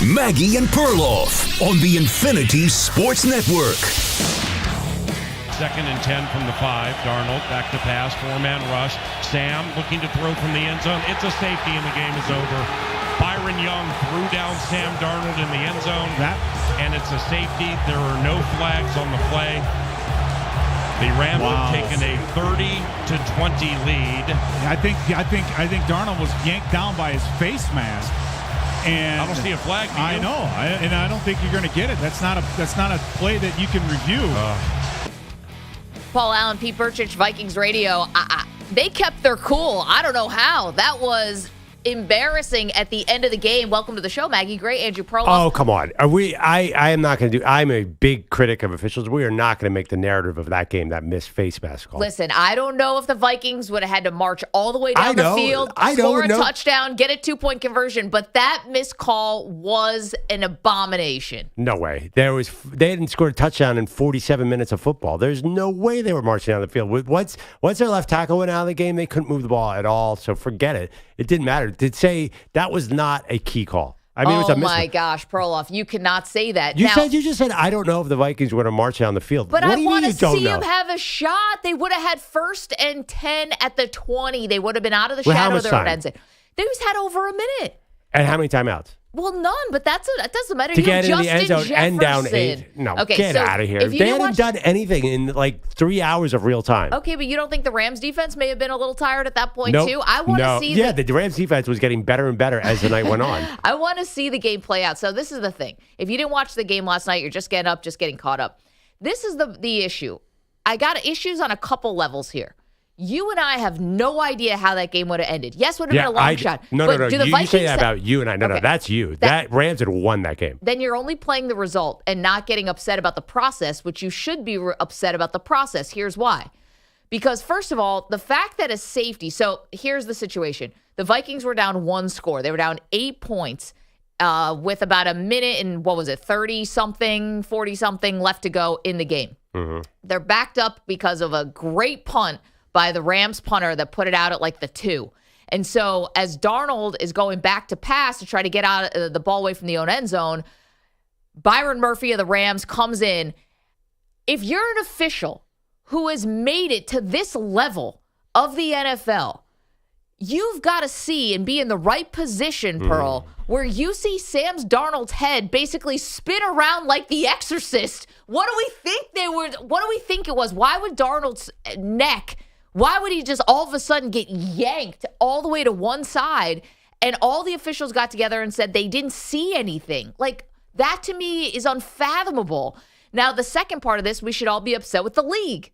Maggie and Perloff on the Infinity Sports Network. 2nd and 10 from the 5. Darnold back to pass. 4-man rush. Sam looking to throw from the end zone. It's a safety and the game is over. Byron Young threw down Sam Darnold in the end zone. And it's a safety. There are no flags on the play. The Rams have taken a 30-20 lead. I think Darnold was yanked down by his face mask. And I don't see a flag. I know, and I don't think you're going to get it. That's not a play that you can review. Paul Allen, Pete Burchich, Vikings Radio. They kept their cool. I don't know how. That was embarrassing at the end of the game. Welcome to the show, Maggie Gray, Andrew Perloff. Oh, come on. I am not going to do. I'm a big critic of officials. We are not going to make the narrative of that game that missed face mask call. Listen, I don't know if the Vikings would have had to march all the way down the field, score a touchdown, get a 2-point conversion, but that missed call was an abomination. No way. They hadn't scored a touchdown in 47 minutes of football. There's no way they were marching down the field. Once their left tackle went out of the game, they couldn't move the ball at all. So forget it. It didn't matter. Did say that was not a key call. I mean, it was a my gosh, Perloff, you cannot say that. You just said I don't know if the Vikings were going to march down the field. But I want to see them have a shot. They would have had 1st and 10 at the 20. They would have been out of the shadow of their own end zone. They just had over a minute. And how many timeouts? Well, none, but that doesn't matter. To get in the end zone and down 8. No, okay, get out of here. They hadn't done anything in like 3 hours of real time. Okay, but you don't think the Rams defense may have been a little tired at that point too? I want to see. Yeah, the Rams defense was getting better and better as the night went on. I want to see the game play out. So this is the thing. If you didn't watch the game last night, you're just getting caught up. This is the issue. I got issues on a couple levels here. You and I have no idea how that game would have ended. Yes, would have been a long shot. No. You say that about you and I. No, that's you. That Rams had won that game. Then you're only playing the result and not getting upset about the process, which you should be upset about the process. Here's why. Because, first of all, the fact that a safety – so here's the situation. The Vikings were down 1 score. They were down 8 points with about a minute and, 30-something, 40-something left to go in the game. Mm-hmm. They're backed up because of a great punt by the Rams punter that put it out at like the 2. And so as Darnold is going back to pass to try to get out the ball away from the own end zone, Byron Murphy of the Rams comes in. If you're an official who has made it to this level of the NFL, you've got to see and be in the right position, Pearl, where you see Sam Darnold's head basically spin around like The Exorcist. What do we think it was? Why would Darnold's neck... Why would he just all of a sudden get yanked all the way to one side and all the officials got together and said they didn't see anything? Like, that to me is unfathomable. Now, the second part of this, we should all be upset with the league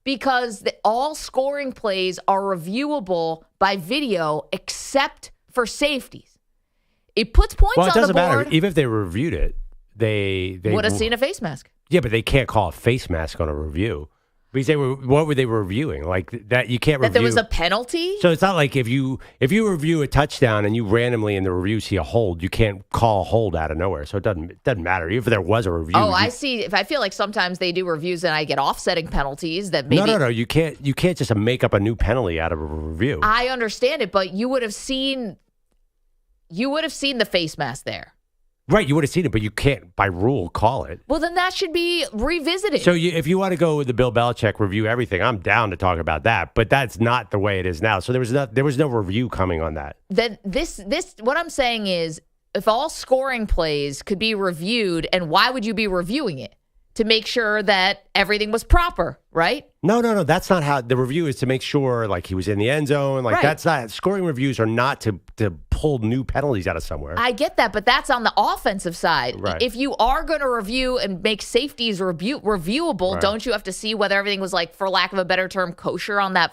because all scoring plays are reviewable by video except for safeties. It puts points on the board. Well, it doesn't matter. Even if they reviewed it, they would have seen a face mask. Yeah, but they can't call a face mask on a review. Because what were they reviewing? Like that you can't review. That there was a penalty? So it's not like if you review a touchdown and you randomly in the review see a hold, you can't call a hold out of nowhere. So it doesn't matter. Even if there was a review. I see. If I feel like sometimes they do reviews and I get offsetting penalties that maybe No. You can't just make up a new penalty out of a review. I understand it, but you would have seen the face mask there. Right, you would have seen it, but you can't, by rule, call it. Well, then that should be revisited. So if you want to go with the Bill Belichick review everything, I'm down to talk about that. But that's not the way it is now. So there was no review coming on that. Then this what I'm saying is, if all scoring plays could be reviewed, and why would you be reviewing it? To make sure that everything was proper, right? No. That's not how the review is, to make sure like he was in the end zone. Like That's not scoring reviews are not to pull new penalties out of somewhere. I get that, but that's on the offensive side. Right. If you are going to review and make safeties reviewable, don't you have to see whether everything was, like, for lack of a better term, kosher on that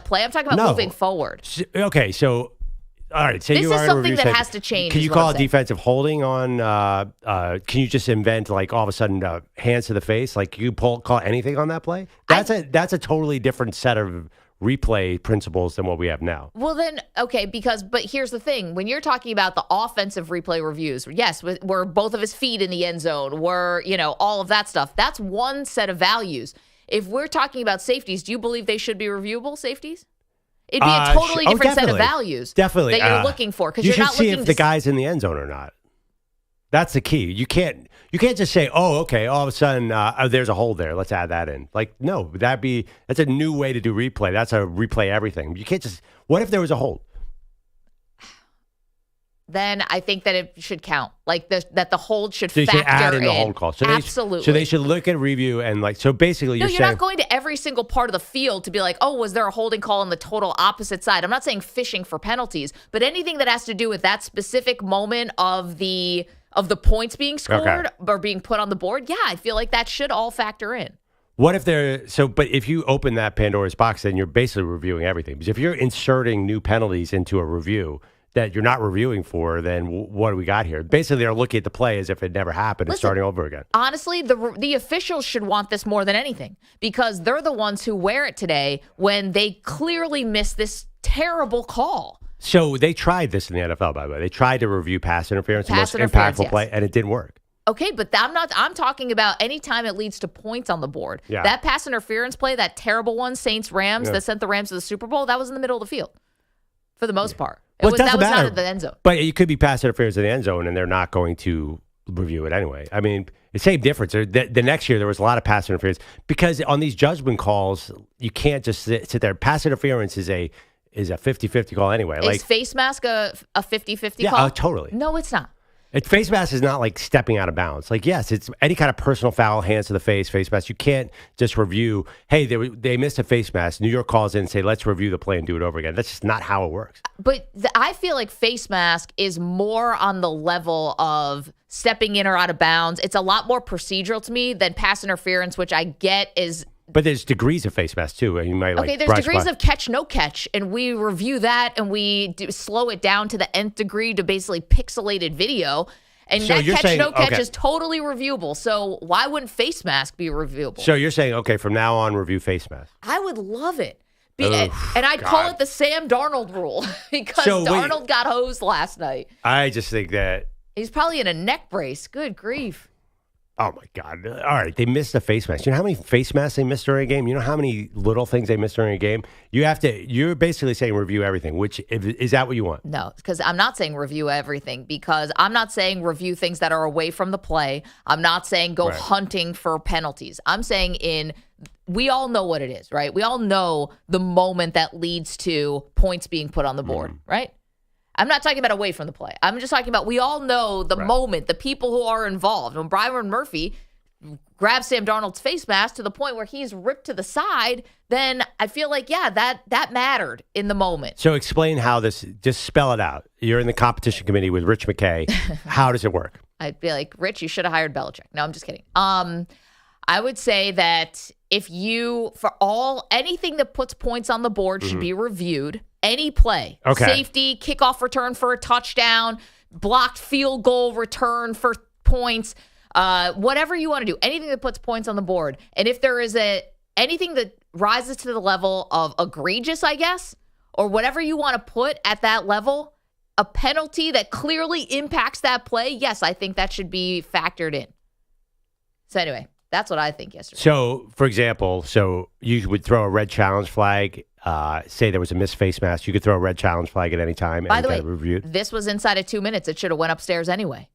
play? I'm talking about moving forward. Okay, so. All right, so this is something that has to change. Can you call it defensive holding on? Can you just invent like all of a sudden hands to the face? Like you call anything on that play? That's a totally different set of replay principles than what we have now. Well then, okay, but here's the thing: when you're talking about the offensive replay reviews, yes, were both of his feet in the end zone, were all of that stuff. That's one set of values. If we're talking about safeties, do you believe they should be reviewable safeties? It'd be a totally different set of values that you're looking for, because you you're not should see looking if the guy's in the end zone or not. That's the key. You can't just say, oh, okay, all of a sudden there's a hold there. Let's add that in. Like, no, that's a new way to do replay. That's a replay everything. You can't just, what if there was a hold? Then I think that it should count. Like that the hold should so you factor should add in in. the hold call. So Absolutely. So they should look at review and so basically you're saying. not going to every single part of the field to be like, oh, was there a holding call on the total opposite side? I'm not saying fishing for penalties, but anything that has to do with that specific moment of the points being scored or being put on the board, yeah, I feel like that should all factor in. What if but if you open that Pandora's box, then you're basically reviewing everything. Because if you're inserting new penalties into a review that you're not reviewing for, then what do we got here? Basically, they're looking at the play as if it never happened and starting over again. Honestly, the officials should want this more than anything because they're the ones who wear it today when they clearly missed this terrible call. So they tried this in the NFL, by the way. They tried to review pass interference, the most impactful play, and it didn't work. Okay, but I'm talking about any time it leads to points on the board. Yeah. That pass interference play, that terrible one, Saints-Rams, that sent the Rams to the Super Bowl, that was in the middle of the field for the most part. Well, that was not at the end zone. But it could be pass interference in the end zone, and they're not going to review it anyway. I mean, the same difference. The next year, there was a lot of pass interference because on these judgment calls, you can't just sit there. Pass interference is a 50-50 call anyway. Is face mask a 50-50 call? Yeah, totally. No, it's not. Face mask is not like stepping out of bounds. Like, yes, it's any kind of personal foul, hands to the face mask. You can't just review, hey, they missed a face mask. New York calls in and say, let's review the play and do it over again. That's just not how it works. But I feel like face mask is more on the level of stepping in or out of bounds. It's a lot more procedural to me than pass interference, which I get is... But there's degrees of face mask, too. You might there's degrees of catch, no catch, and we review that, and we slow it down to the nth degree to basically pixelated video, and so that catch, no catch is totally reviewable. So why wouldn't face mask be reviewable? So you're saying, okay, from now on, review face mask. I would love it. And I'd call it the Sam Darnold rule because Darnold got hosed last night. I just think that... He's probably in a neck brace. Good grief. Oh, my God. All right. They missed a face mask. You know how many face masks they missed during a game? You know how many little things they missed during a game? You're basically saying review everything, which is that what you want? No, because I'm not saying review everything because I'm not saying review things that are away from the play. I'm not saying go hunting for penalties. I'm saying we all know what it is, right? We all know the moment that leads to points being put on the board, right? I'm not talking about away from the play. I'm just talking about we all know the moment, the people who are involved. When Byron Murphy grabs Sam Darnold's face mask to the point where he's ripped to the side, then I feel like, that mattered in the moment. So explain how this, just spell it out. You're in the competition committee with Rich McKay. How does it work? I'd be like, Rich, you should have hired Belichick. No, I'm just kidding. I would say that anything that puts points on the board should be reviewed. Any play, safety, kickoff return for a touchdown, blocked field goal return for points, whatever you want to do, anything that puts points on the board. And if there is anything that rises to the level of egregious, I guess, or whatever you want to put at that level, a penalty that clearly impacts that play, yes, I think that should be factored in. So anyway, that's what I think yesterday. So, for example, you would throw a red challenge flag. Say there was a missed face mask. You could throw a red challenge flag at any time. By the way, this was inside of 2 minutes. It should have went upstairs anyway.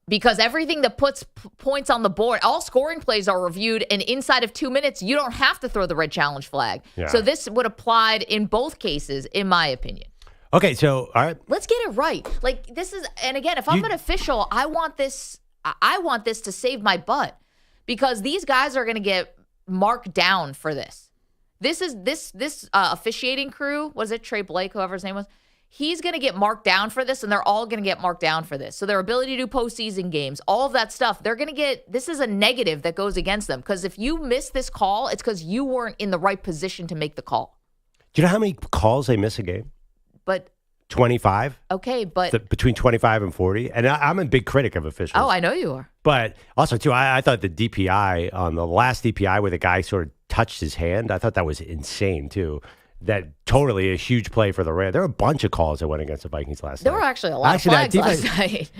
Because everything that puts points on the board, all scoring plays are reviewed, and inside of 2 minutes, you don't have to throw the red challenge flag. Yeah. So this would apply in both cases, in my opinion. Okay, so, all right. Let's get it right. Like, this is, and again, if I'm an official, I want this to save my butt. Because these guys are going to get marked down for this. This officiating crew, was it Trey Blake, whoever his name was? He's going to get marked down for this, and they're all going to get marked down for this. So their ability to do postseason games, all of that stuff, they're going to get, this is a negative that goes against them. Because if you miss this call, it's because you weren't in the right position to make the call. Do you know how many calls they miss a game? But 25. Okay, but between 25 and 40. And I'm a big critic of officials. Oh, I know you are. But also, too, I thought the DPI on the last DPI where the guy sort of touched his hand, I thought that was insane, too. That totally a huge play for the Rams. There were a bunch of calls that went against the Vikings last night. There were actually a lot of flags last night.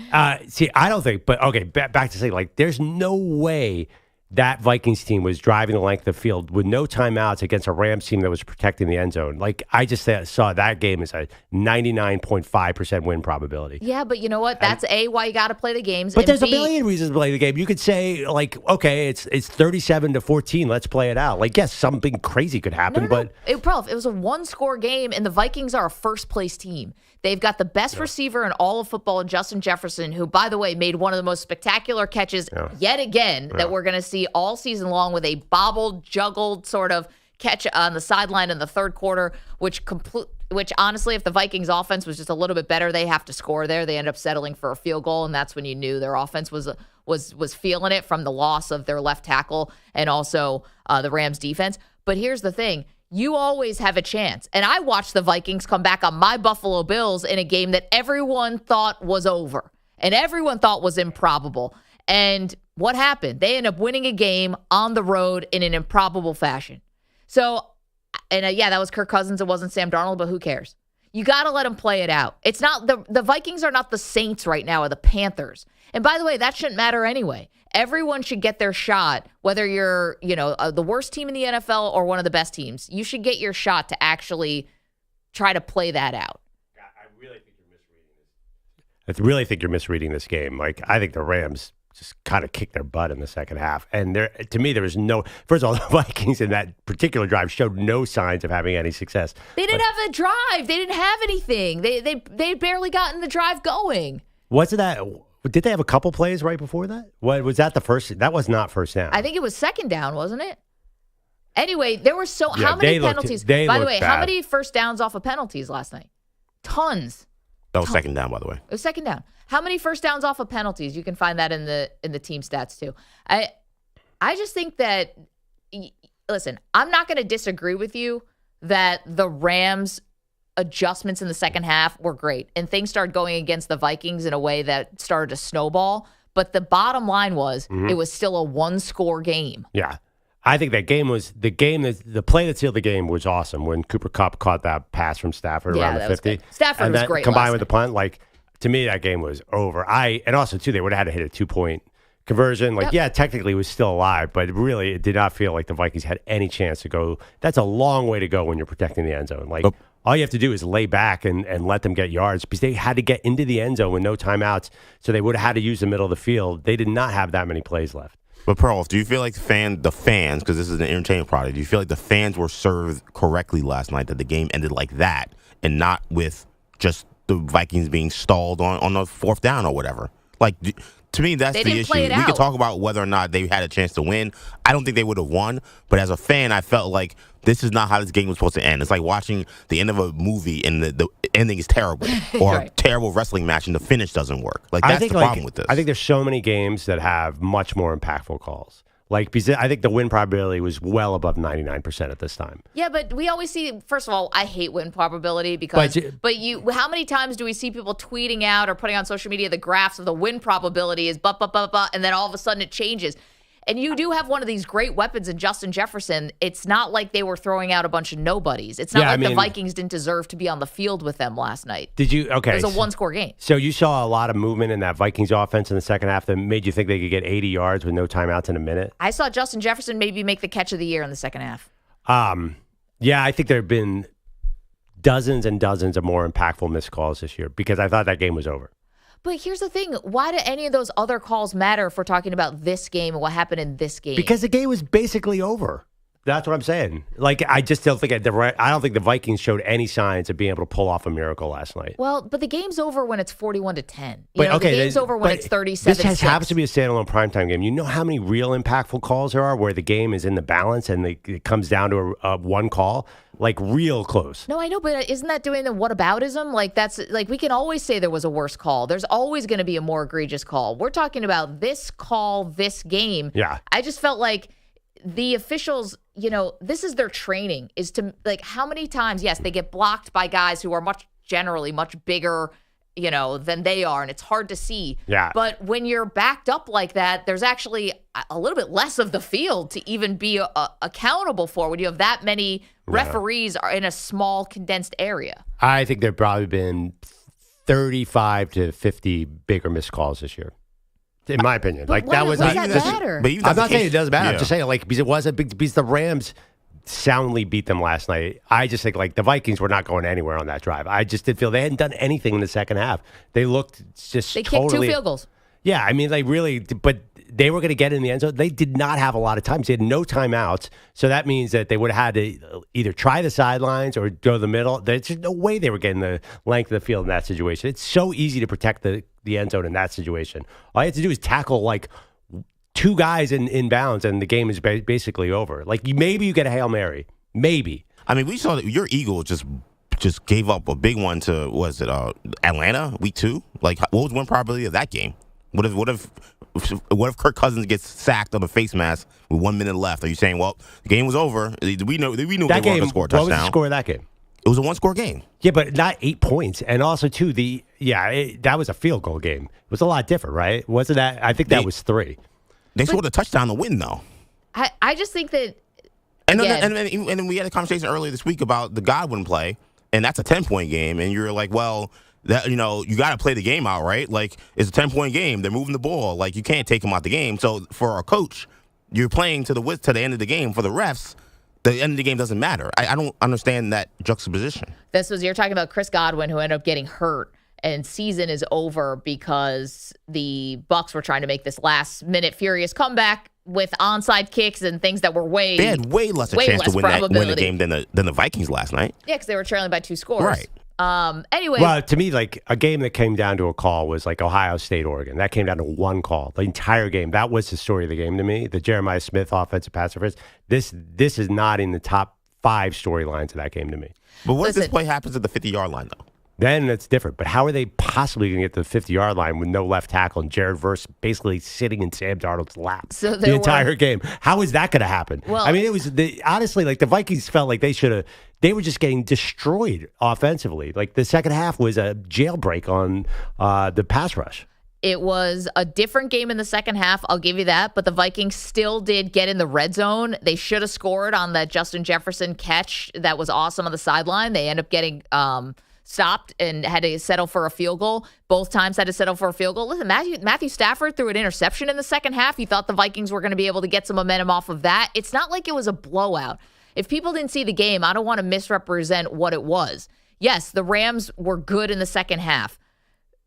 See, I don't think, but okay, back to say, like, there's no way that Vikings team was driving the length of the field with no timeouts against a Rams team that was protecting the end zone. Like, I just saw that game as a 99.5% win probability. Yeah, but you know what? That's why you got to play the games. But and there's a million reasons to play the game. You could say, like, okay, it's 37-14. Let's play it out. Like, yes, something crazy could happen, but it was a one-score game, and the Vikings are a first-place team. They've got the best receiver in all of football, Justin Jefferson, who, by the way, made one of the most spectacular catches yet again that we're going to see all season long, with a bobbled, juggled sort of catch on the sideline in the third quarter, which honestly, if the Vikings offense was just a little bit better, they have to score there. They end up settling for a field goal, and that's when you knew their offense was feeling it from the loss of their left tackle and also the Rams defense. But here's the thing. You always have a chance. And I watched the Vikings come back on my Buffalo Bills in a game that everyone thought was over and everyone thought was improbable. And what happened? They end up winning a game on the road in an improbable fashion. So, and that was Kirk Cousins. It wasn't Sam Darnold, but who cares? You got to let them play it out. It's not the Vikings are not the Saints right now or the Panthers. And by the way, that shouldn't matter anyway. Everyone should get their shot, whether you're, the worst team in the NFL or one of the best teams. You should get your shot to actually try to play that out. I really think you're misreading this. I really think you're misreading this game. Like, I think the Rams just kind of kicked their butt in the second half. And to me, there was no. First of all, the Vikings in that particular drive showed no signs of having any success. They didn't have a drive. They didn't have anything. They barely gotten the drive going. Wasn't that? Did they have a couple plays right before that? What was that? The first? That was not first down. I think it was second down, wasn't it? Anyway, there were how many penalties? By the way, how many first downs off of penalties last night? Tons. That was second down, by the way. It was second down. How many first downs off of penalties? You can find that in the team stats too. I just think that, listen, I'm not going to disagree with you that the Rams adjustments in the second half were great and things started going against the Vikings in a way that started to snowball. But the bottom line was it was still a one-score game. Yeah. I think that game was the play that sealed the game was awesome when Cooper Kupp caught that pass from Stafford around the 50. Stafford was great. Combined with the punt, like, to me, that game was over. And also, too, they would have had to hit a 2-point conversion. Like, yeah, technically it was still alive, but really it did not feel like the Vikings had any chance to go. That's a long way to go when you're protecting the end zone. Like, all you have to do is lay back and let them get yards because they had to get into the end zone with no timeouts, so they would have had to use the middle of the field. They did not have that many plays left. But Perloff, do you feel like the fans, because this is an entertainment product, do you feel like the fans were served correctly last night, that the game ended like that and not with just the Vikings being stalled on the fourth down or whatever? Like, to me, that's the issue. We could talk about whether or not they had a chance to win. I don't think they would have won, but as a fan, I felt like this is not how this game was supposed to end. It's like watching the end of a movie and the ending is terrible, or a terrible wrestling match and the finish doesn't work. Like, that's the problem with this. I think there's so many games that have much more impactful calls. Like, because I think the win probability was well above 99% at this time. Yeah, but we always see, first of all, I hate win probability because, how many times do we see people tweeting out or putting on social media the graphs of the win probability is and then all of a sudden it changes. And you do have one of these great weapons in Justin Jefferson. It's not like they were throwing out a bunch of nobodies. It's not the Vikings didn't deserve to be on the field with them last night. Did you? Okay. It was a one-score game. So you saw a lot of movement in that Vikings offense in the second half that made you think they could get 80 yards with no timeouts in a minute? I saw Justin Jefferson maybe make the catch of the year in the second half. Yeah, I think there have been dozens and dozens of more impactful missed calls this year because I thought that game was over. But here's the thing. Why do any of those other calls matter if we're talking about this game and what happened in this game? Because the game was basically over. That's what I'm saying. Like, I just don't think the Vikings showed any signs of being able to pull off a miracle last night. Well, but the game's over when it's 41-10. The game's over when it's 37-6. This happens to be a standalone primetime game. You know how many real impactful calls there are where the game is in the balance and it comes down to a one call? Like, real close. No, I know, but isn't that doing the whataboutism? Like, that's like, we can always say there was a worse call. There's always going to be a more egregious call. We're talking about this call, this game. Yeah. I just felt like the officials, this is their training, is to, like, how many times, yes, they get blocked by guys who are generally much bigger, than they are, and it's hard to see. Yeah. But when you're backed up like that, there's actually a little bit less of the field to even be accountable for when you have that many referees are in a small, condensed area. I think there have probably been 35 to 50 bigger missed calls this year. in my opinion. But Like that was. what does that matter? But even I'm that's not the saying case- it doesn't matter. Yeah. I'm just saying, like, because it wasn't big. Because the Rams soundly beat them last night. I just think like the Vikings were not going anywhere on that drive. I just did feel they hadn't done anything in the second half. They looked just They kicked totally 2 field goals. Yeah, I mean, they really, but they were going to get in the end zone. They did not have a lot of times. They had no timeouts. So that means that they would have had to either try the sidelines or go the middle. There's just no way they were getting the length of the field in that situation. It's so easy to protect the end zone in that situation. All you have to do is tackle like 2 guys in bounds, and the game is basically over. Like maybe you get a Hail Mary. Maybe. I mean, we saw that your Eagles just gave up a big one to, was it Atlanta week 2? Like, what was one probability of that game? What if Kirk Cousins gets sacked on a face mask with 1 minute left? Are you saying, well, the game was over? We knew they That weren't going game, to score a what touchdown. was the score of that game? It was a 1-score game. Yeah, but not 8 points. And also, too, that was a field goal game. It was a lot different, right? Wasn't that? I think that was 3. They scored a touchdown to win, though. I just think that. And Again. then we had a conversation earlier this week about the Godwin play, and that's a 10-point game. And you're like, well, that you got to play the game out, right? Like, it's a 10-point game. They're moving the ball. Like, you can't take them out the game. So for our coach, you're playing to the end of the game. For the refs, the end of the game doesn't matter. I don't understand that juxtaposition. You're talking about Chris Godwin, who ended up getting hurt, and season is over because the Bucs were trying to make this last-minute furious comeback with onside kicks and things that were They had way less a chance to win the game than the Vikings last night. Yeah, because they were trailing by 2 scores. Right. Anyway. Well, to me, like a game that came down to a call was like Ohio State, Oregon. That came down to 1 call. The entire game. That was the story of the game to me. The Jeremiah Smith offensive pass interference. This is not in the top 5 storylines of that game to me. But what if this play happens at the 50-yard line, though? Then it's different. But how are they possibly going to get to the 50-yard line with no left tackle and Jared Verse basically sitting in Sam Darnold's lap the entire game? How is that going to happen? Well, I mean, it was honestly like the Vikings felt like they were just getting destroyed offensively. Like the second half was a jailbreak on the pass rush. It was a different game in the second half. I'll give you that. But the Vikings still did get in the red zone. They should have scored on that Justin Jefferson catch that was awesome on the sideline. They end up getting stopped and had to settle for a field goal. Both times had to settle for a field goal. Listen, Matthew Stafford threw an interception in the second half. He thought the Vikings were going to be able to get some momentum off of that. It's not like it was a blowout. If people didn't see the game, I don't want to misrepresent what it was. Yes, the Rams were good in the second half.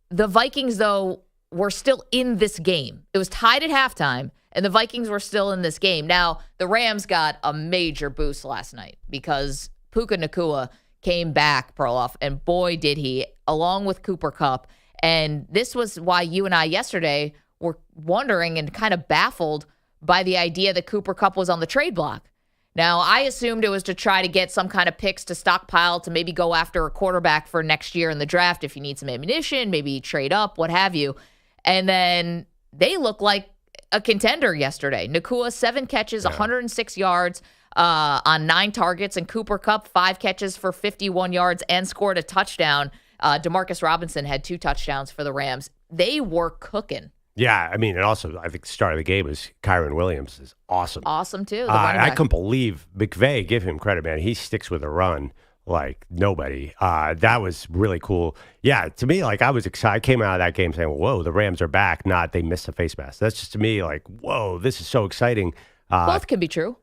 The Vikings, though, were still in this game. It was tied at halftime, and the Vikings were still in this game. Now, the Rams got a major boost last night because Puka Nacua came back, Perloff, and boy, did he, along with Cooper Kupp. And this was why you and I yesterday were wondering and kind of baffled by the idea that Cooper Kupp was on the trade block. Now, I assumed it was to try to get some kind of picks to stockpile to maybe go after a quarterback for next year in the draft if you need some ammunition, maybe trade up, what have you. And then they look like a contender yesterday. Nacua, 7 catches, 106 yards. On 9 targets, and Cooper Kupp 5 catches for 51 yards and scored a touchdown. Demarcus Robinson had 2 touchdowns for the Rams. They were cooking. Yeah, I mean, and also I think the start of the game is Kyron Williams is awesome. Awesome too. I couldn't believe McVay. Give him credit, man. He sticks with a run like nobody. That was really cool. Yeah, to me, like I was excited. I came out of that game saying, "Whoa, the Rams are back!" Not they missed a face mask. That's just to me like, "Whoa, this is so exciting." Both can be true.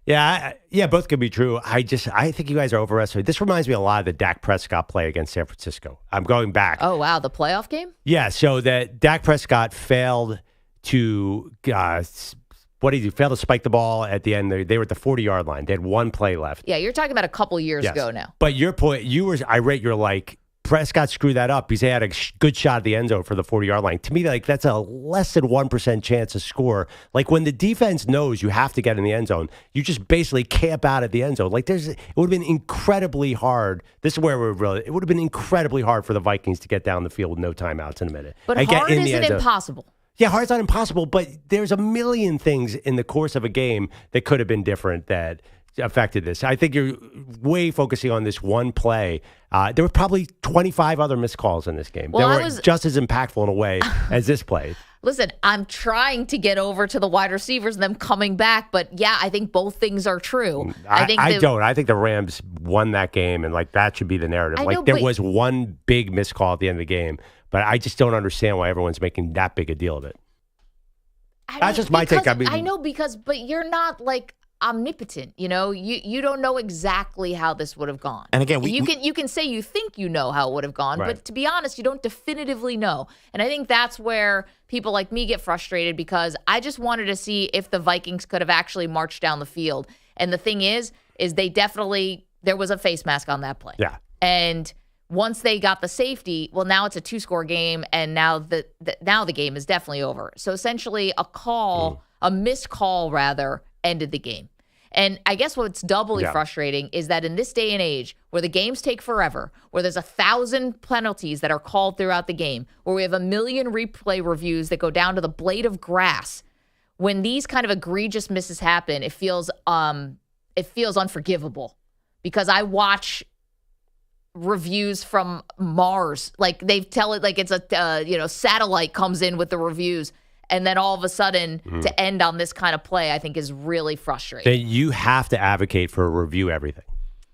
Yeah, both can be true. I think you guys are overestimating. This reminds me a lot of the Dak Prescott play against San Francisco. I'm going back. Oh, wow, the playoff game? Yeah, so that Dak Prescott failed to what did he do? Failed to spike the ball at the end. They were at the 40-yard line. They had 1 play left. Yeah, you're talking about a couple years ago now. But your point, you were irate. You're like, Prescott screwed that up because they had a good shot at the end zone for the 40-yard line. To me, like that's a less than 1% chance to score. Like when the defense knows you have to get in the end zone, you just basically camp out at the end zone. Like it would have been incredibly hard. This is where it would have been incredibly hard for the Vikings to get down the field with no timeouts in a minute. But hard isn't impossible. Yeah, hard's not impossible, but there's a million things in the course of a game that could have been different that affected this. I think you're way focusing on this one play. There were probably 25 other missed calls in this game. Well, they were just as impactful in a way as this play. Listen, I'm trying to get over to the wide receivers and them coming back, but yeah, I think both things are true. I don't. I think the Rams won that game, and like that should be the narrative. There was one big missed call at the end of the game, but I just don't understand why everyone's making that big a deal of it. That's just my take. I mean, I know but you're not like omnipotent. You don't know exactly how this would have gone. And again, you can say you think you know how it would have gone, Right. but to be honest, you don't definitively know. And I think that's where people like me get frustrated because I just wanted to see if the Vikings could have actually marched down the field. And the thing is there was a face mask on that play. Yeah. And once they got the safety, well, now it's a 2-score game, and now the game is definitely over. So essentially, a missed call rather, ended the game. And I guess what's doubly frustrating is that in this day and age, where the games take forever, where there's 1,000 penalties that are called throughout the game, where we have 1 million replay reviews that go down to the blade of grass, when these kind of egregious misses happen, it feels unforgivable. Because I watch reviews from Mars, like they tell it like it's a satellite comes in with the reviews, and then all of a sudden to end on this kind of play, I think is really frustrating. Then you have to advocate for a review everything,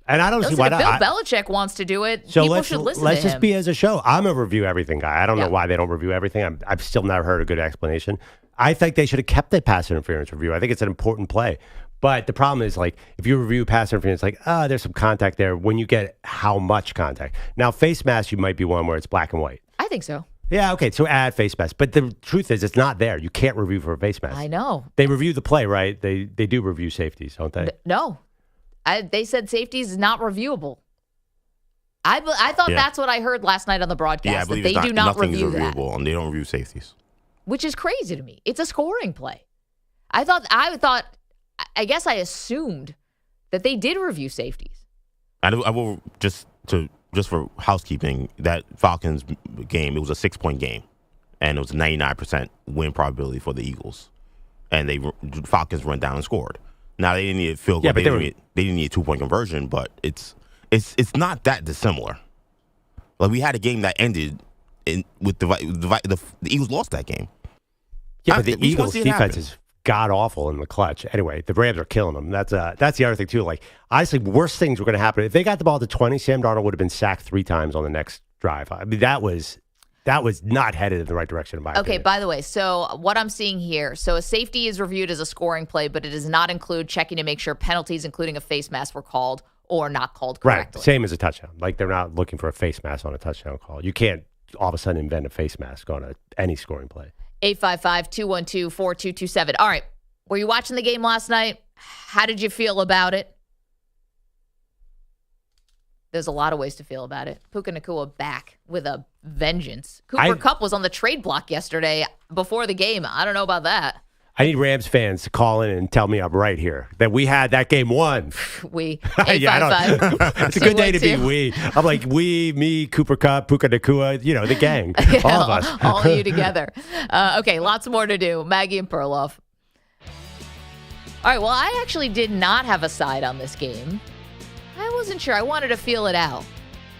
and I don't see why not. If Bill Belichick wants to do it, so people should listen to him. Let's just be as a show. I'm a review everything guy. I don't know why they don't review everything. I've still never heard a good explanation. I think they should have kept the pass interference review. I think it's an important play. But the problem is, like, if you review pass interference, like, there's some contact there when you get how much contact. Now, face mask, you might be one where it's black and white. I think so. Yeah, okay, so add face mask. But the truth is, it's not there. You can't review for a face mask. I know. They review the play, right? They do review safeties, don't they? No. They said safeties is not reviewable. I thought that's what I heard last night on the broadcast. Yeah, I believe that they do not nothing review is reviewable, that. and they don't review safeties. Which is crazy to me. It's a scoring play. I guess I assumed that they did review safeties. I will just for housekeeping, that Falcons game, it was a 6-point game, and it was a 99% win probability for the Eagles, and Falcons run down and scored. Now they didn't need a field goal. They didn't need a 2-point conversion, but it's not that dissimilar. Like, we had a game that ended with the Eagles lost that game. Yeah, but the Eagles defense is god awful in the clutch. Anyway, the Rams are killing them. That's the other thing too. Like, honestly, worse things were going to happen if they got the ball to 20. Sam Darnold would have been sacked 3 times on the next drive. I mean, that was not headed in the right direction in my opinion. By the way, so what I'm seeing here, so a safety is reviewed as a scoring play, but it does not include checking to make sure penalties, including a face mask, were called or not called correctly. Right, same as a touchdown. Like, they're not looking for a face mask on a touchdown call. You can't all of a sudden invent a face mask on any scoring play. 855-212-4227. All right. Were you watching the game last night? How did you feel about it? There's a lot of ways to feel about it. Puka Nacua back with a vengeance. Cooper Kupp was on the trade block yesterday before the game. I don't know about that. I need Rams fans to call in and tell me I'm right here, that we had that game won. We. It's a good day to be we. I'm like, we, me, Cooper Kupp, Puka Nacua, the gang. All of us. All of you together. Okay, lots more to do. Maggie and Perloff. All right, well, I actually did not have a side on this game. I wasn't sure. I wanted to feel it out.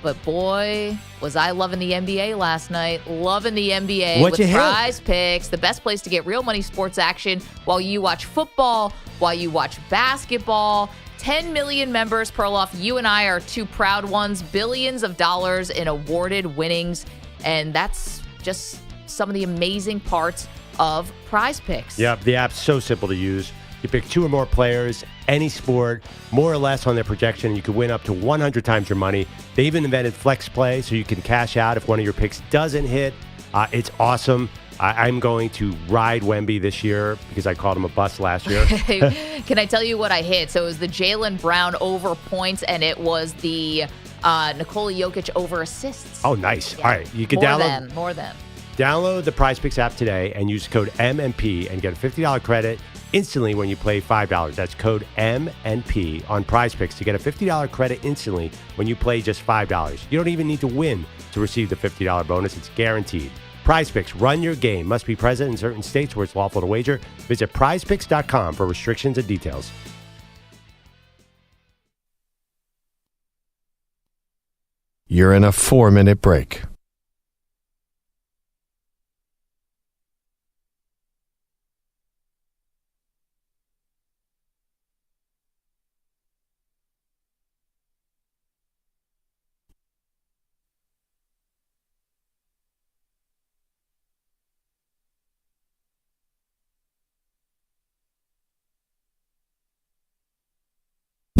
But boy, was I loving the NBA last night. Loving the NBA with Prize Picks, the best place to get real money sports action while you watch football, while you watch basketball. 10 million members, Perloff. You and I are 2 proud ones. Billions of dollars in awarded winnings. And that's just some of the amazing parts of Prize Picks. Yep, the app's so simple to use. You pick 2 or more players, any sport, more or less on their projection. You can win up to 100 times your money. They even invented Flex Play, so you can cash out if one of your picks doesn't hit. It's awesome. I'm going to ride Wemby this year because I called him a bust last year. Can I tell you what I hit? So it was the Jaylen Brown over points, and it was the Nikola Jokic over assists. Oh, nice. Yeah. All right. You can More than. Download the Prize Picks app today and use code MNP and get a $50 credit instantly when you play $5. That's code MNP on Prize Picks to get a $50 credit instantly when you play just $5. You don't even need to win to receive the $50 bonus. It's guaranteed. Prize Picks, run your game. Must be present in certain states where it's lawful to wager. Visit prizepicks.com for restrictions and details. You're in a 4-minute break.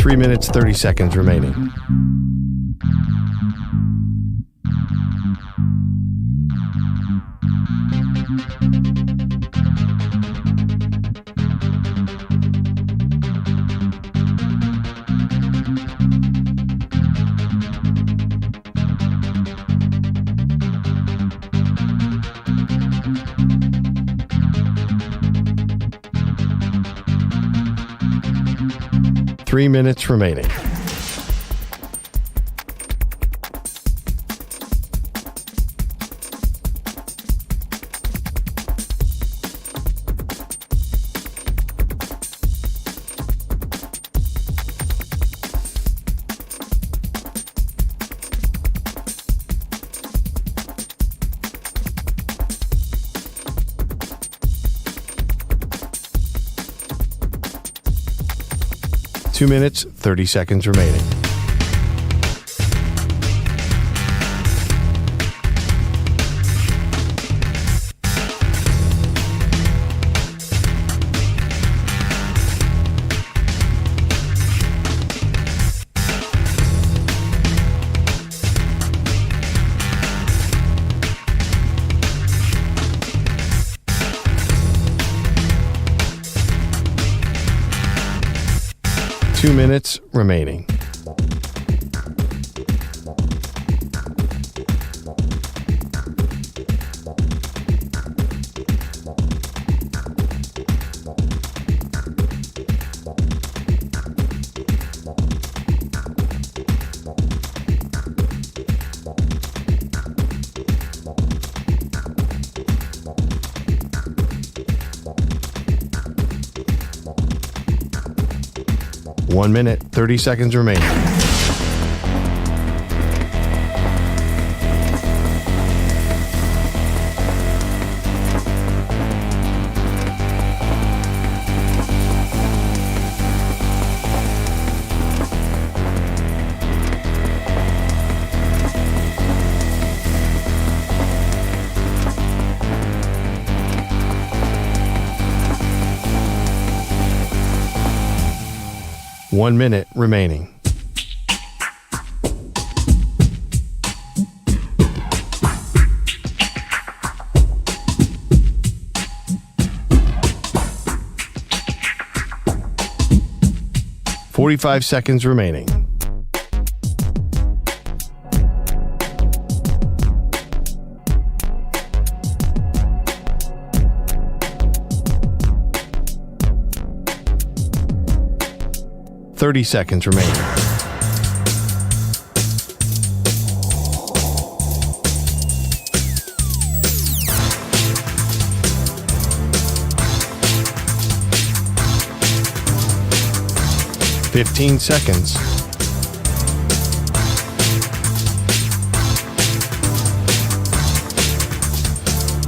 3 minutes, 30 seconds remaining. Three minutes remaining. Two minutes, 30 seconds remaining. Two minutes remaining. One minute, 30 seconds remaining. One minute remaining. "45 seconds remaining. "30 seconds remaining. "15 seconds.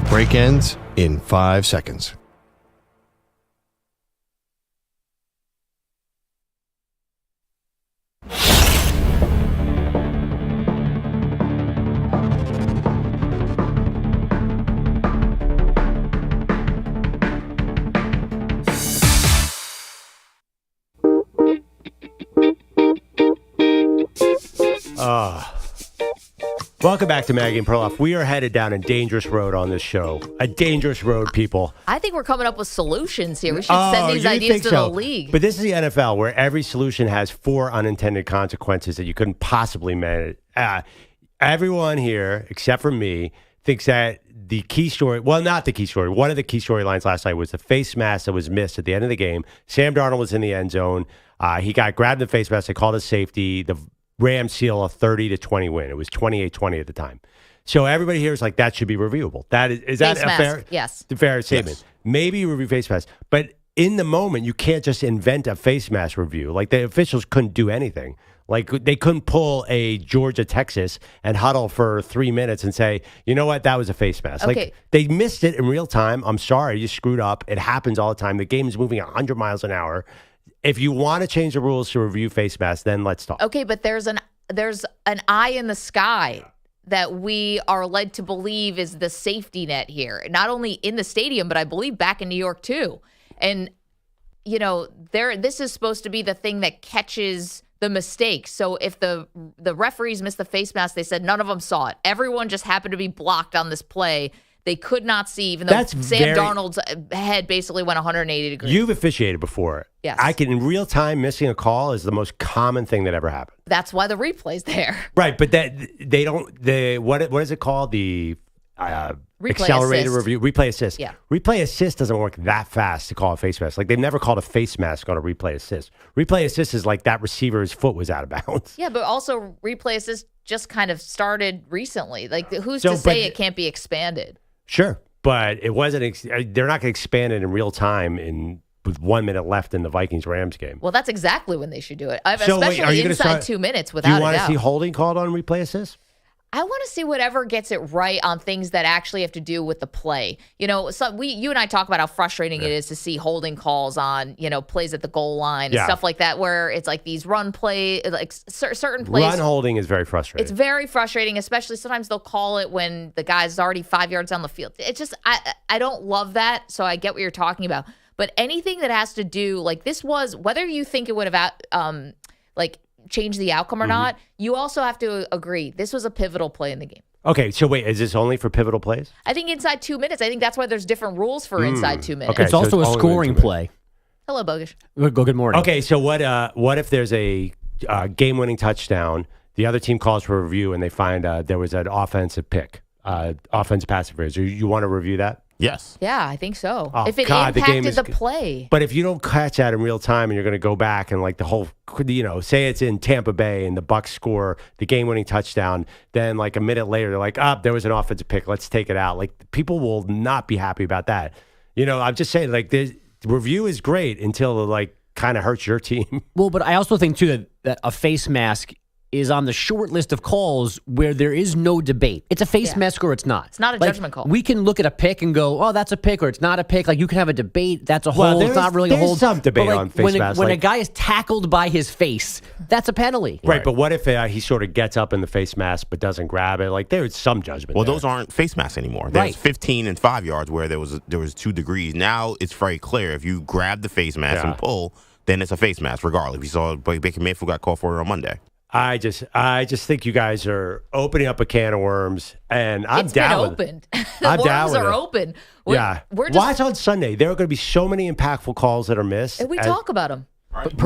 Break ends in 5 seconds. Welcome back to Maggie and Perloff. We are headed down a dangerous road on this show. A dangerous road, people. I think we're coming up with solutions here. We should send these ideas to the league. But this is the NFL, where every solution has 4 unintended consequences that you couldn't possibly manage. Everyone here, except for me, thinks that the key story, well, not the key story, one of the key storylines last night was the face mask that was missed at the end of the game. Sam Darnold was in the end zone. He got grabbed in the face mask. They called it safety. The Rams seal a 30-20 win. It was 28-20 at the time. So everybody here is like, that should be reviewable. That is that face a mask, fair, yes. fair statement? Yes. Maybe you review face mask, but in the moment, you can't just invent a face mask review. Like, the officials couldn't do anything. Like, they couldn't pull a Georgia, Texas and huddle for 3 minutes and say, you know what, that was a face mask. Okay. Like, they missed it in real time. I'm sorry, you screwed up. It happens all the time. The game is moving 100 miles an hour. If you want to change the rules to review face masks, then let's talk. Okay, but there's an eye in the sky that we are led to believe is the safety net here, not only in the stadium, but I believe back in New York too. And this is supposed to be the thing that catches the mistakes. So if the referees missed the face mask, they said none of them saw it. Everyone just happened to be blocked on this play. They could not see, even though Sam Darnold's head basically went 180 degrees. You've officiated before. Yes. In real time, missing a call is the most common thing that ever happened. That's why the replay's there. Right, but they don't. What is it called? The accelerated assist. review, replay assist. Yeah. Replay assist doesn't work that fast to call a face mask. Like they've never called a face mask on a replay assist. Replay assist is like that receiver's foot was out of bounds. Yeah, but also replay assist just kind of started recently. Like who's to say it can't be expanded? Sure, but it wasn't. They're not going to expand it in real time with 1 minute left in the Vikings-Rams game. Well, that's exactly when they should do it. So especially are you inside 2 minutes, without a doubt. Do you want to see holding called on replay assist? I want to see whatever gets it right on things that actually have to do with the play. You and I talk about how frustrating it is to see holding calls on, plays at the goal line and stuff like that, where it's like these run play, like certain plays. Run holding is very frustrating. It's very frustrating, especially sometimes they'll call it when the guy's already 5 yards down the field. It's just, I don't love that. So I get what you're talking about. But anything that has to do, like this was, whether you think it would have, change the outcome or not, you also have to agree this was a pivotal play in the game. Okay, so wait, is this only for pivotal plays? I think inside 2 minutes. I think that's why there's different rules for inside 2 minutes. Okay, it's also a scoring play. Hello, Bogish. Good morning. Okay, so what if there's a game-winning touchdown, the other team calls for a review, and they find there was an offensive pick, offensive pass interference. You want to review that? Yes. Yeah, I think so. Oh, if it God, impacted the play. But if you don't catch that in real time and you're going to go back and like the whole, say it's in Tampa Bay and the Bucs score the game-winning touchdown, then like a minute later they're like, there was an offensive pick, let's take it out. Like people will not be happy about that. I'm just saying like the review is great until it like kind of hurts your team. Well, but I also think too that a face mask is on the short list of calls where there is no debate. It's a face mask or it's not. It's not a judgment call. We can look at a pick and go, oh, that's a pick or it's not a pick. Like you can have a debate. That's a hold. It's not really a hold. There's some debate on face masks. When a guy is tackled by his face, that's a penalty. Right, but what if he sort of gets up in the face mask but doesn't grab it? Like there's some judgment. Well, there. those aren't face masks anymore. There's 15 and 5 yards where there was 2 degrees. Now it's very clear. If you grab the face mask and pull, then it's a face mask regardless. We saw Baker Mayfield got called for it on Monday. I just think you guys are opening up a can of worms, and I'm down with it. The worms are open. We're just, watch on Sunday. There are going to be so many impactful calls that are missed. And we talk about them.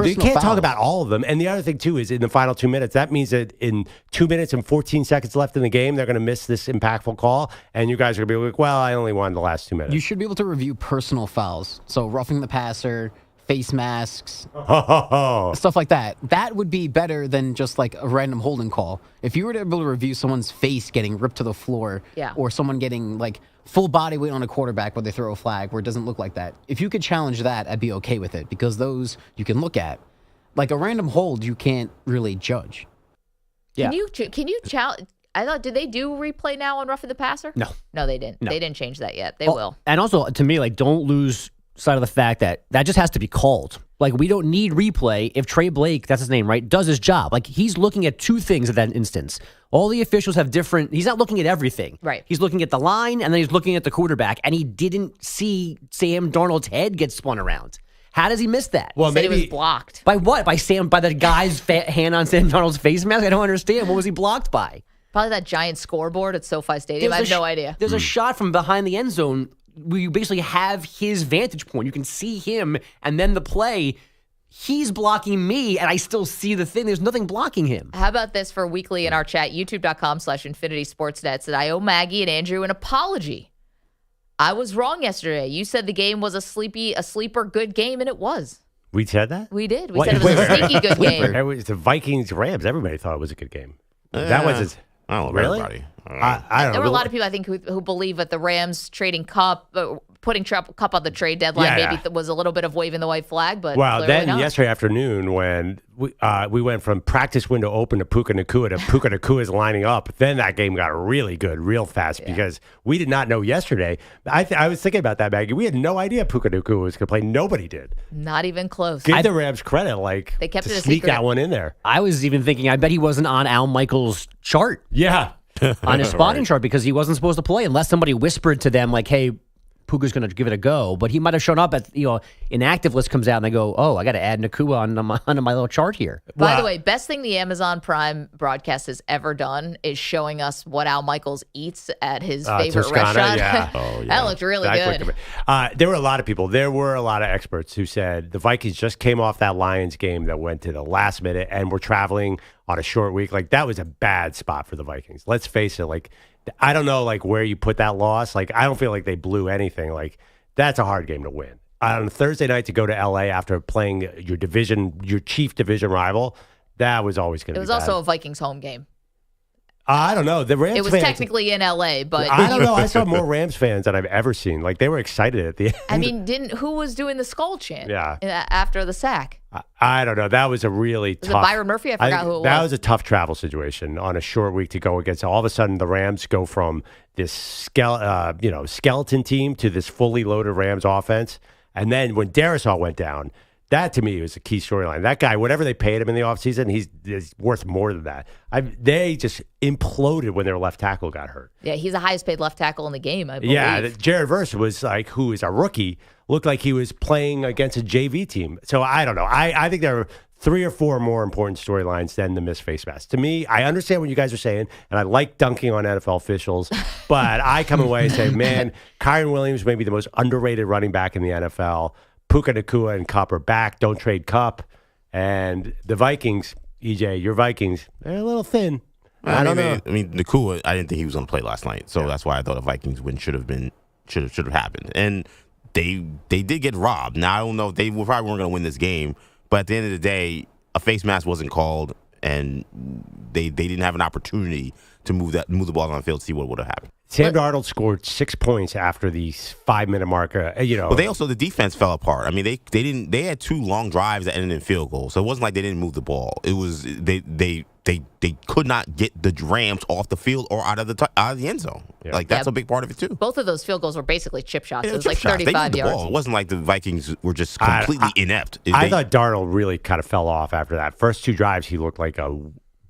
You can't talk about all of them. And the other thing, too, is in the final 2 minutes, that means that in 2 minutes and 14 seconds left in the game, they're going to miss this impactful call, and you guys are going to be like, well, I only won the last 2 minutes. You should be able to review personal fouls. So roughing the passer, face masks, stuff like that. That would be better than just like a random holding call. If you were able to review someone's face getting ripped to the floor, or someone getting like full body weight on a quarterback where they throw a flag where it doesn't look like that, if you could challenge that, I'd be okay with it because those you can look at. Like a random hold, you can't really judge. Yeah. Can you challenge? I thought, did they do replay now on roughing the passer? No, they didn't. No. They didn't change that yet. They will. And also, to me, like, don't lose sight of the fact that just has to be called. Like, we don't need replay if Trey Blake, that's his name, right, does his job. Like, he's looking at 2 things at that instance. All the officials have different, he's not looking at everything. Right. He's looking at the line, and then he's looking at the quarterback, and he didn't see Sam Darnold's head get spun around. How does he miss that? Well, maybe it was blocked. By what? By the guy's hand on Sam Darnold's face mask? I don't understand. What was he blocked by? Probably that giant scoreboard at SoFi Stadium. I have no idea. There's a shot from behind the end zone where you basically have his vantage point. You can see him, and then the play, he's blocking me, and I still see the thing. There's nothing blocking him. How about this for weekly in our chat, youtube.com/InfinitySportsNet, said, I owe Maggie and Andrew an apology. I was wrong yesterday. You said the game was a sleeper good game, and it was. We said that? We did. We said it was a sneaky good game. It was the Vikings-Rams. Everybody thought it was a good game. That was his... I don't know really? everybody. I don't know. There were a lot of people, I think, who believe that the Rams trading Cup, putting Cup on the trade deadline, maybe was a little bit of waving the white flag. But then not. Yesterday afternoon, when we went from practice window open to Puka Nacua to Puka Nacua's lining up, then that game got really good, real fast because we did not know yesterday. I was thinking about that, Maggie. We had no idea Puka Nacua was going to play. Nobody did. Not even close. Give the Rams credit, like they kept to it a sneak secret. that one in there. I was even thinking, I bet he wasn't on Al Michaels' chart. Yeah. On his spotting chart because he wasn't supposed to play unless somebody whispered to them like, hey, Puka's going to give it a go, but he might have shown up at, inactive list comes out and they go, oh, I got to add Nakua onto my little chart here. By the way, best thing the Amazon Prime broadcast has ever done is showing us what Al Michaels eats at his favorite Toscana, restaurant. yeah. That looked really good. There were a lot of people. There were a lot of experts who said the Vikings just came off that Lions game that went to the last minute and were traveling on a short week. Like, that was a bad spot for the Vikings. Let's face it. Like, I don't know, like, where you put that loss. Like, I don't feel like they blew anything. Like, that's a hard game to win. On Thursday night to go to L.A. after playing your chief division rival, that was always going to be bad. It was also a Vikings home game. I don't know. The Rams It was fans, technically in L.A., but I don't know. I saw more Rams fans than I've ever seen. Like, they were excited at the end. I mean, who was doing the skull chant? Yeah. After the sack? I don't know. That was a really Was tough. it Byron Murphy? I forgot who it was. That was a tough travel situation on a short week to go against. All of a sudden, the Rams go from this skeleton team to this fully loaded Rams offense. And then when Darisaw went down, that to me was a key storyline. That guy, whatever they paid him in the offseason, he's worth more than that. They just imploded when their left tackle got hurt. Yeah, he's the highest paid left tackle in the game, I believe. Yeah, Jared Verse was like, who is a rookie, looked like he was playing against a JV team. So I don't know. I think there are 3 or 4 more important storylines than the missed face mask. To me, I understand what you guys are saying, and I like dunking on NFL officials, but I come away and say, man, Kyron Williams may be the most underrated running back in the NFL. Puka Nacua and Kupp are back. Don't trade Kupp. And the Vikings, EJ, your Vikings, they're a little thin. I don't know. I mean, Nacua, I didn't think he was going to play last night, so that's why I thought a Vikings win should have happened. And they did get robbed. Now I don't know if they probably weren't going to win this game, but at the end of the day, a face mask wasn't called, and they didn't have an opportunity to move the ball on the field to see what would have happened. Sam Darnold scored 6 points after the 5-minute marker. But the defense fell apart. I mean, they had 2 long drives that ended in field goals. So it wasn't like they didn't move the ball. It was they could not get the Rams off the field or out of the end zone. Yeah. Like, that's a big part of it too. Both of those field goals were basically chip shots. Yeah, it was like 35 yards. It wasn't like the Vikings were just completely inept. I thought Darnold really kind of fell off after that. First 2 drives, he looked like a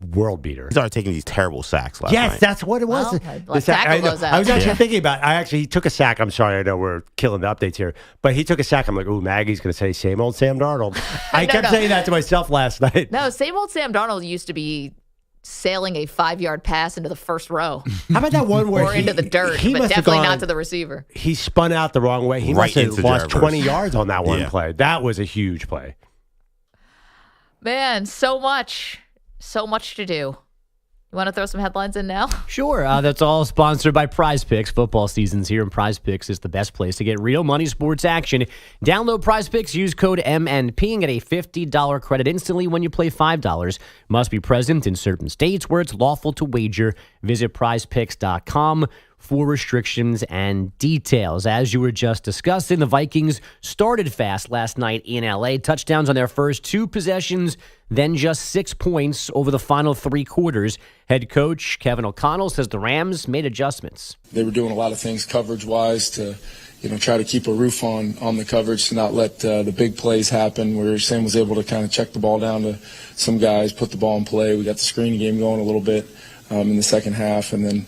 world beater. He started taking these terrible sacks last night. Yes, that's what it was. I was actually thinking about it. He took a sack. I'm sorry, I know we're killing the updates here, but he took a sack. I'm like, ooh, Maggie's going to say same old Sam Darnold. I kept saying that to myself last night. No, same old Sam Darnold used to be sailing a 5-yard pass into the first row. How about that one where or into the dirt, but definitely not to the receiver. He spun out the wrong way. He must have lost 20 yards on that one play. That was a huge play. Man, so much to do. You want to throw some headlines in now? Sure. That's all sponsored by Prize Picks. Football season's here, and Prize Picks is the best place to get real money sports action. Download Prize Picks, use code MNP, and get a $50 credit instantly when you play $5. Must be present in certain states where it's lawful to wager. Visit prizepicks.com for restrictions and details. As you were just discussing, the Vikings started fast last night in L.A. Touchdowns on their first 2 possessions, then just 6 points over the final 3 quarters. Head coach Kevin O'Connell says the Rams made adjustments. They were doing a lot of things coverage-wise to, try to keep a roof on the coverage to not let the big plays happen, where Sam was able to kind of check the ball down to some guys, put the ball in play. We got the screening game going a little bit in the second half, and then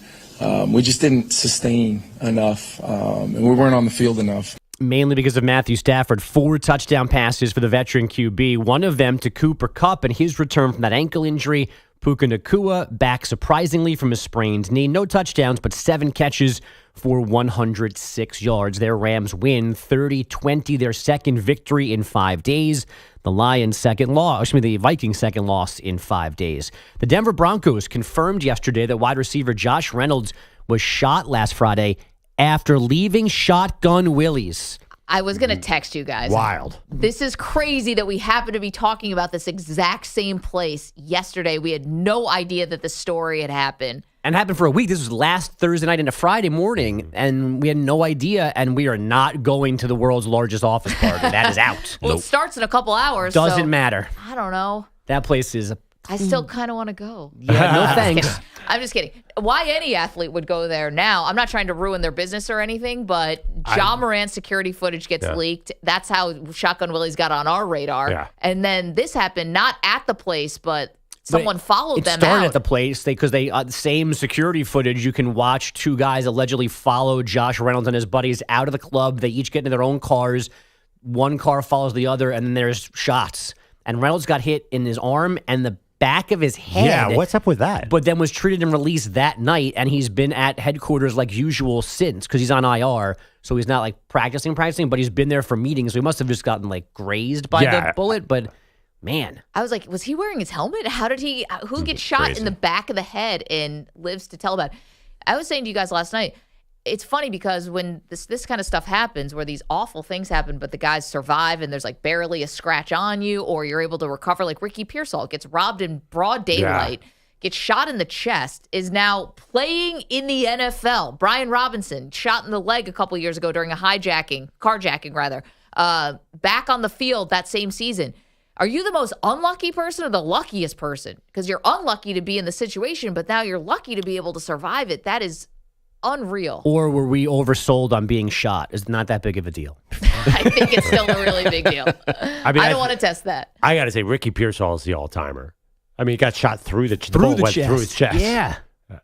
we just didn't sustain enough, and we weren't on the field enough. Mainly because of Matthew Stafford, 4 touchdown passes for the veteran QB, one of them to Cooper Kupp and his return from that ankle injury. Puka Nacua back surprisingly from a sprained knee. No touchdowns, but 7 catches for 106 yards. Their Rams win 30-20, their second victory in 5 days. The Vikings' second loss in 5 days. The Denver Broncos confirmed yesterday that wide receiver Josh Reynolds was shot last Friday after leaving Shotgun Willie's. I was going to text you guys. Wild. This is crazy that we happen to be talking about this exact same place yesterday. We had no idea that this story had happened. And it happened for a week. This was last Thursday night into Friday morning, and we had no idea, and we are not going to the world's largest office party. That is out. Well, It starts in a couple hours. Doesn't matter. I don't know. That place is I still kind of want to go. Yeah, no thanks. I'm just kidding. Why any athlete would go there now? I'm not trying to ruin their business or anything, but Ja Morant's security footage gets leaked. That's how Shotgun Willie's got on our radar. Yeah. And then this happened not at the place, but someone followed them out. It started out. at the place because they same security footage. You can watch two guys allegedly follow Josh Reynolds and his buddies out of the club. They each get into their own cars. One car follows the other, and then there's shots. And Reynolds got hit in his arm and the back of his head. Yeah, what's up with that? But then was treated and released that night, and he's been at headquarters like usual since because he's on IR. So he's not like practicing, but he's been there for meetings. So he must have just gotten like grazed by the bullet. But man, I was like, was he wearing his helmet? How did he? Who gets shot in the back of the head and lives to tell about it? I was saying to you guys last night, it's funny because when this kind of stuff happens, where these awful things happen, but the guys survive and there's like barely a scratch on you, or you're able to recover, like Ricky Pearsall gets robbed in broad daylight, gets shot in the chest, is now playing in the NFL. Brian Robinson shot in the leg a couple years ago during a carjacking rather, back on the field that same season. Are you the most unlucky person or the luckiest person? Because you're unlucky to be in the situation, but now you're lucky to be able to survive it. That is unreal. Or were we oversold on being shot? It's not that big of a deal. I think it's still a really big deal. I don't want to test that. I got to say, Ricky Pearsall is the all-timer. I mean, he got shot through the his chest. Yeah.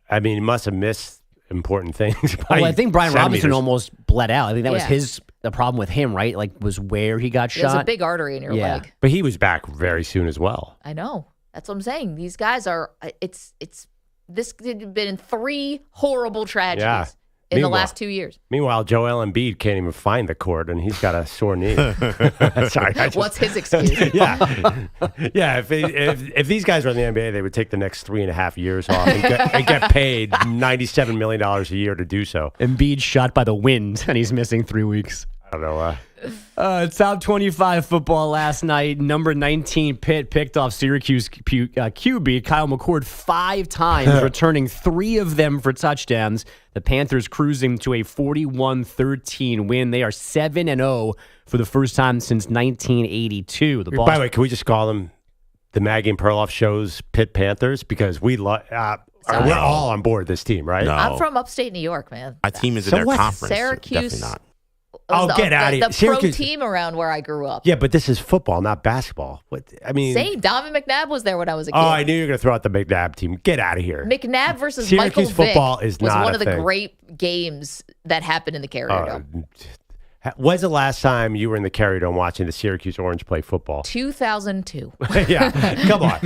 I mean, he must have missed important things. Well, I think Brian Robinson almost bled out. I think that was the problem with him, right? Like, was where he got shot. There's a big artery in your leg. But he was back very soon as well. I know. That's what I'm saying. These guys are. This had been 3 horrible tragedies in the last 2 years. Meanwhile, Joel Embiid can't even find the court, and he's got a sore knee. Sorry, what's his excuse? Yeah. If these guys were in the NBA, they would take the next 3.5 years off and get paid $97 million a year to do so. Embiid shot by the wind, and he's missing 3 weeks. I don't know. Top 25 football last night. Number 19 Pitt picked off Syracuse QB Kyle McCord 5 times, returning 3 of them for touchdowns. The Panthers cruising to a 41-13 win. They are 7-0 for the first time since 1982. By the way, can we just call them the Maggie and Perloff shows Pitt Panthers? Because we're all on board this team, right? No. I'm from upstate New York, man. My team is in their conference. Syracuse. Definitely not. Get out of here. The pro team around where I grew up. Yeah, but this is football, not basketball. Same. Donovan McNabb was there when I was a kid. Oh, I knew you were going to throw out the McNabb team. Get out of here. McNabb versus Syracuse Michael football Vick is was not one a of the thing. great games that happened in the Carrier Dome. When's the last time you were in the Carrier Dome watching the Syracuse Orange play football? 2002. Yeah, come on.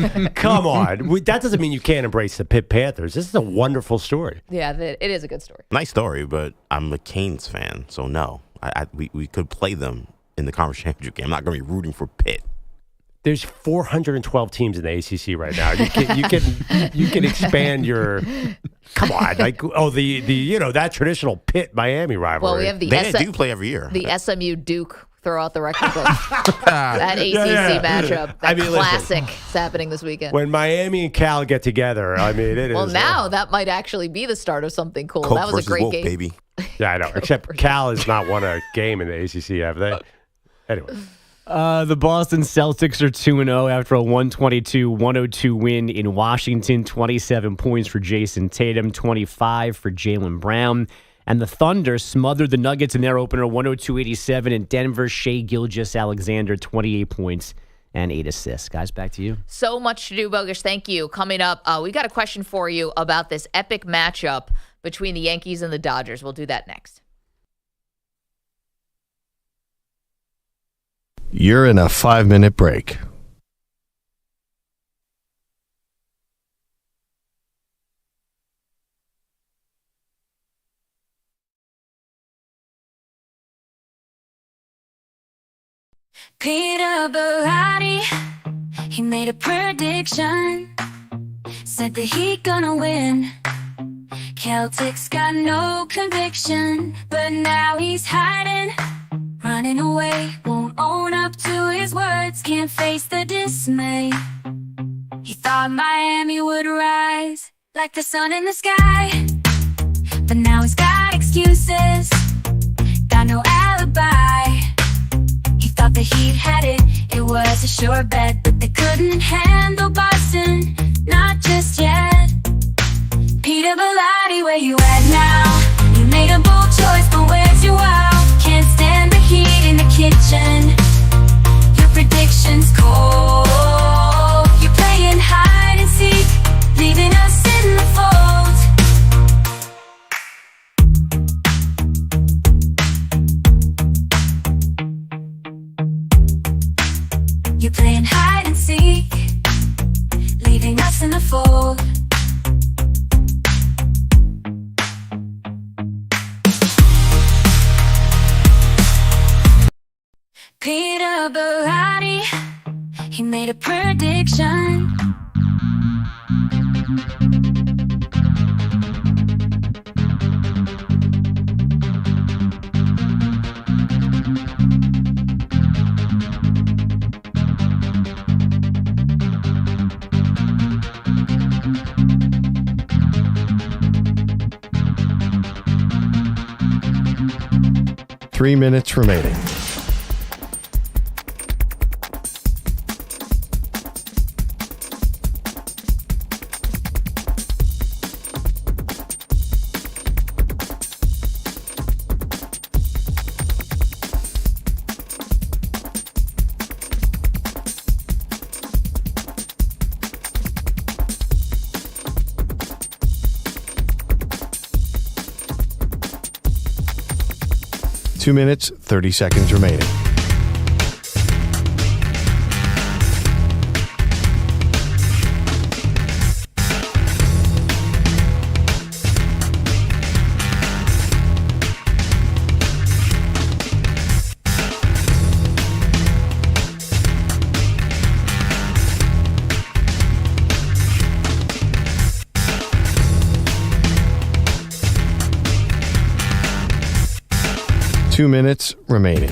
That doesn't mean you can't embrace the Pitt Panthers. This is a wonderful story. Yeah, it is a good story. Nice story, but I'm a Canes fan, so no. We could play them in the conference championship game. I'm not going to be rooting for Pitt. There's 412 teams in the ACC right now. You can expand your. Come on, that traditional Pitt Miami rivalry. Well, we have they do play every year. The SMU Duke throw out the record book. That ACC matchup, classic, is happening this weekend. When Miami and Cal get together, it is. Well, now that might actually be the start of something cool. Coke that was a great Wolf, game, baby. Yeah, I know. Except Cal has not won a game in the ACC, have they? Anyway. The Boston Celtics are 2-0 after a 122-102 win in Washington. 27 points for Jason Tatum, 25 for Jaylen Brown. And the Thunder smothered the Nuggets in their opener, 102-87 in Denver. Shai Gilgeous-Alexander, 28 points and 8 assists. Guys, back to you. So much to do, Bogusch. Thank you. Coming up, we got a question for you about this epic matchup between the Yankees and the Dodgers. We'll do that next. You're in a 5-minute break. Peter Bellotti, he made a prediction, said that he gonna win. Celtics got no conviction, but now he's hiding, running away, won't own up to his words, can't face the dismay. He thought Miami would rise like the sun in the sky, but now he's got excuses, got no alibi. He thought the Heat had it, it was a sure bet, but they couldn't handle Boston, not just yet. Peter Bellotti, where you at now? You made a bold choice, but where's your wow? Can't stand the heat in the kitchen, your predictions cold. You're playing hide and cracks in the fold. Peter Berardi, he made a prediction. Three minutes remaining. Two minutes, 30 seconds remaining. Two minutes remaining.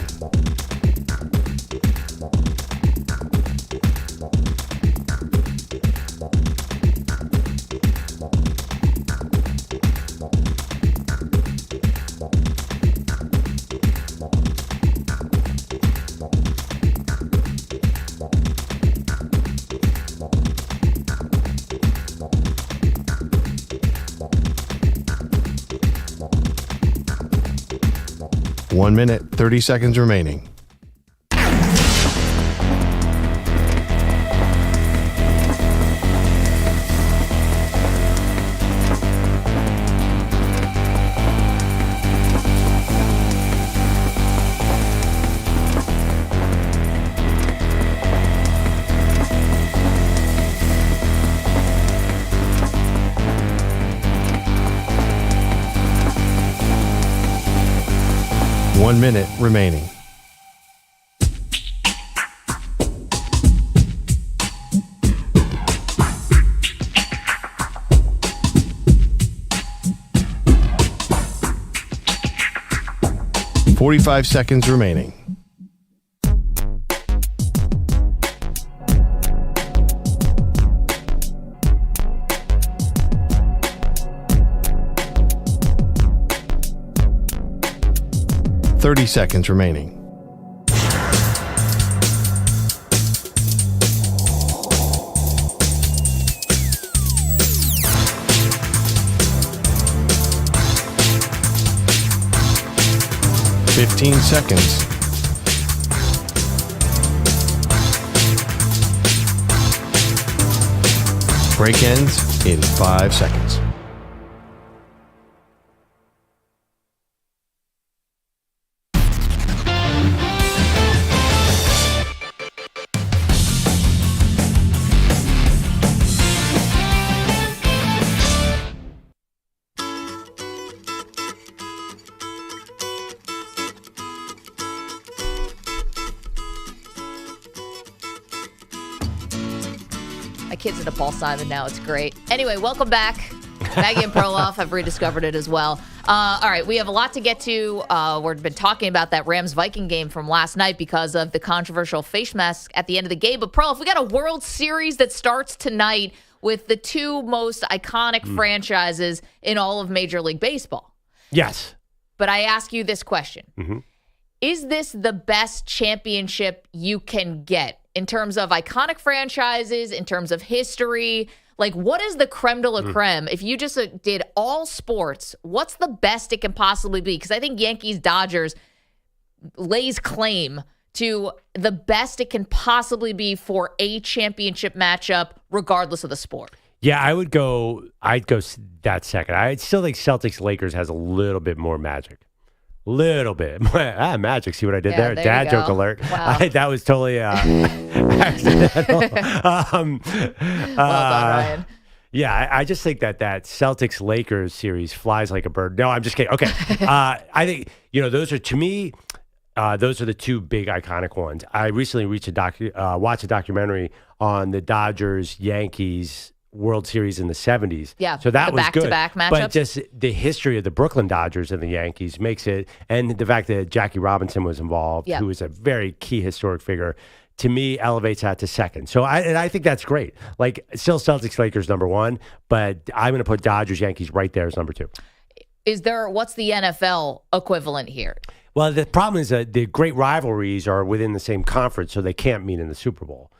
One minute, 30 seconds remaining. One minute remaining. Forty-five seconds remaining. Thirty seconds remaining. Fifteen seconds. Break ends in 5 seconds. My kid's into Paul Simon now. It's great. Anyway, welcome back. Maggie and Perloff. I've rediscovered it as well. All right, we have a lot to get to. We've been talking about that Rams-Viking game from last night because of the controversial face mask at the end of the game. But Perloff, we got a World Series that starts tonight with the two most iconic franchises in all of Major League Baseball. Yes. But I ask you this question. Is this the best championship you can get in terms of iconic franchises, in terms of history? Like, what is the creme de la creme? If you just did all sports, what's the best it can possibly be? Because I think Yankees-Dodgers lays claim to the best it can possibly be for a championship matchup, regardless of the sport. Yeah, I'd go that second. I still think Celtics-Lakers has a little bit more magic. Little bit. Magic. See what I did there? there Dad you joke go. alert. Wow. That was totally accidental. Well done, Ryan. Yeah, I just think that Celtics-Lakers series flies like a bird. No, I'm just kidding. Okay. I think, those are, to me, those are the two big iconic ones. I recently watched a documentary on the Dodgers-Yankees World Series in the 70s. Yeah, so that the was good. back-to-back matchups. But just the history of the Brooklyn Dodgers and the Yankees makes it, and the fact that Jackie Robinson was involved, who was a very key historic figure, to me, elevates that to second. So I think that's great. Like, still Celtics-Lakers number one, but I'm going to put Dodgers-Yankees right there as number two. What's the NFL equivalent here? Well, the problem is that the great rivalries are within the same conference, so they can't meet in the Super Bowl.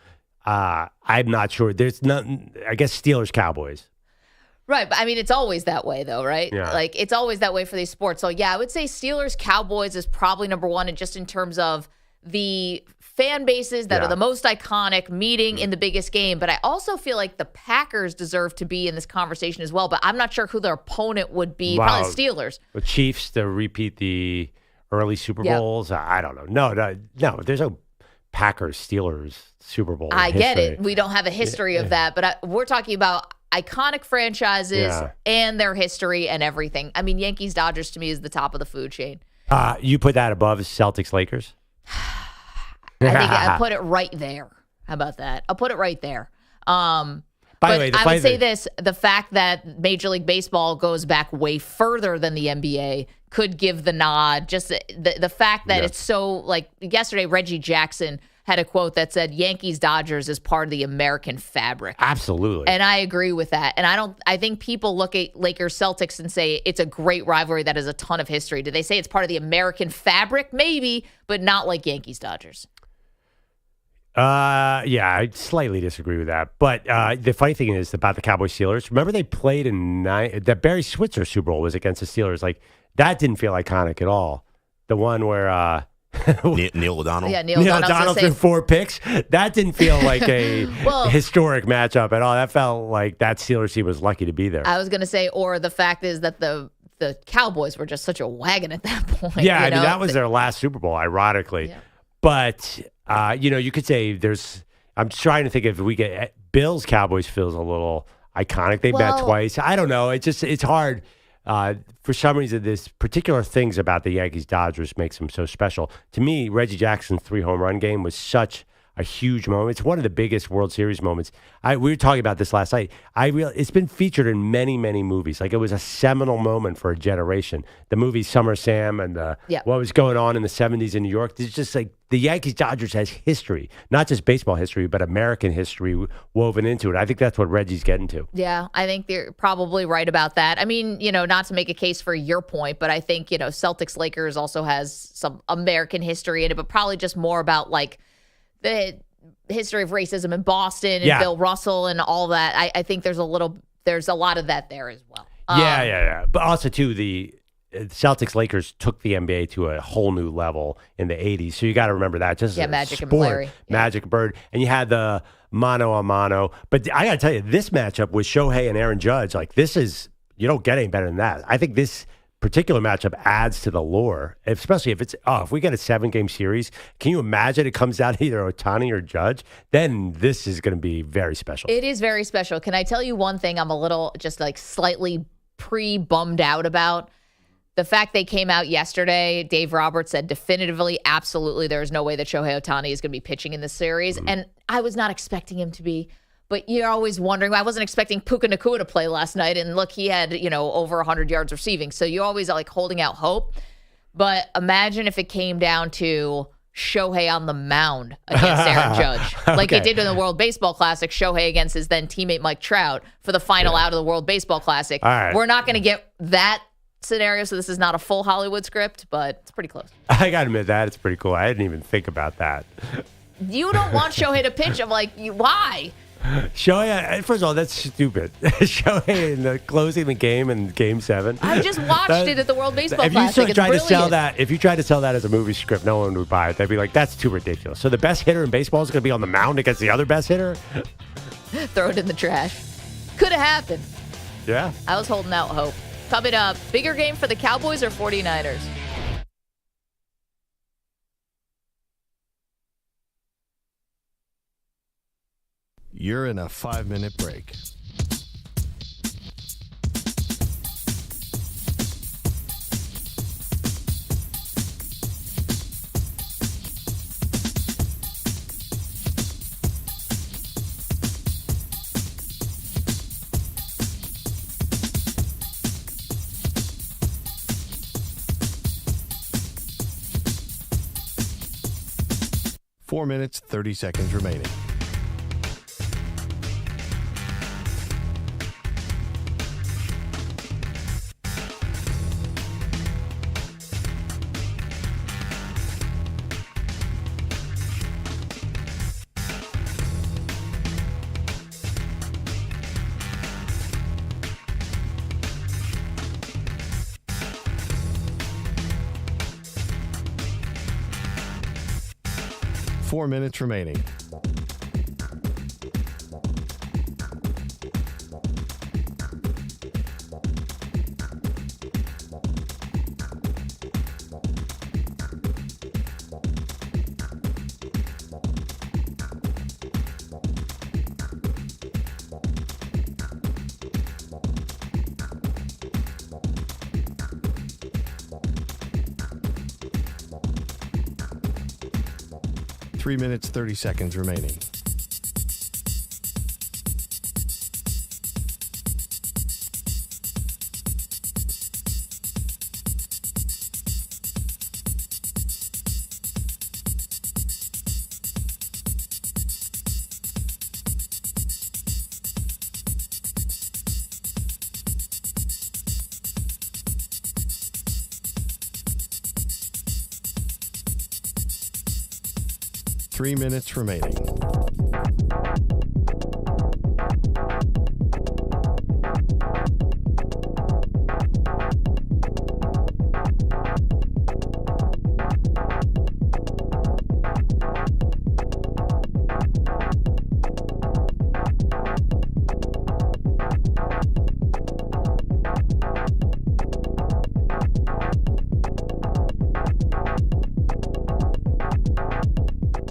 I'm not sure. There's nothing. I guess Steelers-Cowboys. Right, but I mean, it's always that way, though, right? Yeah. Like, it's always that way for these sports. So, yeah, I would say Steelers-Cowboys is probably number one, and just in terms of the fan bases that are the most iconic meeting in the biggest game. But I also feel like the Packers deserve to be in this conversation as well. But I'm not sure who their opponent would be. Wow. Probably Steelers. The Chiefs to repeat the early Super Bowls. I don't know. No. There's no Packers-Steelers Super Bowl. I get it. We don't have a history of that. But we're talking about iconic franchises and their history and everything. I mean, Yankees-Dodgers to me is the top of the food chain. You put that above Celtics-Lakers? I think I put it right there. How about that? I'll put it right there. By the way, I would say this: the fact that Major League Baseball goes back way further than the NBA could give the nod. Just the fact that it's so, like, yesterday, Reggie Jackson had a quote that said Yankees-Dodgers is part of the American fabric. Absolutely. And I agree with that. And I think people look at Lakers-Celtics and say it's a great rivalry that has a ton of history. Do they say it's part of the American fabric? Maybe, but not like Yankees-Dodgers. Yeah, I slightly disagree with that. But the funny thing is about the Cowboys-Steelers, remember they played in that Barry Switzer Super Bowl was against the Steelers. Like, that didn't feel iconic at all. The one where Neil O'Donnell. Yeah, Neil O'Donnell threw 4 picks. That didn't feel like a historic matchup at all. That felt like that Steelers team was lucky to be there. I was going to say, or the fact is that the Cowboys were just such a wagon at that point. Yeah, I mean, that was their last Super Bowl, ironically. Yeah. But, you could say I'm trying to think if we get Bills Cowboys feels a little iconic. They've met twice. I don't know. It's hard. For some reason, this particular things about the Yankees-Dodgers makes them so special. To me, Reggie Jackson's 3 home run game was such a huge moment. It's one of the biggest World Series moments. We were talking about this last night. It's been featured in many, many movies. Like, it was a seminal moment for a generation. The movie Summer Sam and what was going on in the 70s in New York. It's just like the Yankees-Dodgers has history, not just baseball history, but American history woven into it. I think that's what Reggie's getting to. Yeah, I think they're probably right about that. I mean, not to make a case for your point, but I think, Celtics-Lakers also has some American history in it, but probably just more about, like, the history of racism in Boston and Bill Russell and all that. I think there's a lot of that there as well. Yeah. But also, too, the Celtics-Lakers took the NBA to a whole new level in the 80s. So you got to remember that. Just Magic sport, and Larry. Magic Bird. And you had the mano-a-mano. But I got to tell you, this matchup with Shohei and Aaron Judge, like, you don't get any better than that. I think this particular matchup adds to the lore, especially if we get a 7-game series. Can you imagine it comes down to either Ohtani or Judge? Then this is going to be very special. It is very special. Can I tell you one thing I'm a little just like slightly bummed out about? The fact they came out yesterday, Dave Roberts said definitively, absolutely, there is no way that Shohei Ohtani is going to be pitching in this series. And I was not expecting him to be. But you're always wondering. I wasn't expecting Puka Nacua to play last night. And look, he had, over 100 yards receiving. So you're always like holding out hope. But imagine if it came down to Shohei on the mound against Aaron Judge. Like it did in the World Baseball Classic, Shohei against his then teammate Mike Trout for the final out of the World Baseball Classic. All right. We're not going to get that scenario, so this is not a full Hollywood script, but it's pretty close. I got to admit, that it's pretty cool. I didn't even think about that. You don't want Shohei to pitch. I'm like, why? Shohei, first of all, that's stupid. Shohei in closing the game in Game 7. I just watched it at the World Baseball Classic. If you tried to sell that as a movie script, no one would buy it. They'd be like, that's too ridiculous. So the best hitter in baseball is going to be on the mound against the other best hitter? Throw it in the trash. Could have happened. Yeah. I was holding out hope. Coming up, bigger game for the Cowboys or 49ers? You're in a 5-minute break. Four minutes, 30 seconds remaining. Four minutes remaining. Three minutes, 30 seconds remaining. Three minutes remaining.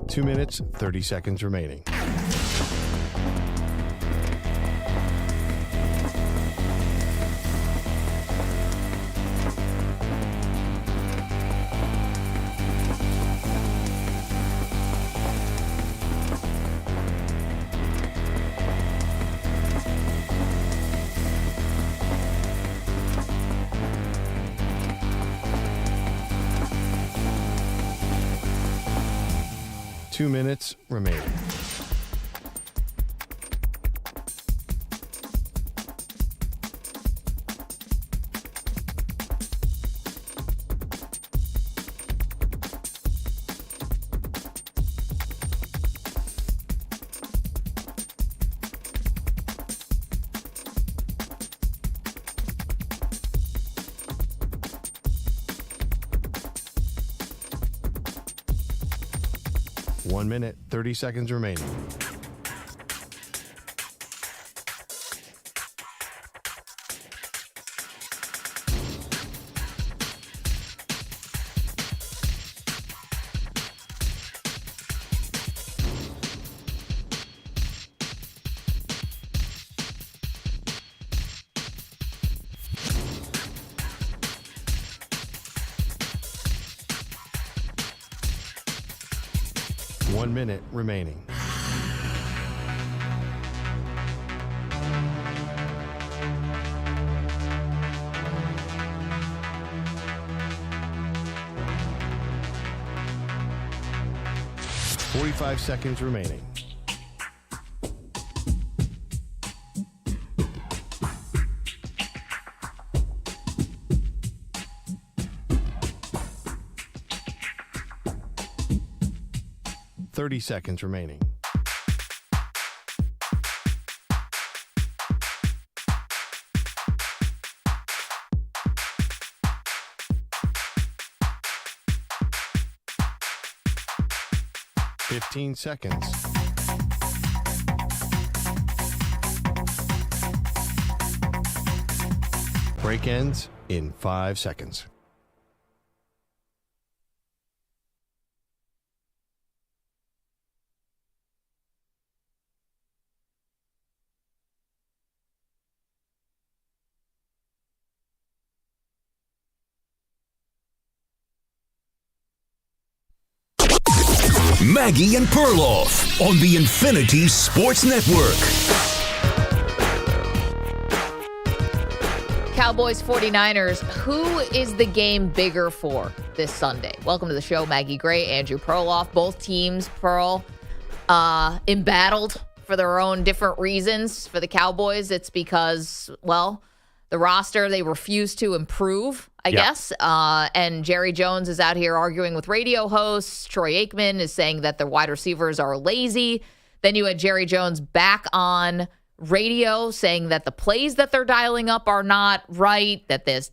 Two minutes, 30 seconds remaining. Two minutes remaining. One minute, 30 seconds remaining. One minute remaining. Forty-five seconds remaining. Thirty seconds remaining. Fifteen seconds. Break ends in 5 seconds. Maggie and Perloff on the Infinity Sports Network. Cowboys 49ers, who is the game bigger for this Sunday? Welcome to the show, Maggie Gray, Andrew Perloff. Both teams, embattled for their own different reasons. For the Cowboys, it's because, well, the roster, they refuse to improve, I guess. And Jerry Jones is out here arguing with radio hosts. Troy Aikman is saying that the wide receivers are lazy. Then you had Jerry Jones back on radio saying that the plays that they're dialing up are not right, that there's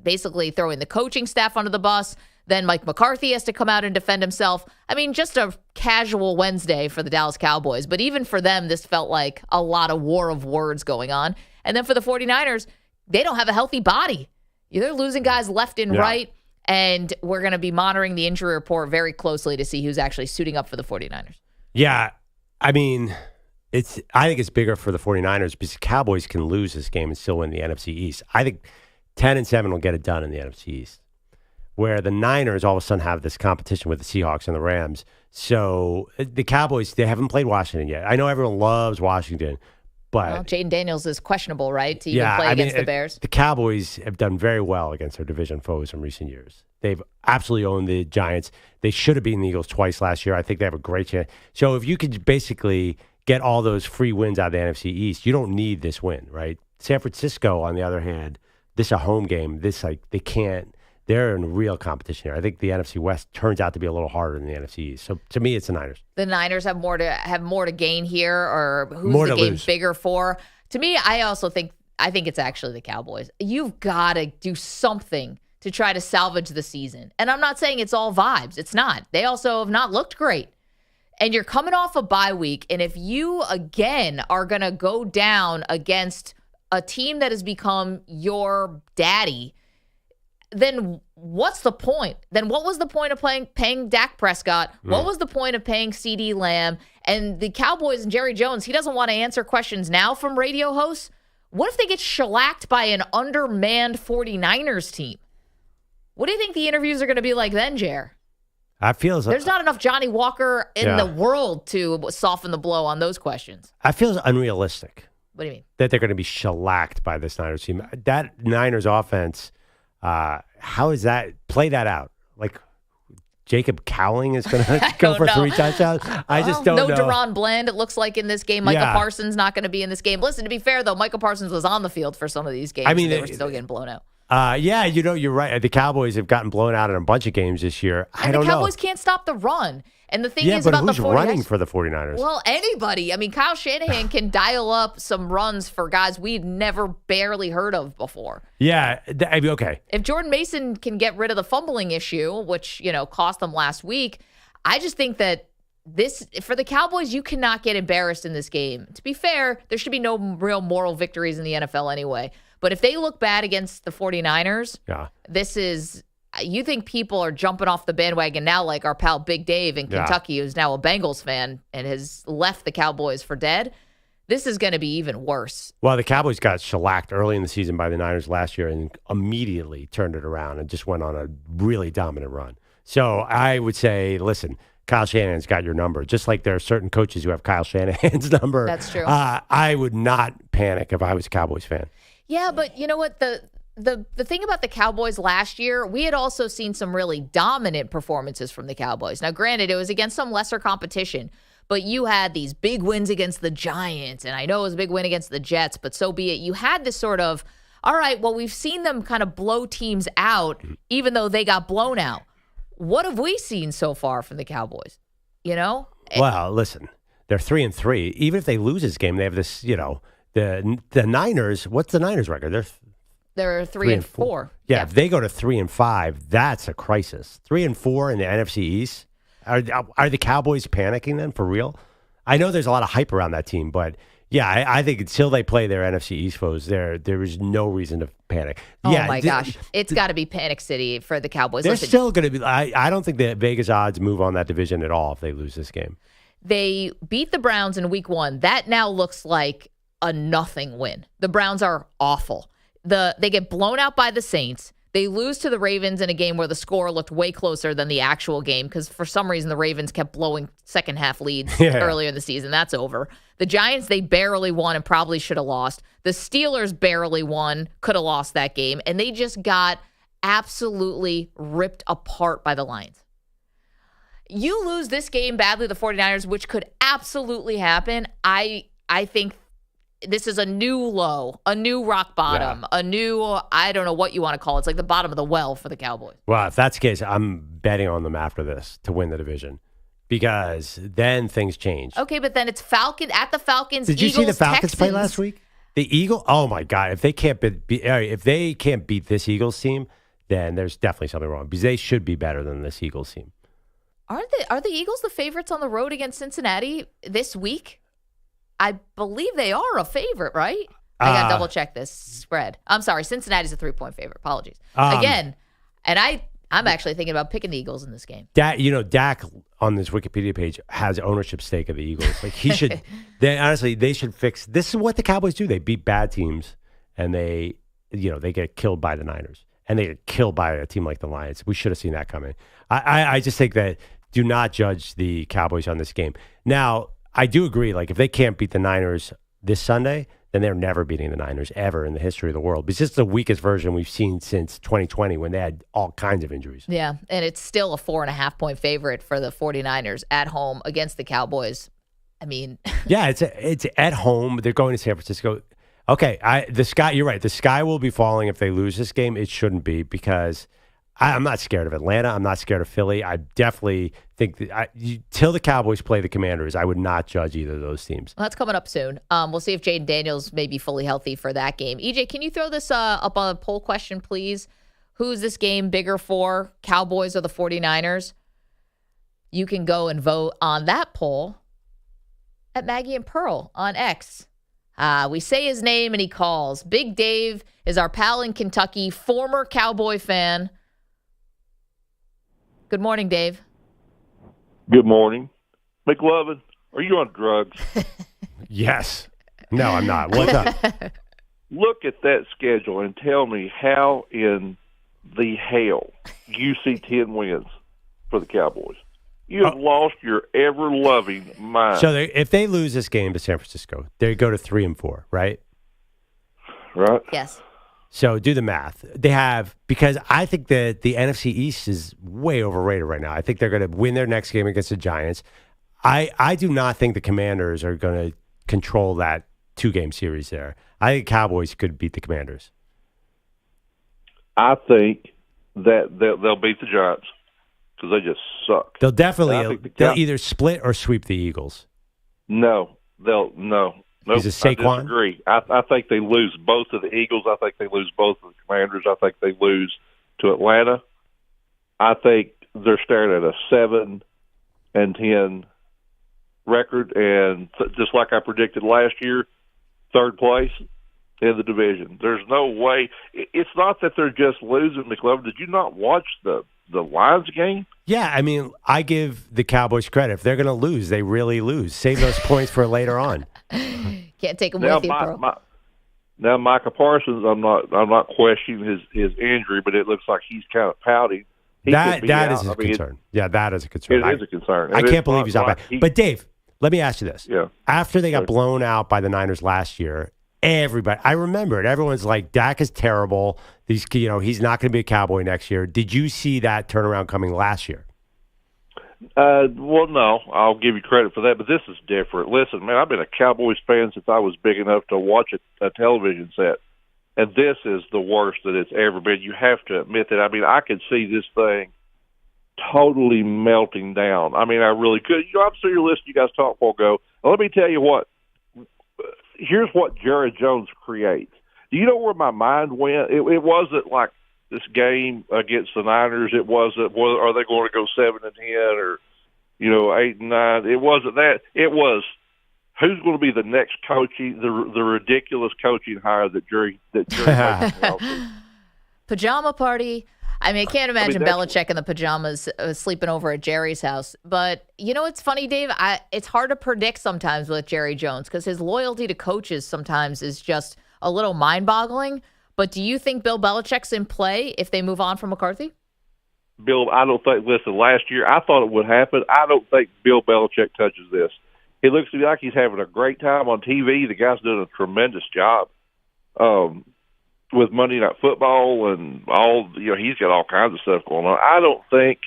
basically throwing the coaching staff under the bus. Then Mike McCarthy has to come out and defend himself. I mean, just a casual Wednesday for the Dallas Cowboys. But even for them, this felt like a lot of war of words going on. And then for the 49ers, they don't have a healthy body. They're losing guys left and right. And we're going to be monitoring the injury report very closely to see who's actually suiting up for the 49ers. Yeah, I mean, I think it's bigger for the 49ers because the Cowboys can lose this game and still win the NFC East. I think 10-7 will get it done in the NFC East, where the Niners all of a sudden have this competition with the Seahawks and the Rams. So the Cowboys, they haven't played Washington yet. I know everyone loves Washington, but Jaden Daniels is questionable, right, to even play against the Bears? The Cowboys have done very well against their division foes in recent years. They've absolutely owned the Giants. They should have beaten the Eagles twice last year. I think they have a great chance. So if you could basically get all those free wins out of the NFC East, you don't need this win, right? San Francisco, on the other hand, this is a home game. They can't. They're in real competition here. I think the NFC West turns out to be a little harder than the NFC East. So to me, it's the Niners. The Niners have more to gain here, or who's the game bigger for? To me, I think it's actually the Cowboys. You've got to do something to try to salvage the season. And I'm not saying it's all vibes. It's not. They also have not looked great. And you're coming off a bye week, and if you again are going to go down against a team that has become your daddy, then what's the point? Then what was the point of paying Dak Prescott? What was the point of paying CeeDee Lamb? And the Cowboys and Jerry Jones, he doesn't want to answer questions now from radio hosts. What if they get shellacked by an undermanned 49ers team? What do you think the interviews are going to be like then, Jer? There's not enough Johnny Walker in the world to soften the blow on those questions. I feel it's unrealistic. What do you mean? That they're going to be shellacked by this Niners team. That Niners offense, how is that? Play that out. Like Jacob Cowling is going to go for 3 touchdowns? I just don't know. No Deron Bland, it looks like, in this game. Micah Parsons not going to be in this game. Listen, to be fair, though, Micah Parsons was on the field for some of these games. I mean, they were still getting blown out. You're right. The Cowboys have gotten blown out in a bunch of games this year. And the Cowboys can't stop the run. And the thing is about the 49ers. Who's running for the 49ers? Well, anybody. I mean, Kyle Shanahan can dial up some runs for guys we'd never barely heard of before. Yeah, okay. If Jordan Mason can get rid of the fumbling issue, which, cost them last week, I just think that for the Cowboys, you cannot get embarrassed in this game. To be fair, there should be no real moral victories in the NFL anyway. But if they look bad against the 49ers, you think people are jumping off the bandwagon now, like our pal Big Dave in Kentucky, who's now a Bengals fan and has left the Cowboys for dead. This is going to be even worse. Well, the Cowboys got shellacked early in the season by the Niners last year and immediately turned it around and just went on a really dominant run. So I would say, listen, Kyle Shanahan's got your number. Just like there are certain coaches who have Kyle Shanahan's number. That's true. I would not panic if I was a Cowboys fan. Yeah, but you know what? The thing about the Cowboys last year, we had also seen some really dominant performances from the Cowboys. Now, granted, it was against some lesser competition, but you had these big wins against the Giants, and I know it was a big win against the Jets, but so be it. You had this sort of, all right, well, we've seen them kind of blow teams out, even though they got blown out. What have we seen so far from the Cowboys? Well, listen, they're 3-3. Even if they lose this game, they have this, the Niners, what's the Niners record? They're 3-4. Yeah, if they go to 3-5, that's a crisis. 3-4 in the NFC East. Are the Cowboys panicking then for real? I know there's a lot of hype around that team, but yeah, I think until they play their NFC East foes, there is no reason to panic. Oh my gosh, it's got to be panic city for the Cowboys. They're still going to be. I don't think the Vegas odds move on that division at all if they lose this game. They beat the Browns in Week 1. That now looks like a nothing win. The Browns are awful. They get blown out by the Saints. They lose to the Ravens in a game where the score looked way closer than the actual game because for some reason the Ravens kept blowing second half leads earlier in the season. That's over. The Giants, they barely won and probably should have lost. The Steelers barely won, could have lost that game. And they just got absolutely ripped apart by the Lions. You lose this game badly, the 49ers, which could absolutely happen. I think this is a new low, a new rock bottom, a new, I don't know what you want to call it. It's like the bottom of the well for the Cowboys. Well, if that's the case, I'm betting on them after this to win the division because then things change. Okay, but then it's at the Falcons. Did you Eagles, see the Falcons Texans. play last week? The Eagles, oh my God. If they can't beat this Eagles team, then there's definitely something wrong because they should be better than this Eagles team. Are the Eagles the favorites on the road against Cincinnati this week? I believe they are a favorite, right? I got to double check this spread. I'm sorry. Cincinnati's a 3-point favorite. Apologies. Again, and I'm actually thinking about picking the Eagles in this game. Dak on this Wikipedia page has ownership stake of the Eagles. Like he should, they should fix. This is what the Cowboys do. They beat bad teams and they get killed by the Niners and they get killed by a team like the Lions. We should have seen that coming. I just think that do not judge the Cowboys on this game. Now, I do agree. Like if they can't beat the Niners this Sunday, then they're never beating the Niners ever in the history of the world. Because this is the weakest version we've seen since 2020 when they had all kinds of injuries. Yeah, and it's still a 4.5-point favorite for the 49ers at home against the Cowboys. I mean. Yeah, it's at home. They're going to San Francisco. Okay, you're right. The sky will be falling if they lose this game. It shouldn't be because I'm not scared of Atlanta. I'm not scared of Philly. I definitely think that till the Cowboys play the Commanders, I would not judge either of those teams. Well, that's coming up soon. We'll see if Jaden Daniels may be fully healthy for that game. EJ, can you throw this up on a poll question, please? Who's this game bigger for, Cowboys or the 49ers? You can go and vote on that poll at Maggie and Pearl on X. We say his name and he calls. Big Dave is our pal in Kentucky, former Cowboy fan. Good morning, Dave. Good morning. McLovin, are you on drugs? Yes. No, I'm not. What's up? Look at that schedule and tell me how in the hell you see 10 wins for the Cowboys. You have lost your ever-loving mind. So if they lose this game to San Francisco, they go to 3-4, right? Right. Yes. So do the math. They have, because I think that the NFC East is way overrated right now. I think they're going to win their next game against the Giants. I do not think the Commanders are going to control that 2-game series there. I think Cowboys could beat the Commanders. I think that they'll beat the Giants because they just suck. They'll they'll either split or sweep the Eagles. No. Nope, Is it Saquon? I disagree. I think they lose both of the Eagles. I think they lose both of the Commanders. I think they lose to Atlanta. I think they're staring at a 7-10 record, and just like I predicted last year, third place in the division. There's no way. It's not that they're just losing, McLovin. Did you not watch the Lions game? Yeah, I mean, I give the Cowboys credit. If they're going to lose, they really lose. Save those points for later on. Can't take them with you, bro. Now, Micah Parsons, I'm not questioning his injury, but it looks like he's kind of pouting. That is a concern. That is a concern. It is a concern. I can't believe he's out back. But Dave, let me ask you this. Yeah. After they got blown out by the Niners last year, I remember it. Everyone's like, Dak is terrible. He's not going to be a Cowboy next year. Did you see that turnaround coming last year? Well, no, I'll give you credit for that, but this is different. Listen, man, I've been a Cowboys fan since I was big enough to watch a television set, and this is the worst that it's ever been. You have to admit that. I mean, I could see this thing totally melting down. I mean, I really could. I'm sure you're listening. You guys talk for go. Well, let me tell you what. Here's what Jerry Jones creates. Do you know where my mind went? It wasn't like this game against the Niners. It wasn't, are they going to go 7-10 or, 8-9? It wasn't that. It was who's going to be the next coaching, the ridiculous coaching hire that Jerry Pajama party. I mean, I can't imagine Belichick in the pajamas sleeping over at Jerry's house. But it's funny, Dave. It's hard to predict sometimes with Jerry Jones because his loyalty to coaches sometimes is just a little mind-boggling. But do you think Bill Belichick's in play if they move on from McCarthy? Bill, I don't think. Listen, last year I thought it would happen. I don't think Bill Belichick touches this. He looks to me like he's having a great time on TV. The guy's doing a tremendous job with Monday Night Football and all. He's got all kinds of stuff going on. I don't think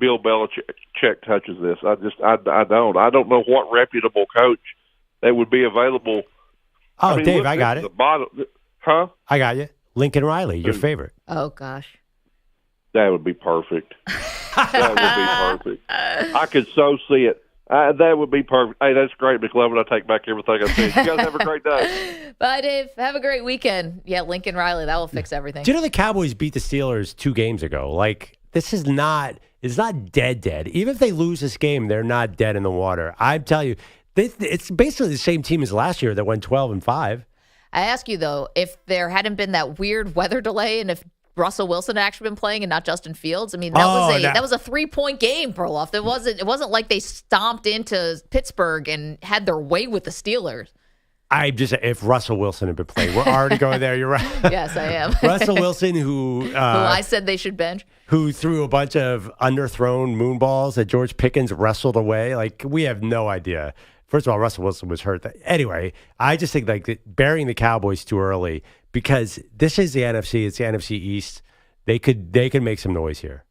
Bill Belichick touches this. I don't. I don't know what reputable coach that would be available. Oh, Dave, I got it. I got you. Lincoln Riley, your favorite. Oh, gosh. That would be perfect. That would be perfect. I could so see it. That would be perfect. Hey, that's great, McLovin. I take back everything I said. You guys have a great day. Bye, Dave. Have a great weekend. Yeah, Lincoln Riley, that will fix everything. Do you know the Cowboys beat the Steelers 2 games ago? Like, this is not, it's not dead. Even if they lose this game, they're not dead in the water. I tell you, it's basically the same team as last year that went 12-5. I ask you, though, if there hadn't been that weird weather delay and if Russell Wilson had actually been playing and not Justin Fields. I mean, that was a 3-point game, Perloff. It wasn't like they stomped into Pittsburgh and had their way with the Steelers. If Russell Wilson had been playing, we're already going there. You're right. Yes, I am. Russell Wilson, who I said they should bench, who threw a bunch of underthrown moon balls that George Pickens wrestled away. Like, we have no idea. First of all, Russell Wilson was hurt. Anyway, I just think like burying the Cowboys too early, because this is the NFC. It's the NFC East. They could make some noise here.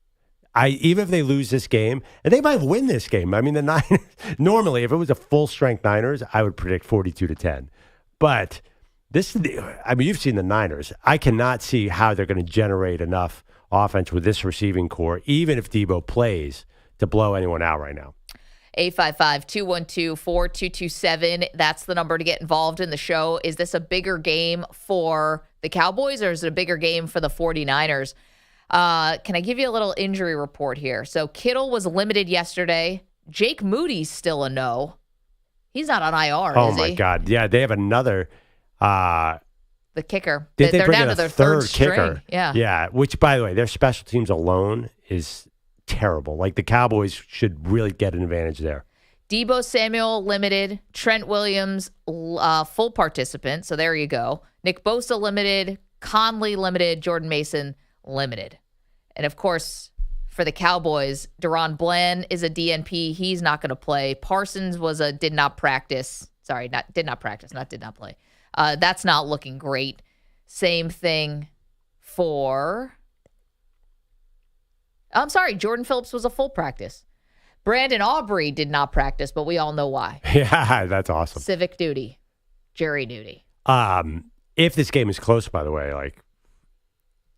Even if they lose this game, and they might win this game. I mean, the Niners, normally, if it was a full-strength Niners, I would predict 42-10. But you've seen the Niners. I cannot see how they're going to generate enough offense with this receiving core, even if Debo plays, to blow anyone out right now. 855-212-4227. That's the number to get involved in the show. Is this a bigger game for the Cowboys or is it a bigger game for the 49ers? Can I give you a little injury report here? So Kittle was limited yesterday. Jake Moody's still a no. He's not on IR, oh is he? Oh, my God. Yeah, they have another. The kicker. They're down in to a their third string. kicker. Yeah. Yeah, which, by the way, their special teams alone is terrible. Like, the Cowboys should really get an advantage there. Debo Samuel limited. Trent Williams full participant. So there you go. Nick Bosa limited. Conley limited. Jordan Mason limited. And of course, for the Cowboys, Deron Bland is a DNP. He's not going to play. Parsons was a did not practice. Sorry, did not play. That's not looking great. Same thing for... I'm sorry, Jordan Phillips was a full practice. Brandon Aubrey did not practice, but we all know why. Yeah, that's awesome. Civic duty, jury duty. If this game is close, by the way, like,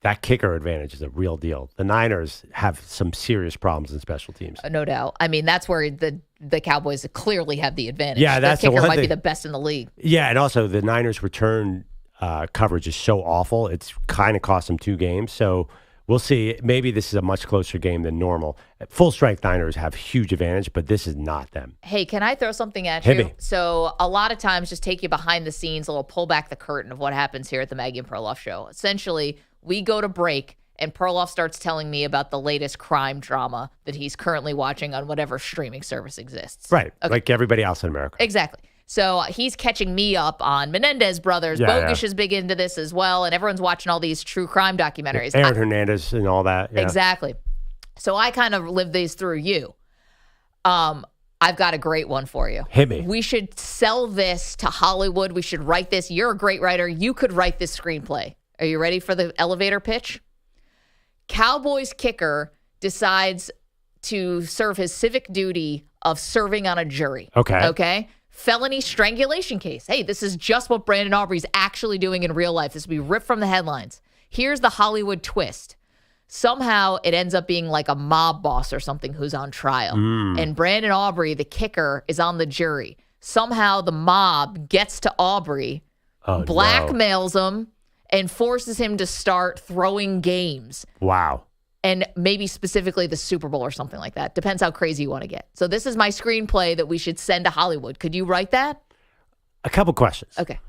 that kicker advantage is a real deal. The Niners have some serious problems in special teams. No doubt. I mean, that's where the Cowboys clearly have the advantage. Yeah, that's the kicker the one might thing. Be the best in the league. Yeah, and also the Niners' return coverage is so awful. It's kind of cost them 2 games. So we'll see. Maybe this is a much closer game than normal. Full-strength Niners have huge advantage, but this is not them. Hey, can I throw something at Hit you? me. So a lot of times just take you behind the scenes, a little pull back the curtain of what happens here at the Maggie and Perloff show. Essentially, we go to break, and Perloff starts telling me about the latest crime drama that he's currently watching on whatever streaming service exists. Right, Okay. like everybody else in America. Exactly. So he's catching me up on Menendez brothers. Bogusch is big into this as well, and everyone's watching all these true crime documentaries. Aaron Hernandez and all that. Yeah. Exactly. So I kind of live these through you. I've got a great one for you. Hit me. We should sell this to Hollywood. We should write this. You're a great writer. You could write this screenplay. Are you ready for the elevator pitch? Cowboys kicker decides to serve his civic duty of serving on a jury. Okay? Felony strangulation case. Hey, this is just what Brandon Aubrey's actually doing in real life. This will be ripped from the headlines. Here's the Hollywood twist. Somehow it ends up being like a mob boss or something who's on trial. And Brandon Aubrey, the kicker, is on the jury. Somehow the mob gets to Aubrey, blackmails him, and forces him to start throwing games. Wow. And maybe specifically the Super Bowl or something like that. Depends how crazy you want to get. So this is my screenplay that we should send to Hollywood. Could you write that? A couple questions. Okay.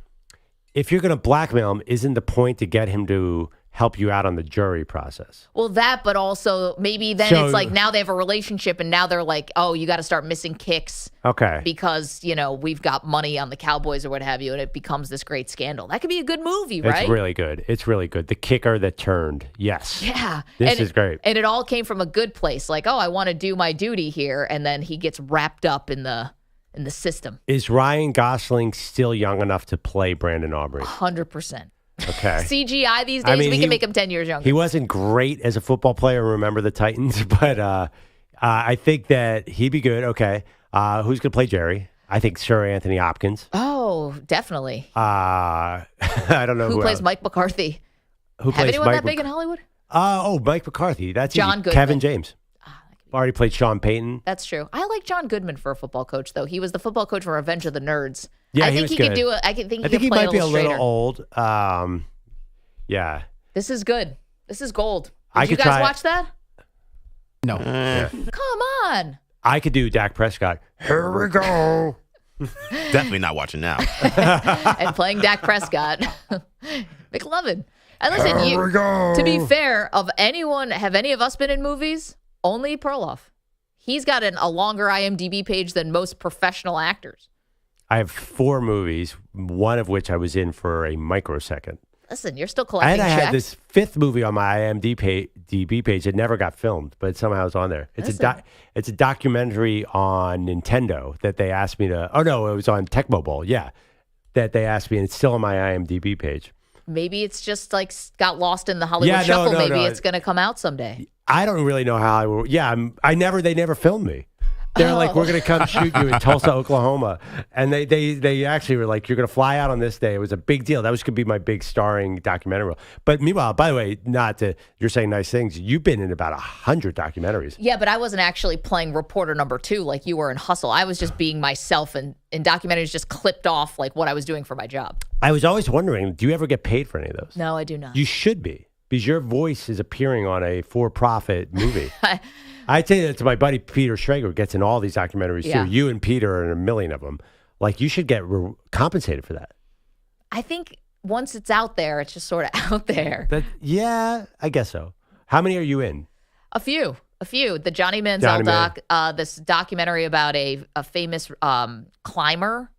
If you're going to blackmail him, isn't the point to get him to help you out on the jury process. Well, that, but also maybe then it's like now they have a relationship and now they're like, oh, you got to start missing kicks. Okay. Because, we've got money on the Cowboys or what have you, and it becomes this great scandal. That could be a good movie, right? It's really good. It's really good. The kicker that turned. Yes. Yeah. This is great. And it all came from a good place. Like, oh, I want to do my duty here. And then he gets wrapped up in the system. Is Ryan Gosling still young enough to play Brandon Aubrey? 100%. Okay. CGI these days, we can make him 10 years younger. He wasn't great as a football player. Remember the Titans, but I think that he'd be good. Okay. Who's going to play Jerry? I think Sir Anthony Hopkins. Oh, definitely. I don't know who plays Mike McCarthy. Who Have plays anyone that big in Hollywood? Mike McCarthy. That's John easy. Goodman. Kevin James. Already played Sean Payton. That's true. I like John Goodman for a football coach, though. He was the football coach for Revenge of the Nerds. Yeah, I think he could do it. I think he might play be a straighter. little old. Yeah. This is good. This is gold. I Did you could guys try- watch that? No. Come on. I could do Dak Prescott. Here we go. Definitely not watching now. And playing Dak Prescott. McLovin. And listen, to be fair, have any of us been in movies? Only Perloff. He's got a longer IMDb page than most professional actors. I have 4 movies, one of which I was in for a microsecond. Listen, you're still collecting And I checks. had this 5th movie on my IMDb page that never got filmed, but somehow it's on there. It's a documentary on Nintendo that they asked me to. Oh no, it was on Tecmo Bowl. Yeah, that they asked me, and it's still on my IMDb page. Maybe it's just like got lost in the Hollywood shuffle. Maybe it's going to come out someday. I don't really know how I will. Yeah, they never filmed me. They're like, we're going to come shoot you in Tulsa, Oklahoma. And they actually were like, you're going to fly out on this day. It was a big deal. That was going to be my big starring documentary role. But meanwhile, by the way, you're saying nice things. You've been in about 100 documentaries. Yeah, but I wasn't actually playing reporter number 2 like you were in Hustle. I was just being myself, and documentaries just clipped off like what I was doing for my job. I was always wondering, do you ever get paid for any of those? No, I do not. You should be, because your voice is appearing on a for-profit movie. I tell you that to my buddy Peter Schrager, who gets in all these documentaries too. You and Peter are in a million of them. Like, you should get compensated for that. I think once it's out there, it's just sort of out there. Yeah, I guess so. How many are you in? A few. The Johnny Manziel doc, this documentary about a famous climber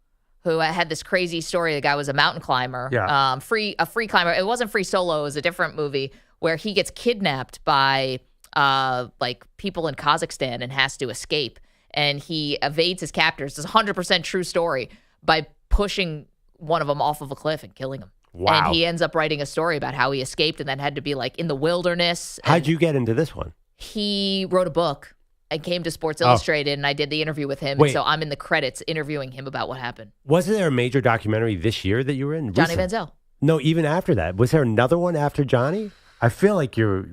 who had this crazy story. The guy was a mountain climber, a free climber. It wasn't Free Solo. It was a different movie where he gets kidnapped by like people in Kazakhstan and has to escape. And he evades his captors. It's a 100% true story by pushing one of them off of a cliff and killing him. Wow. And he ends up writing a story about how he escaped and then had to be like in the wilderness. How'd you get into this one? He wrote a book and came to Sports Illustrated, and I did the interview with him. Wait. And so I'm in the credits interviewing him about what happened. Wasn't there a major documentary this year that you were in? Johnny Manziel. No, even after that. Was there another one after Johnny? I feel like you're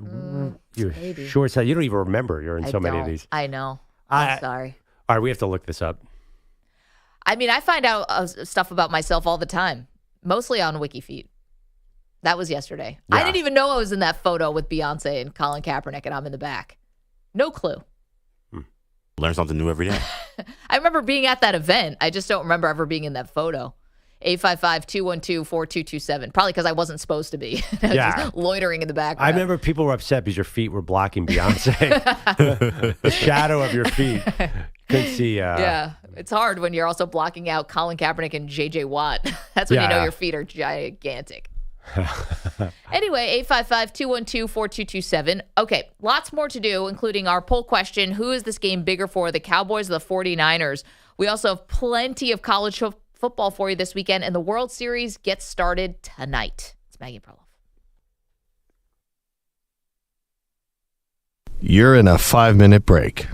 short sighted. You don't even remember. You're in so many of these. I know. I'm sorry. All right, we have to look this up. I mean, I find out stuff about myself all the time, mostly on WikiFeed. That was yesterday. Yeah. I didn't even know I was in that photo with Beyonce and Colin Kaepernick, and I'm in the back. No clue. Learn something new every day. I remember being at that event. I just don't remember ever being in that photo. 855-212-4227. Probably because I wasn't supposed to be. I was just loitering in the background. I remember people were upset because your feet were blocking Beyonce. The shadow of your feet. Couldn't see. Yeah, it's hard when you're also blocking out Colin Kaepernick and J.J. Watt. That's when you know your feet are gigantic. Anyway, 855-212-4227. Okay, lots more to do, including our poll question, who is this game bigger for, the Cowboys or the 49ers? We also have plenty of college football for you this weekend, and the World Series gets started tonight. It's Maggie Perloff. You're in a 5-minute break.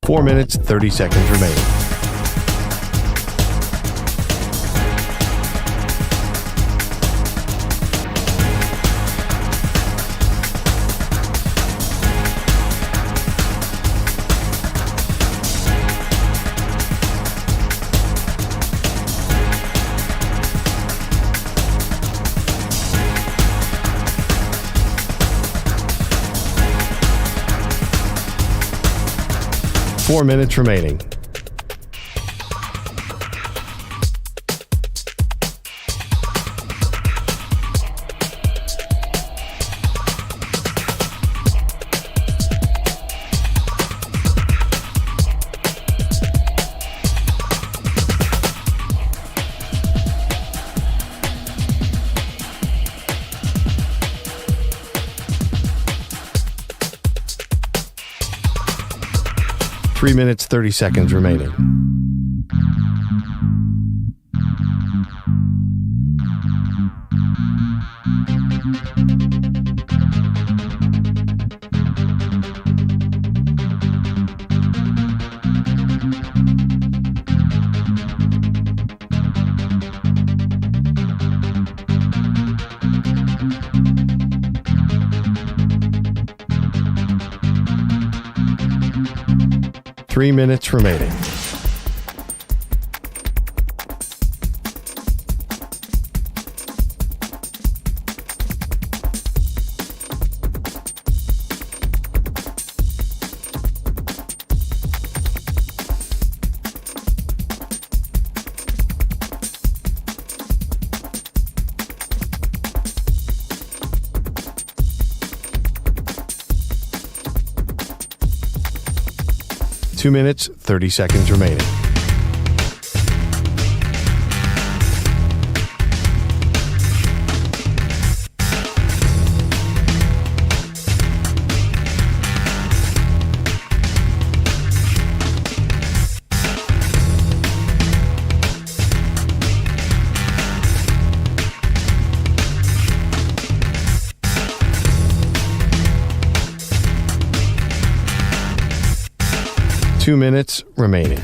Four minutes, 30 seconds remaining. 4 minutes remaining. Three minutes, 30 seconds remaining. Three minutes remaining. Two minutes, 30 seconds remaining. Two minutes remaining.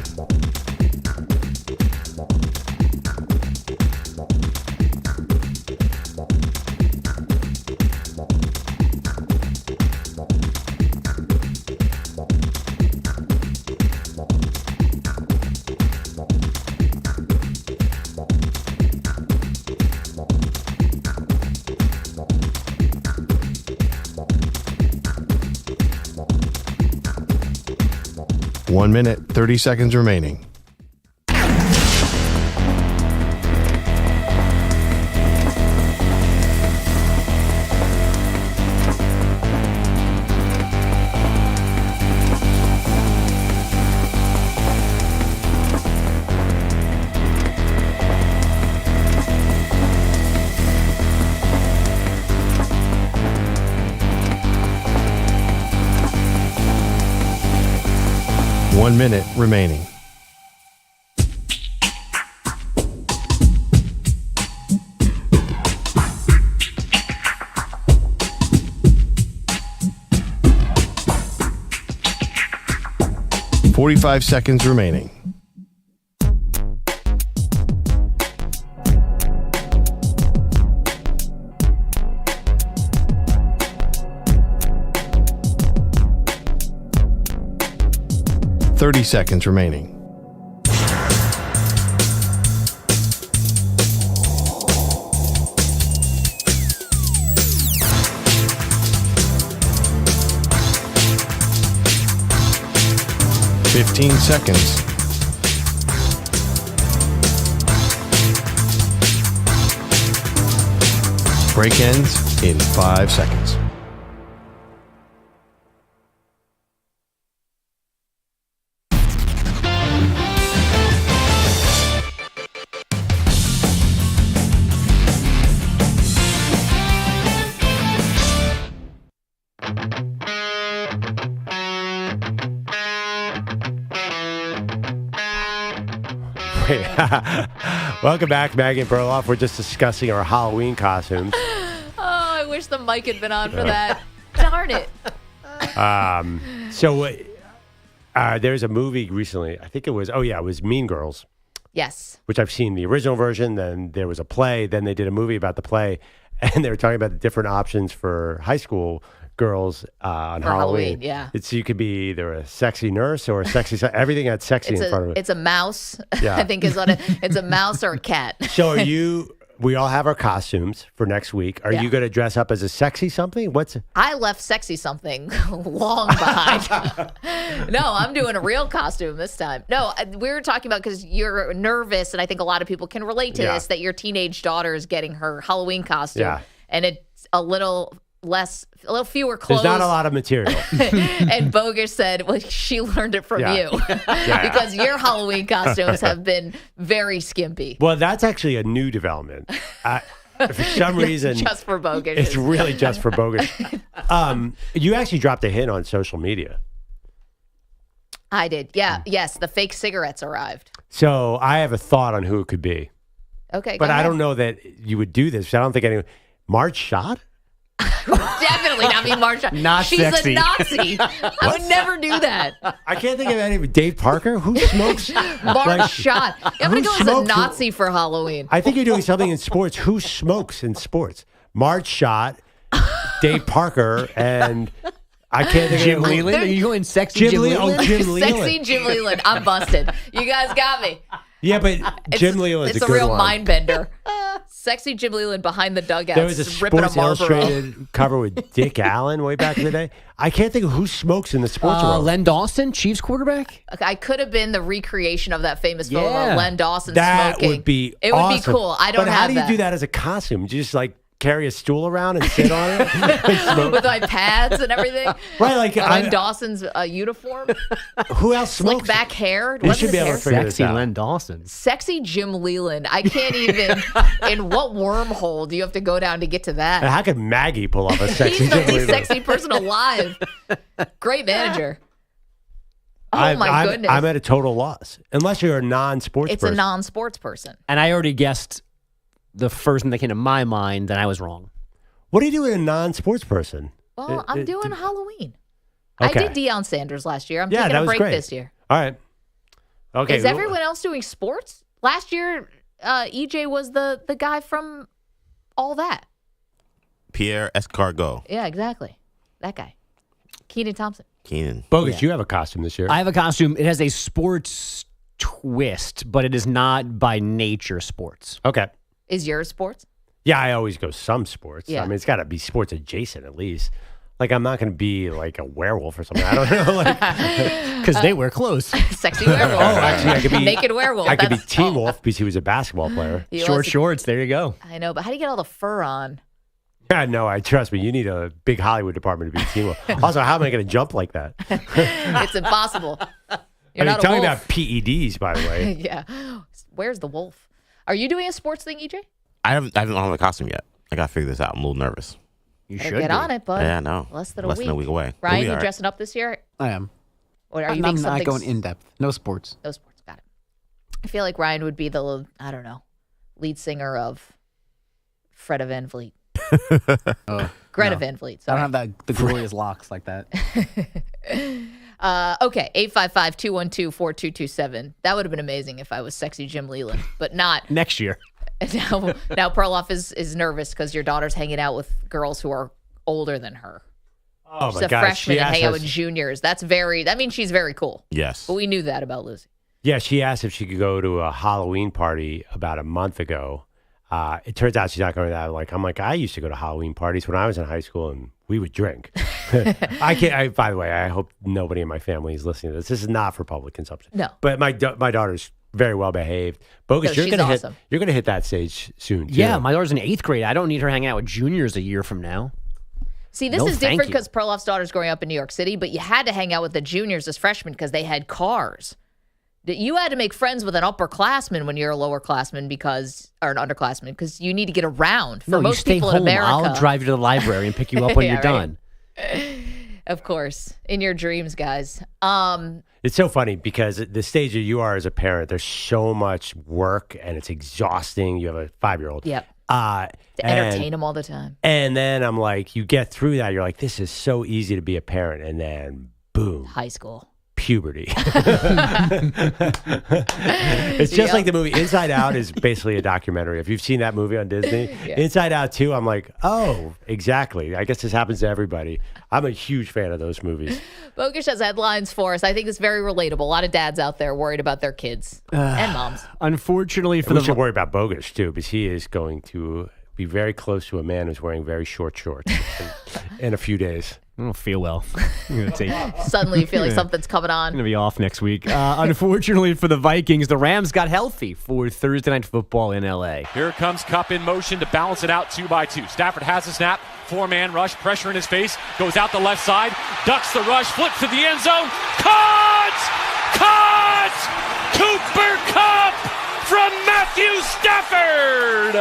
One minute, 30 seconds remaining. One minute remaining. Forty-five seconds remaining. 30 seconds remaining. Fifteen seconds. Break ends in 5 seconds. Welcome back, Maggie and Perloff. We're just discussing our Halloween costumes. Oh, I wish the mic had been on for that. Darn it. So there's a movie recently. I think it was Mean Girls. Yes. Which I've seen the original version. Then there was a play. Then they did a movie about the play. And they were talking about the different options for high school girls on Halloween. Yeah. You could be either a sexy nurse or a sexy, everything had sexy in front of it. It's a mouse, Yeah. I think is on it. It's a mouse or a cat. So are you, We all have our costumes for next week. Are Yeah. you going to dress up as a sexy something? I left sexy something long behind. No, I'm doing a real costume this time. No, we were talking about because you're nervous, and I think a lot of people can relate to this, that your teenage daughter is getting her Halloween costume. Yeah. And it's a little fewer clothes. There's not a lot of material. And Bogus said, well, she learned it from you. Because your Halloween costumes have been very skimpy. Well, that's actually a new development. For some reason. Just for Bogus. It's really just for Bogus. You actually dropped a hint on social media. I did. Yeah. Yes, the fake cigarettes arrived. So I have a thought on who it could be. Okay, but go I ahead. don't know that you would do this. I don't think anyone. Marge Schott? Definitely not me, Marsha. Not She's sexy. a Nazi. I would never do that. I can't think of any. Dave Parker? Who smokes? Marge Schott. I'm going to go as a smokes? Nazi for Halloween. I think you're doing something in sports. Who smokes in sports? Marge Schott, Dave Parker, and I can't think Jim of Leland? Are you going sexy Jim Leland? Oh, Jim Leland. Sexy Jim Leland. I'm busted. You guys got me. Yeah, but Jim Leland's It's a a good real one. mind bender. Sexy Jim Leland behind the dugout. There was a ripping Sports a Marlboro. Illustrated cover with Dick Allen way back in the day. I can't think of who smokes in the sports world. Len Dawson, Chiefs quarterback? I could have been the recreation of that famous photo Yeah. of Len Dawson That smoking. would be It would be awesome. cool. I don't but have how do you that. do that as a costume? Do you just like carry a stool around and sit on it? And smoke? With my pads and everything. Right, like, Len Dawson's uniform. Who else Slick smokes? back hair. You What's should his be able hair? to figure this Sexy out. Len Dawson. Sexy Jim Leland. I can't even. In what wormhole do you have to go down to get to that? And how could Maggie pull off a sexy He's the Jim least Leland? sexy person alive. Great manager. Oh my goodness. I'm at a total loss. Unless you're a non-sports It's person. a non-sports person. And I already guessed the first thing that came to my mind, and I was wrong. What do you do with a non-sports person? Well, I'm doing Halloween. I Okay. did Deion Sanders last year. I'm Yeah, taking that a was break great. this year. All right. Okay. Is everyone else doing sports? Last year, EJ was the guy from all that. Pierre Escargot. Yeah, exactly. That guy. Keenan Thompson. Keenan. Bogus, you have a costume this year. I have a costume. It has a sports twist, but it is not by nature sports. Okay. Is yours sports? Yeah, I always go some sports. Yeah. I mean, it's got to be sports adjacent at least. Like, I'm not going to be like a werewolf or something. I don't know. Like, because they wear clothes. Sexy werewolf. Oh, actually, I could be Naked werewolf. I could be That's- Teen Wolf because he was a basketball player. He Short was- shorts. There you go. I know, but how do you get all the fur on? Yeah, no, I trust me. You need a big Hollywood department to be Teen Wolf. Also, how am I going to jump like that? It's impossible. You're not a tell me wolf. about PEDs, by the way. Yeah. Where's the wolf? Are you doing a sports thing, EJ? I haven't on the costume yet. I gotta figure this out. I'm a little nervous. You Better should get be. on it, bud. Yeah, I know. Less than Less a week. than a week away. Ryan, We'll be you all right. dressing up this year? I am. Or are you I'm making not something? going in depth. No sports. No sports. Got it. I feel like Ryan would be the, I don't know, lead singer of Freda Van Vliet. Greta No. Van Vliet. I Sorry. don't have the glorious locks like that. Okay, 855-212-4227. That would have been amazing if I was sexy Jim Leland, but not. Next year. Now Perloff is nervous because your daughter's hanging out with girls who are older than her. Oh, She's my a gosh. freshman She and asked hang out us- with juniors. That means she's very cool. Yes. But we knew that about Lucy. Yeah, she asked if she could go to a Halloween party about a month ago. It turns out she's not going to that. I'm like, I used to go to Halloween parties when I was in high school, and we would drink. By the way, I hope nobody in my family is listening to this. This is not for public consumption. No. But my daughter's very well behaved. Bogus, No, you're she's going to awesome. hit. You're going to hit that stage soon. Too. Yeah, my daughter's in 8th grade. I don't need her hanging out with juniors a year from now. See, this No, is thank different you. because Perloff's daughter's growing up in New York City, but you had to hang out with the juniors as freshmen because they had cars. You had to make friends with an upperclassman when you're a lowerclassman or an underclassman because you need to get around. For No, you most stay people home. in America, I'll drive you to the library and pick you up when Yeah, you're right. done. Of course, in your dreams, guys. It's so funny because at the stage that you are as a parent, there's so much work and it's exhausting. You have a 5-year-old. Yep. To To entertain them all the time. And then I'm like, you get through that. You're like, this is so easy to be a parent. And then boom, High school. puberty. It's just like the movie Inside Out is basically a documentary. If you've seen that movie on Disney, Inside Out 2, I'm like, oh, exactly. I guess this happens to everybody. I'm a huge fan of those movies. Bogish has headlines for us. I think it's very relatable. A lot of dads out there worried about their kids and moms. Unfortunately for we should worry about Bogish, too, because he is going to be very close to a man who's wearing very short shorts in a few days. I don't feel well. Suddenly you feel like something's coming on. I'm going to be off next week. Unfortunately for the Vikings, the Rams got healthy for Thursday Night Football in L.A. Here comes Kupp in motion to balance it out 2-by-2. Stafford has the snap. 4-man rush. Pressure in his face. Goes out the left side. Ducks the rush. Flips to the end zone. Caught! Cooper Kupp from Matthew Stafford!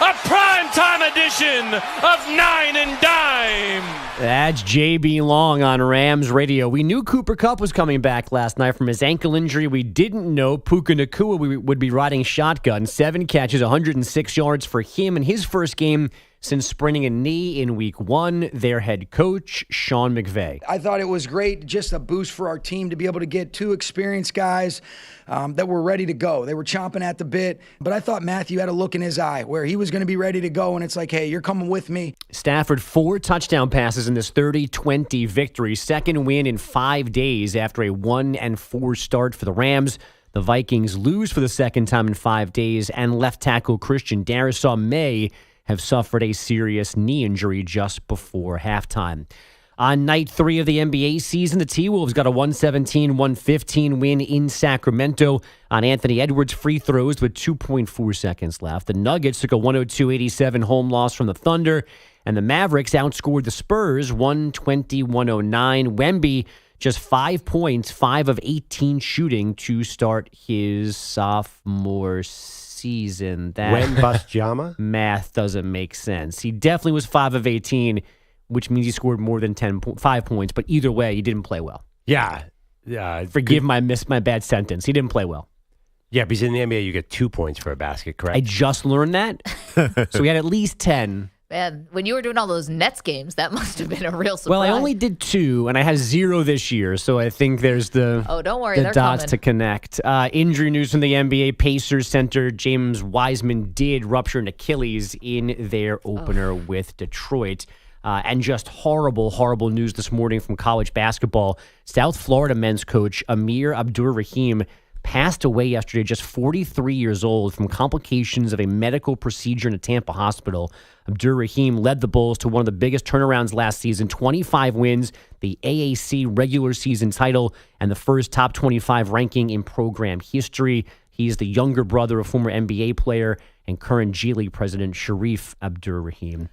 A primetime edition of 9 and Dime. That's JB Long on Rams Radio. We knew Cooper Kupp was coming back last night from his ankle injury. We didn't know Puka Nacua would be riding shotgun. 7 catches, 106 yards for him in his first game since spraining a knee in week 1. Their head coach, Sean McVay. I thought it was great, just a boost for our team to be able to get 2 experienced guys that were ready to go. They were chomping at the bit, but I thought Matthew had a look in his eye where he was going to be ready to go, and it's like, hey, you're coming with me. Stafford, 4 touchdown passes in this 30-20 victory, second win in 5 days after a 1-4 start for the Rams. The Vikings lose for the second time in 5 days, and left tackle Christian Darrisaw may have suffered a serious knee injury just before halftime. On night 3 of the NBA season, the T-Wolves got a 117-115 win in Sacramento on Anthony Edwards' free throws with 2.4 seconds left. The Nuggets took a 102-87 home loss from the Thunder, and the Mavericks outscored the Spurs 120-109. Wemby just 5 points, 5 of 18 shooting to start his sophomore season. When bust Jama? Math doesn't make sense. He definitely was 5 of 18, which means he scored more than 5 points. But either way, he didn't play well. Yeah. Forgive my bad sentence. He didn't play well. Yeah, because in the NBA, you get 2 points for a basket, correct? I just learned that. So we had at least 10. Man, when you were doing all those Nets games, that must have been a real surprise. Well, I only did 2, and I had 0 this year, so I think there's the don't worry, the they're dots coming. to connect. Injury news from the NBA. Pacers center James Wiseman did rupture an Achilles in their opener with Detroit. And just horrible news this morning from college basketball. South Florida men's coach Amir Abdur-Rahim passed away yesterday, just 43 years old, from complications of a medical procedure in a Tampa hospital. Abdur-Rahim led the Bulls to one of the biggest turnarounds last season, 25 wins, the AAC regular season title, and the first top 25 ranking in program history. He's the younger brother of former NBA player and current G League president Sharif Abdur-Rahim.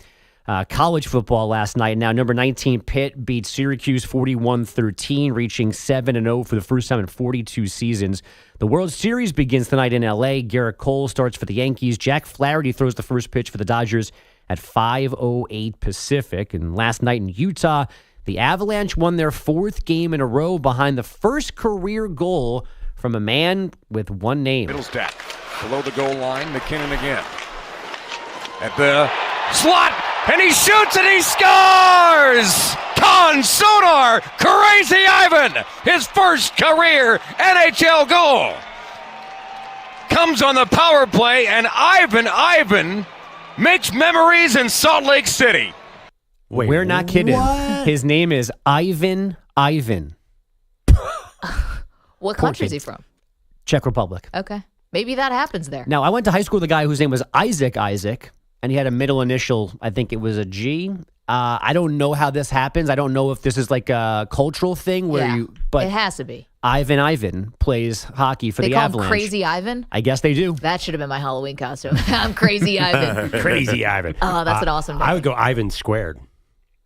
College football last night. Now, number 19 Pitt beat Syracuse 41-13, reaching 7-0 for the first time in 42 seasons. The World Series begins tonight in L.A. Garrett Cole starts for the Yankees. Jack Flaherty throws the first pitch for the Dodgers at 5:08 Pacific. And last night in Utah, the Avalanche won their 4th game in a row behind the first career goal from a man with one name. Middlestat below the goal line. McKinnon again at the slot. And he shoots and he scores! Con Sonar, Crazy Ivan, his first career NHL goal. Comes on the power play, and Ivan makes memories in Salt Lake City. Wait, we're not kidding. What? His name is Ivan. What country is he from? Czech Republic. Okay. Maybe that happens there. Now, I went to high school with a guy whose name was Isaac, and he had a middle initial, I think it was a G. I don't know how this happens. I don't know if this is like a cultural thing where but it has to be. Ivan plays hockey for They the call Avalanche. him Crazy Ivan? I guess they do. That should have been my Halloween costume. I'm Crazy Ivan. Crazy Ivan. Oh, that's an awesome name. I would go Ivan squared.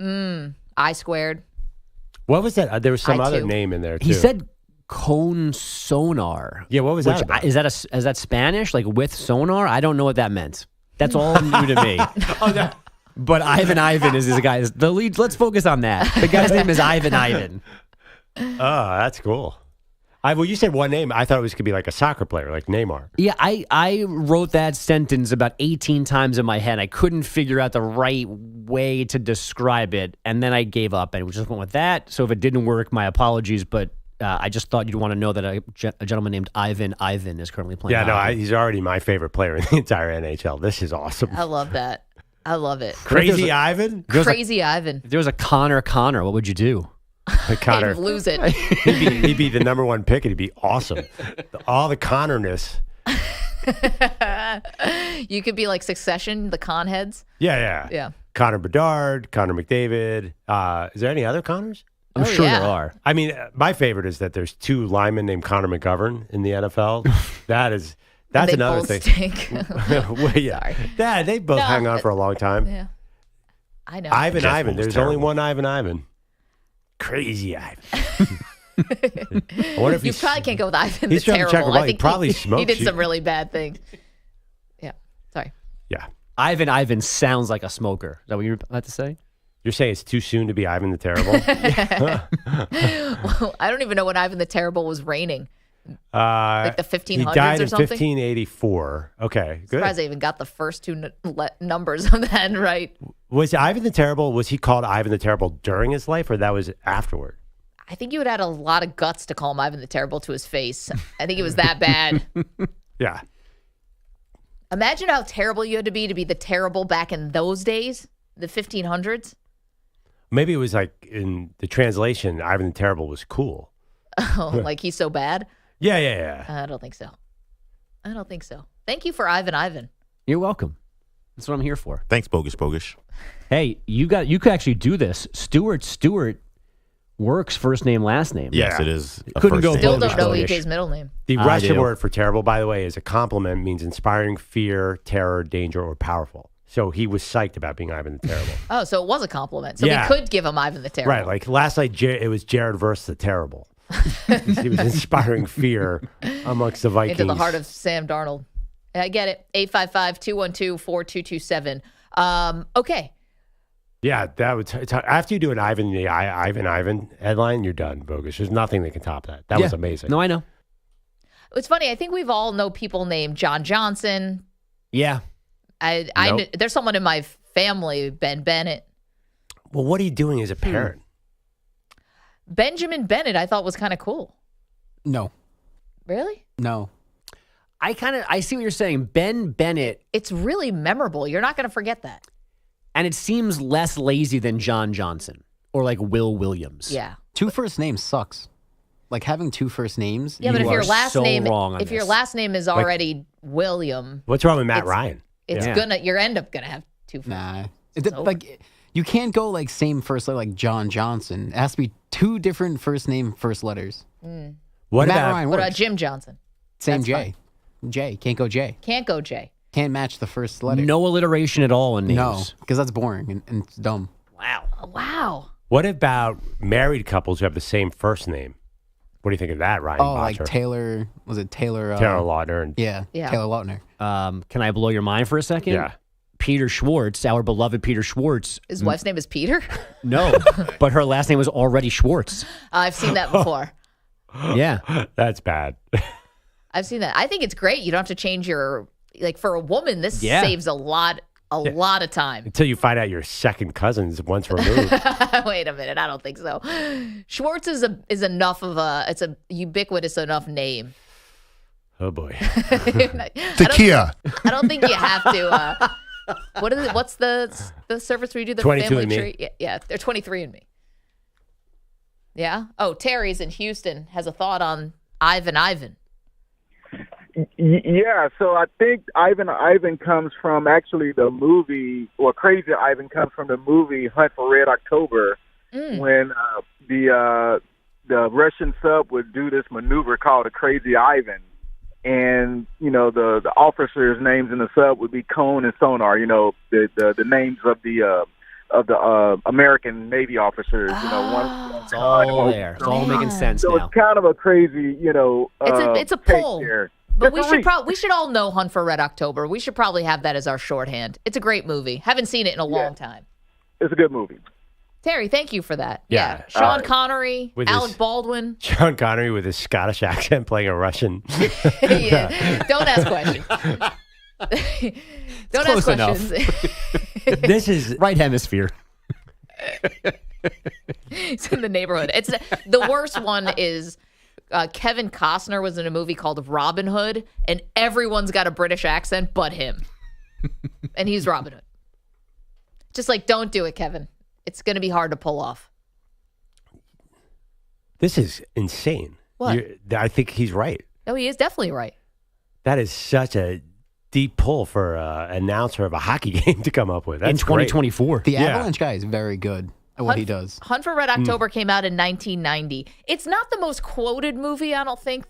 I squared. What was that? There was some I other too. name in there, too. He said Cone Sonar. Yeah, what was that about? Is that Spanish? Like with sonar? I don't know what that meant. That's all new to me. But Ivan is this guy. The lead. Let's focus on that. The guy's name is Ivan. Oh, that's cool. Well, you said one name. I thought it was going to be like a soccer player, like Neymar. Yeah, I wrote that sentence about 18 times in my head. I couldn't figure out the right way to describe it, and then I gave up and we just went with that. So if it didn't work, my apologies. But I just thought you'd want to know that a gentleman named Ivan is currently playing. Yeah, no, hockey. he's already my favorite player in the entire NHL. This is awesome. I love that. I love it. Crazy Ivan? Crazy Ivan. If there was a Connor, what would you do? Connor. He'd lose it. He'd be the number one pick. It'd be awesome. All the Connor-ness. You could be like Succession, the con heads. Yeah. Connor Bedard, Connor McDavid. Is there any other Connors? I'm sure there are. I mean, my favorite is that there's 2 linemen named Connor McGovern in the NFL. That's they another both thing. Stink. Well, yeah. Sorry. Yeah, they both hang on for a long time. Yeah. I know. Ivan. There's only one Ivan. Crazy Ivan. I wonder if you probably can't go with Ivan. He's the trying to check terrible. him out. I He think probably he smokes did you. some really bad things. Yeah. Sorry. Yeah. Ivan sounds like a smoker. Is that what you're about to say? You're saying it's too soon to be Ivan the Terrible? Well, I don't even know when Ivan the Terrible was reigning. Like the 1500s He died or in something? 1584. Okay, good. Surprised I even got the first 2 numbers on that right. Was Ivan the Terrible, was he called Ivan the Terrible during his life, or that was afterward? I think you would have had a lot of guts to call him Ivan the Terrible to his face. I think it was that bad. Yeah. Imagine how terrible you had to be the terrible back in those days, the 1500s. Maybe it was like in the translation, Ivan the Terrible was cool. Oh, like he's so bad? Yeah. I don't think so. Thank you for Ivan. You're welcome. That's what I'm here for. Thanks, Bogus. Hey, you could actually do this. Stewart works first name, last name. Yes, it is. Couldn't go Still Bogus don't know Bogus. EJ's middle name. The I Russian do. word for terrible, by the way, is a compliment, means inspiring fear, terror, danger, or powerful. So he was psyched about being Ivan the Terrible. Oh, so it was a compliment. So Yeah. we could give him Ivan the Terrible. Right, like last night, it was Jared versus the Terrible. He was inspiring fear amongst the Vikings. Into the heart of Sam Darnold. I get it. 855-212-4227. Okay. Yeah, that would. After you do an Ivan headline, you're done, Bogus. There's nothing that can top that. That was amazing. No, I know. It's funny. I think we've all know people named John Johnson. Yeah. There's someone in my family, Ben Bennett. Well, what are you doing as a parent? Benjamin Bennett, I thought was kind of cool. No. Really? No. I see what you're saying. Ben Bennett. It's really memorable. You're not going to forget that. And it seems less lazy than John Johnson or like Will Williams. Yeah. 2 first names sucks. Like having 2 first names. Yeah, but if your last name, wrong on if your this. last name is already William, What's wrong with Matt Ryan? it's you're end up gonna have 2 first. Nah. It's Like you can't go like same first letter like John Johnson. It has to be 2 different first letters. What Matt about Ryan What works. about Jim Johnson? Same That's J. fine. J. Can't go J. Can't go J. Can't match the first letter. No alliteration at all in names. No, because that's boring and it's dumb. Wow. What about married couples who have the same first name? What do you think of that, Ryan? Oh, like Botcher? Taylor. Was it Taylor? Taylor Lautner. And, Yeah. Taylor Lautner. Can I blow your mind for a second? Yeah. Peter Schwartz, our beloved Peter Schwartz. His wife's name is Peter? No, but her last name was already Schwartz. I've seen that before. Yeah. That's bad. I've seen that. I think it's great. You don't have to change your, like for a woman, this Yeah. saves a lot of time. Until you find out your second cousin's once removed. Wait a minute. I don't think so. Schwartz is enough of it's a ubiquitous enough name. Oh boy. Kia. I don't think you have to. What is it? What's the service where you do the 22 family and me. tree? Yeah, they're 23andMe. Yeah. Oh, Terry's in Houston has a thought on Ivan. Yeah, so I think Ivan comes from actually the movie, or Crazy Ivan comes from the movie Hunt for Red October, when the Russian sub would do this maneuver called a Crazy Ivan, and the officers' names in the sub would be Cone and Sonar. The names of the American Navy officers. It's all there. It's all making sense so now. it's kind of a crazy, It's a take pull. there. But we should all know Hunt for Red October. We should probably have that as our shorthand. It's a great movie. Haven't seen it in a long time. It's a good movie. Terry, thank you for that. Yeah. Sean Connery, With Alec his- Baldwin. Sean Connery with his Scottish accent playing a Russian. Yeah. Don't ask questions. Don't ask close enough. questions. This is right hemisphere. It's in the neighborhood. It's the worst one is Kevin Costner was in a movie called Robin Hood, and everyone's got a British accent but him. And he's Robin Hood. Just like, don't do it, Kevin. It's going to be hard to pull off. This is insane. What? I think he's right. No, he is definitely right. That is such a deep pull for an announcer of a hockey game to come up with. That's in 2024. The Avalanche guy is very good at what he does. Hunt for Red October came out in 1990. It's not the most quoted movie, I don't think.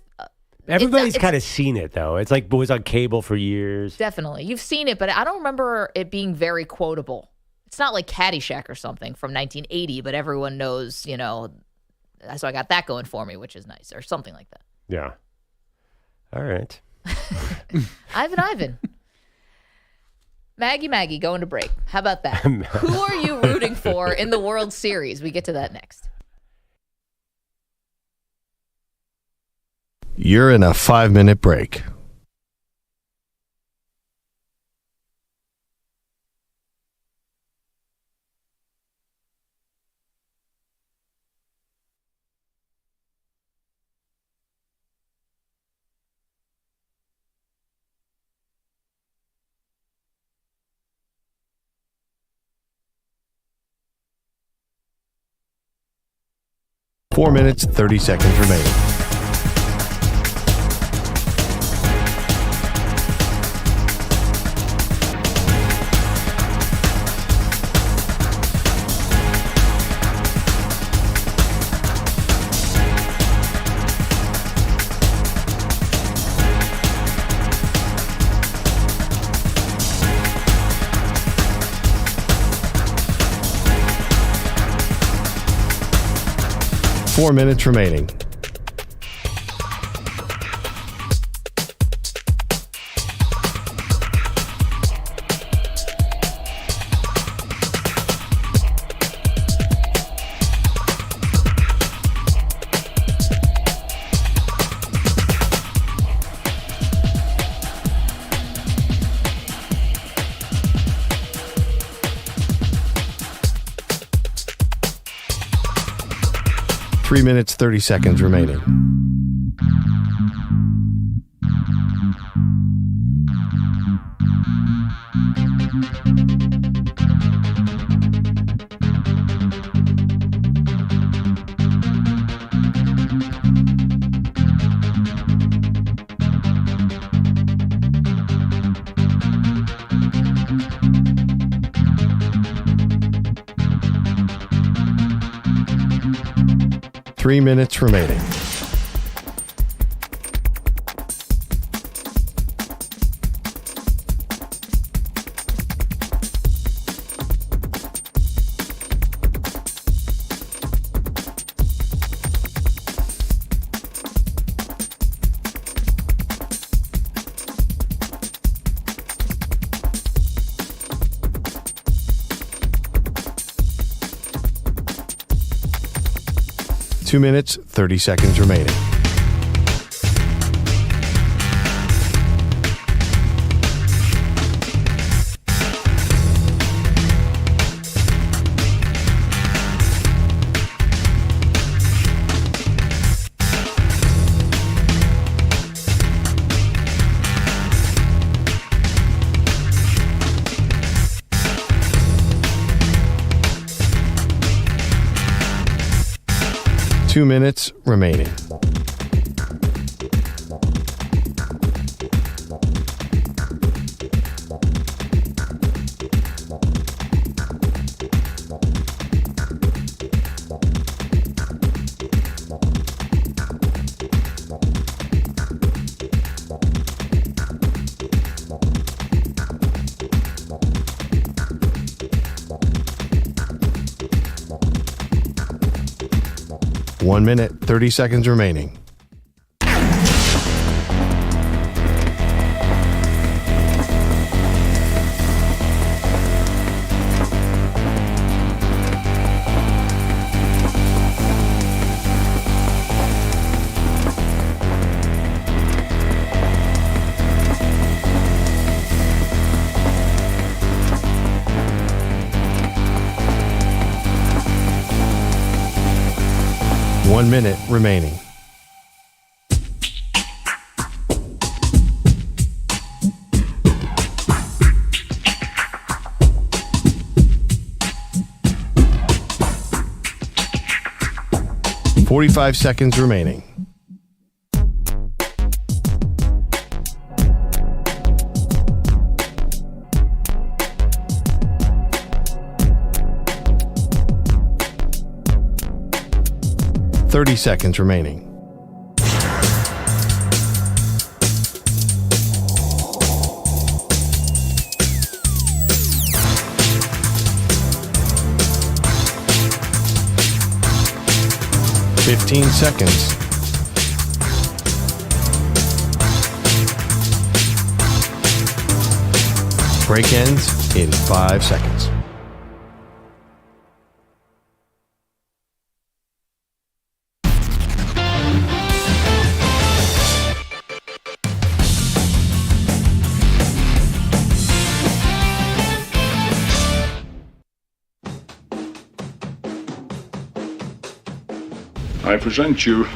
Everybody's kind of seen it, though. It's like it was on cable for years. Definitely. You've seen it, but I don't remember it being very quotable. It's not like Caddyshack or something from 1980, but everyone knows, so I got that going for me, which is nice, or something like that. Yeah. All right. Ivan. Maggie, going to break. How about that? Who are you rooting for in the World Series? We get to that next. You're in a 5-minute break. Four minutes, 30 seconds remaining. Four minutes remaining. Three minutes, 30 seconds remaining. Three minutes remaining. Two minutes, 30 seconds remaining. Two minutes remaining. One minute, 30 seconds remaining. One minute remaining. 45 seconds remaining. Thirty seconds remaining. 15 seconds. Break ends in 5 seconds. I present you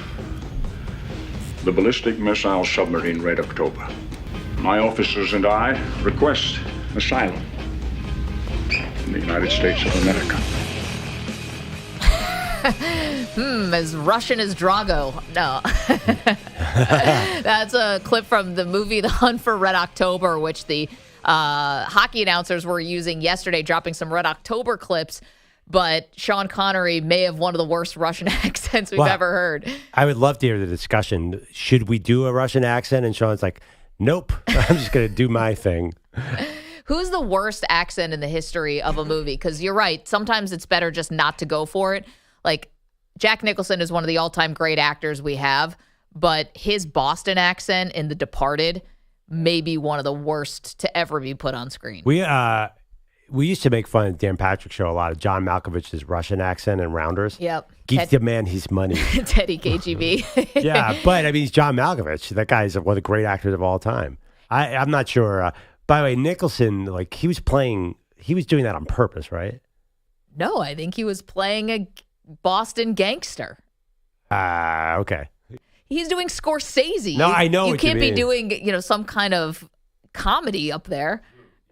the ballistic missile submarine Red October. My officers and I request asylum in the United States of America. As Russian as Drago. No. That's a clip from the movie The Hunt for Red October, which the hockey announcers were using yesterday, dropping some Red October clips. But Sean Connery may have one of the worst Russian accents we've ever heard. I would love to hear the discussion. Should we do a Russian accent? And Sean's like, nope, I'm just going to do my thing. Who's the worst accent in the history of a movie? Because you're right. Sometimes it's better just not to go for it. Like, Jack Nicholson is one of the all-time great actors we have, but his Boston accent in The Departed may be one of the worst to ever be put on screen. We used to make fun of Dan Patrick's show a lot of John Malkovich's Russian accent and Rounders. Yep. Give the man his money. Teddy KGB. Yeah, but I mean, he's John Malkovich. That guy's one of the great actors of all time. I'm not sure. By the way, Nicholson, like he was doing that on purpose, right? No, I think he was playing a Boston gangster. Okay. He's doing Scorsese. No, I know you what can't you be doing, some kind of comedy up there.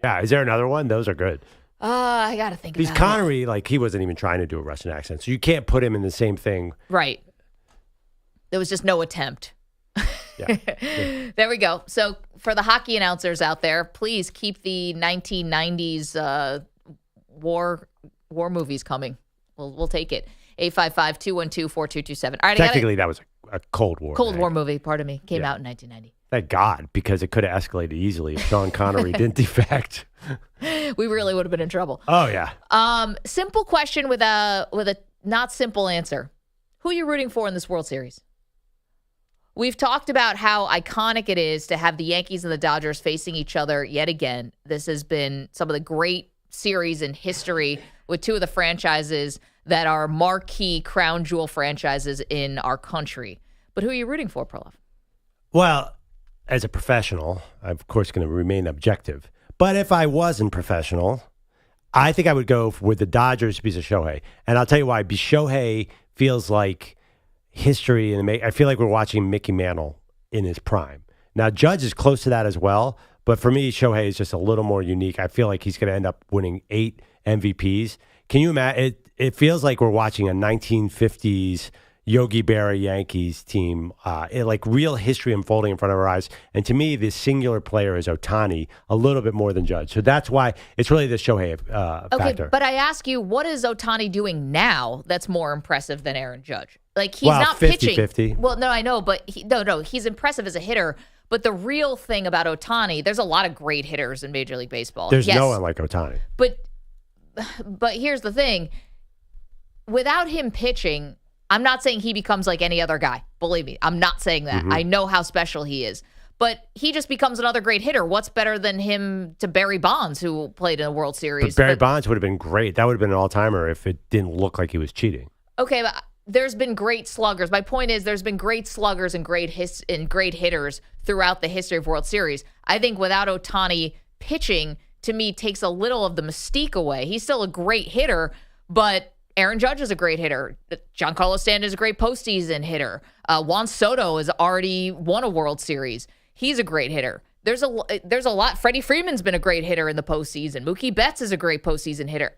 Yeah, is there another one? Those are good. I got to think about Connery, like, he wasn't even trying to do a Russian accent, so you can't put him in the same thing. Right. There was just no attempt. Yeah. There we go. So for the hockey announcers out there, please keep the 1990s war movies coming. We'll take it. 855-212-4227. All right. Technically, that was a Cold War. Cold War movie, pardon me. Came out in 1990. Thank God, because it could have escalated easily if Sean Connery didn't defect. We really would have been in trouble. Oh, yeah. Simple question with a not simple answer. Who are you rooting for in this World Series? We've talked about how iconic it is to have the Yankees and the Dodgers facing each other yet again. This has been some of the great series in history with two of the franchises that are marquee crown jewel franchises in our country. But who are you rooting for, Perloff? Well, as a professional, I'm, of course, going to remain objective. But if I wasn't professional, I think I would go with the Dodgers because of Shohei. And I'll tell you why. Because Shohei feels like history, and I feel like we're watching Mickey Mantle in his prime. Now, Judge is close to that as well. But for me, Shohei is just a little more unique. I feel like he's going to end up winning 8 MVPs. Can you imagine? It feels like we're watching a 1950s Yogi Berra Yankees team, like real history unfolding in front of our eyes. And to me, this singular player is Ohtani a little bit more than Judge. So that's why it's really the Shohei factor. But I ask you, what is Ohtani doing now that's more impressive than Aaron Judge? Like, he's not 50, pitching. 50. Well, no, I know, but he's impressive as a hitter. But the real thing about Ohtani, there's a lot of great hitters in Major League Baseball. There's no one like Ohtani. But here's the thing. Without him pitching, I'm not saying he becomes like any other guy. Believe me, I'm not saying that. I know how special he is. But he just becomes another great hitter. What's better than him to Barry Bonds, who played in a World Series? But Barry Bonds would have been great. That would have been an all-timer if it didn't look like he was cheating. Okay, but there's been great sluggers. My point is there's been great sluggers and great hitters throughout the history of World Series. I think without Ohtani pitching, to me, takes a little of the mystique away. He's still a great hitter, but Aaron Judge is a great hitter. Giancarlo Stanton is a great postseason hitter. Juan Soto has already won a World Series. He's a great hitter. There's a lot. Freddie Freeman's been a great hitter in the postseason. Mookie Betts is a great postseason hitter.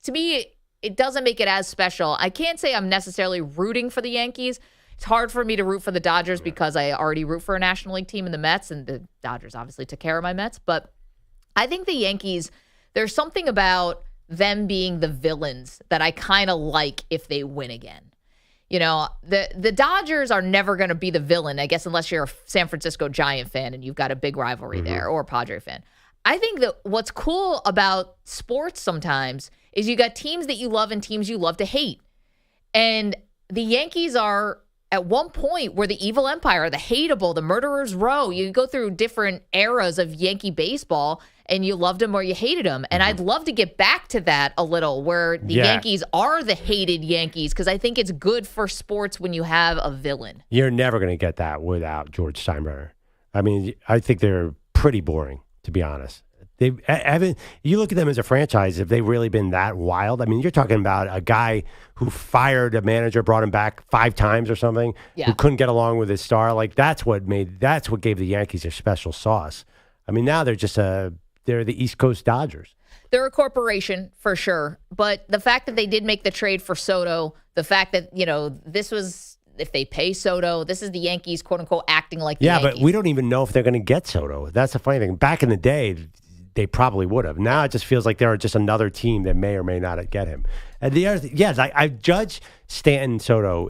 To me, it doesn't make it as special. I can't say I'm necessarily rooting for the Yankees. It's hard for me to root for the Dodgers because I already root for a National League team in the Mets, and the Dodgers obviously took care of my Mets. But I think the Yankees, there's something about them being the villains that I kind of like if they win again. You know, the Dodgers are never going to be the villain, I guess, unless you're a San Francisco Giant fan and you've got a big rivalry there, or a Padre fan. I think that what's cool about sports sometimes is you got teams that you love and teams you love to hate. And the Yankees are, at one point, were the evil empire, the hateable, the murderer's row. You go through different eras of Yankee baseball, and you loved them or you hated them. And I'd love to get back to that a little, where the Yankees are the hated Yankees, because I think it's good for sports when you have a villain. You're never going to get that without George Steinbrenner. I mean, I think they're pretty boring, to be honest. They haven't. You look at them as a franchise. Have they really been that wild? I mean, you're talking about a guy who fired a manager, brought him back 5 times or something, who couldn't get along with his star. Like that's what gave the Yankees their special sauce. I mean, now they're the East Coast Dodgers. They're a corporation for sure, but the fact that they did make the trade for Soto, the fact that this was. If they pay Soto, this is the Yankees, quote unquote, acting like the Yankees. Yeah, but we don't even know if they're going to get Soto. That's the funny thing. Back in the day, they probably would have. Now it just feels like they're just another team that may or may not get him. And the other, I judge Stanton Soto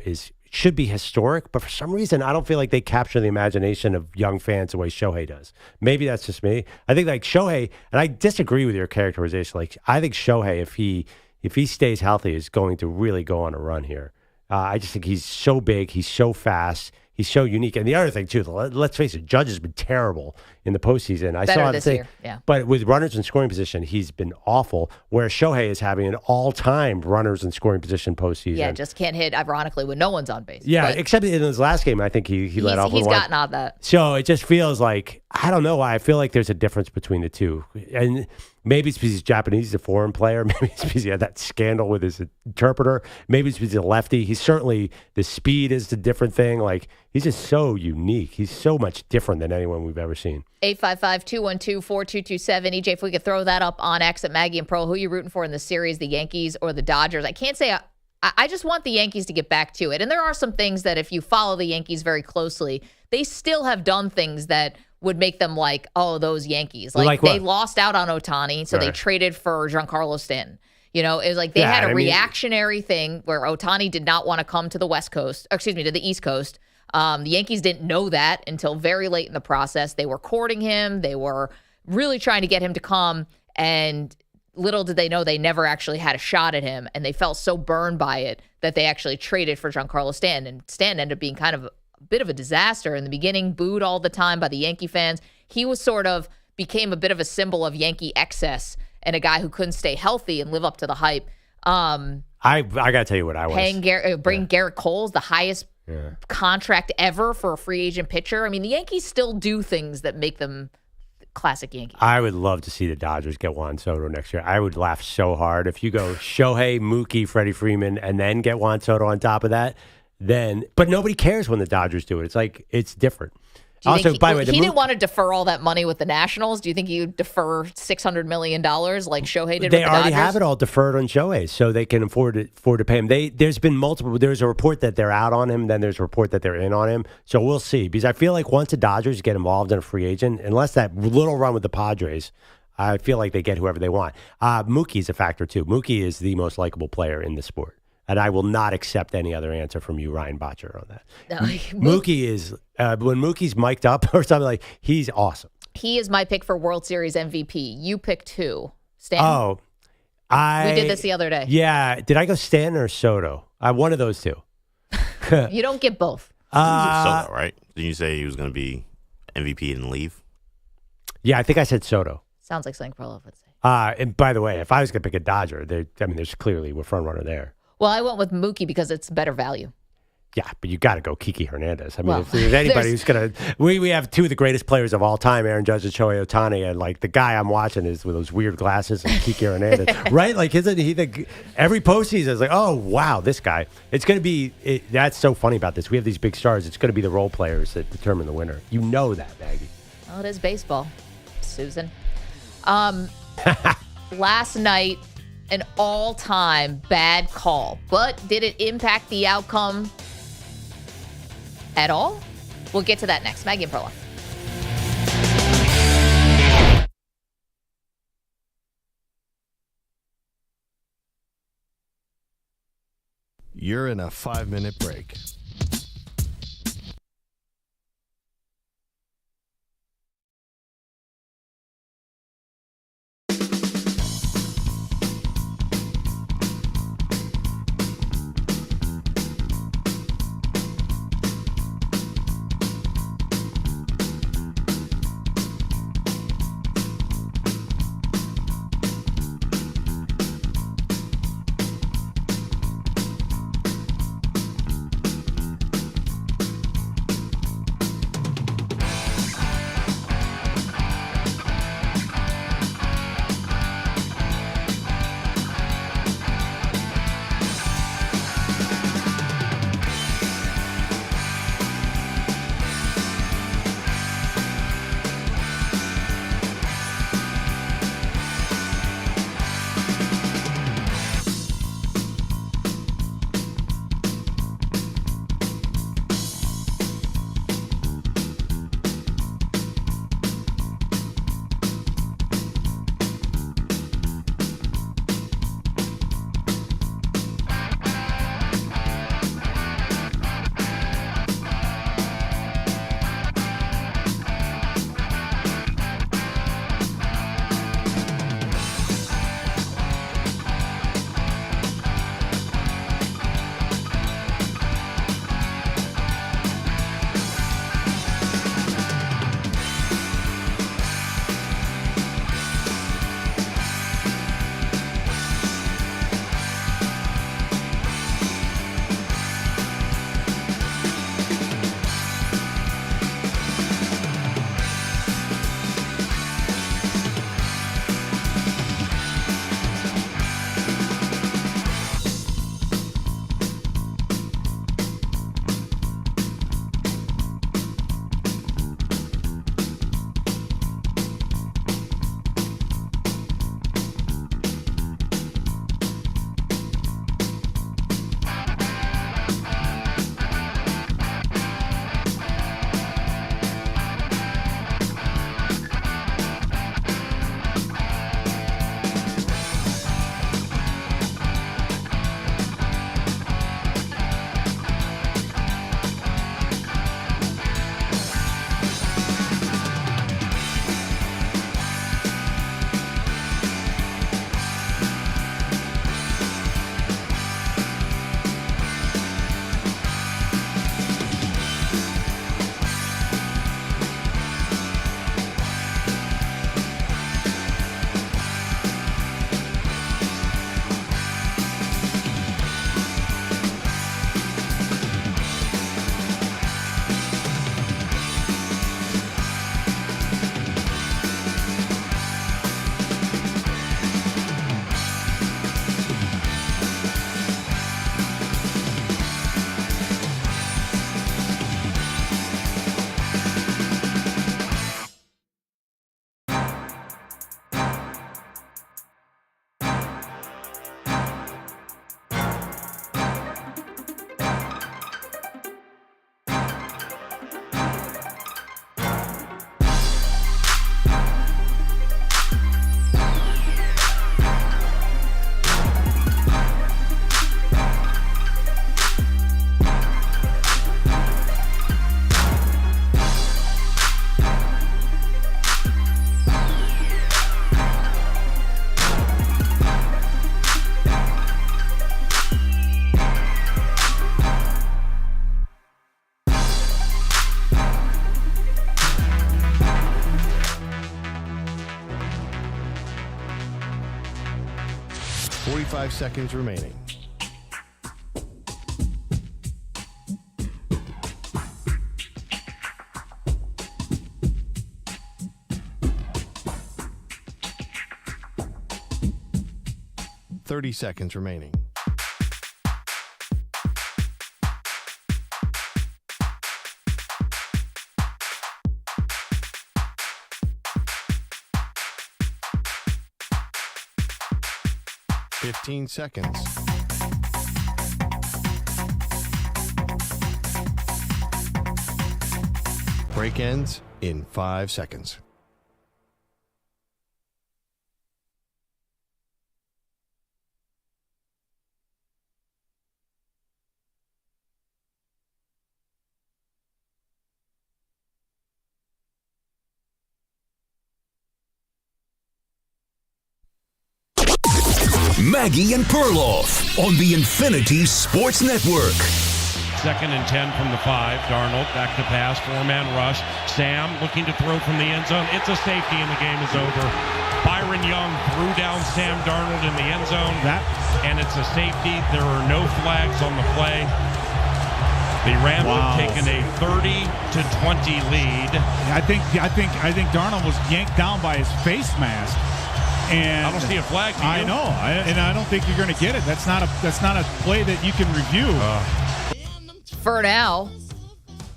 should be historic, but for some reason I don't feel like they capture the imagination of young fans the way Shohei does. Maybe that's just me. I think like Shohei, and I disagree with your characterization. Like I think Shohei, if he stays healthy, is going to really go on a run here. I just think he's so big, he's so fast, he's so unique. And the other thing, too, let's face it, Judge has been terrible in the postseason. I saw this year, but with runners in scoring position, he's been awful, whereas Shohei is having an all-time runners in scoring position postseason. Yeah, just can't hit, ironically, when no one's on base. Yeah, except in his last game, I think he let off with one. He's gotten out of that. So it just feels like, I don't know why, I feel like there's a difference between the two. And maybe it's because he's Japanese, he's a foreign player. Maybe it's because he had that scandal with his interpreter. Maybe it's because he's a lefty. He's certainly, the speed is a different thing. Like, he's just so unique. He's so much different than anyone we've ever seen. 855-212-4227. EJ, if we could throw that up on X at Maggie and Pearl, who are you rooting for in the series, the Yankees or the Dodgers? I can't say I just want the Yankees to get back to it. And there are some things that if you follow the Yankees very closely, they still have done things that would make them like, oh, those Yankees. Like they lost out on Ohtani, so they traded for Giancarlo Stanton. It was like they had a reactionary thing where Ohtani did not want to come to the West Coast, to the East Coast. The Yankees didn't know that until very late in the process. They were courting him. They were really trying to get him to come, and little did they know they never actually had a shot at him, and they felt so burned by it that they actually traded for Giancarlo Stanton, and Stanton ended up being kind of a bit of a disaster in the beginning, booed all the time by the Yankee fans. He was became a bit of a symbol of Yankee excess and a guy who couldn't stay healthy and live up to the hype. I got to tell you what I was. Bring Garrett Cole's the highest contract ever for a free agent pitcher. I mean, the Yankees still do things that make them classic Yankees. I would love to see the Dodgers get Juan Soto next year. I would laugh so hard if you go Shohei, Mookie, Freddie Freeman, and then get Juan Soto on top of that. But nobody cares when the Dodgers do it. It's like, it's different. Also, by the way, he didn't want to defer all that money with the Nationals. Do you think you defer $600 million like Shohei did with the Dodgers? They already have it all deferred on Shohei, so they can afford to pay him. There's been multiple. There's a report that they're out on him, then there's a report that they're in on him. So we'll see. Because I feel like once the Dodgers get involved in a free agent, unless that little run with the Padres, I feel like they get whoever they want. Mookie's a factor, too. Mookie is the most likable player in the sport. And I will not accept any other answer from you, Ryan Botcher, on that. No, Mookie is, when Mookie's mic'd up or something, like, he's awesome. He is my pick for World Series MVP. You picked who? Stanton? Oh, we did this the other day. Yeah. Did I go Stanton or Soto? One of those two. You don't get both. Soto, right? Didn't you say he was going to be MVP and leave? Yeah, I think I said Soto. Sounds like something Perloff would say. And by the way, if I was going to pick a Dodger, there's clearly a front runner there. Well, I went with Mookie because it's better value. Yeah, but you got to go Kiki Hernandez. I mean, if there's anybody who's going to... We have two of the greatest players of all time, Aaron Judge and Shohei Ohtani, and like the guy I'm watching is with those weird glasses and Kiki Hernandez, right? Like, isn't he every postseason is like, oh, wow, this guy. It's going to be... that's so funny about this. We have these big stars. It's going to be the role players that determine the winner. You know that, Maggie. Well, it is baseball, Susan. Last night... an all-time bad call. But did it impact the outcome at all? We'll get to that next. Maggie and Perloff. You're in a 5-minute break. Five seconds remaining. $30 remaining. 15 seconds. Break ends in 5 seconds. Maggie and Perloff on the Infinity Sports Network. 2nd and 10 from the 5. Darnold back to pass. 4-man rush. Sam looking to throw from the end zone. It's a safety and the game is over. Byron Young threw down Sam Darnold in the end zone. And it's a safety. There are no flags on the play. The Rams have taken a 30-20 lead. I think Darnold was yanked down by his face mask. And I don't see a flag. I know, and I don't think you're going to get it. That's not a play that you can review. For now,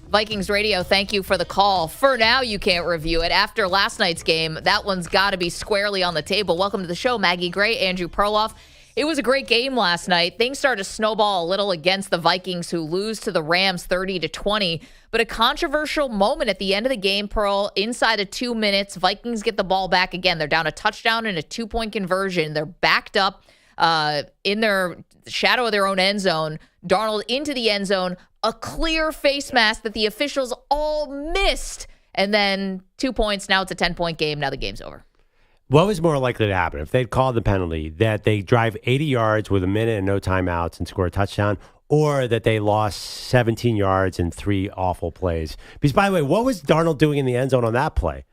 Vikings Radio, thank you for the call. For now, you can't review it. After last night's game, that one's got to be squarely on the table. Welcome to the show, Maggie Gray, Andrew Perloff. It was a great game last night. Things started to snowball a little against the Vikings, who lose to the Rams 30-20. But a controversial moment at the end of the game, Pearl, inside of 2 minutes, Vikings get the ball back again. They're down a touchdown and a 2-point conversion. They're backed up in their shadow of their own end zone. Darnold into the end zone, a clear face mask that the officials all missed. And then 2 points. Now it's a 10-point game. Now the game's over. What was more likely to happen if they'd called the penalty, that they drive 80 yards with a minute and no timeouts and score a touchdown, or that they lost 17 yards in 3 awful plays? Because, by the way, what was Darnold doing in the end zone on that play?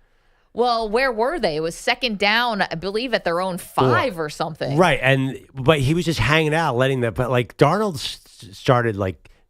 Well, where were they? It was 2nd down, I believe, at their own 5 or something. Right, but he was just hanging out, letting them. But like Darnold started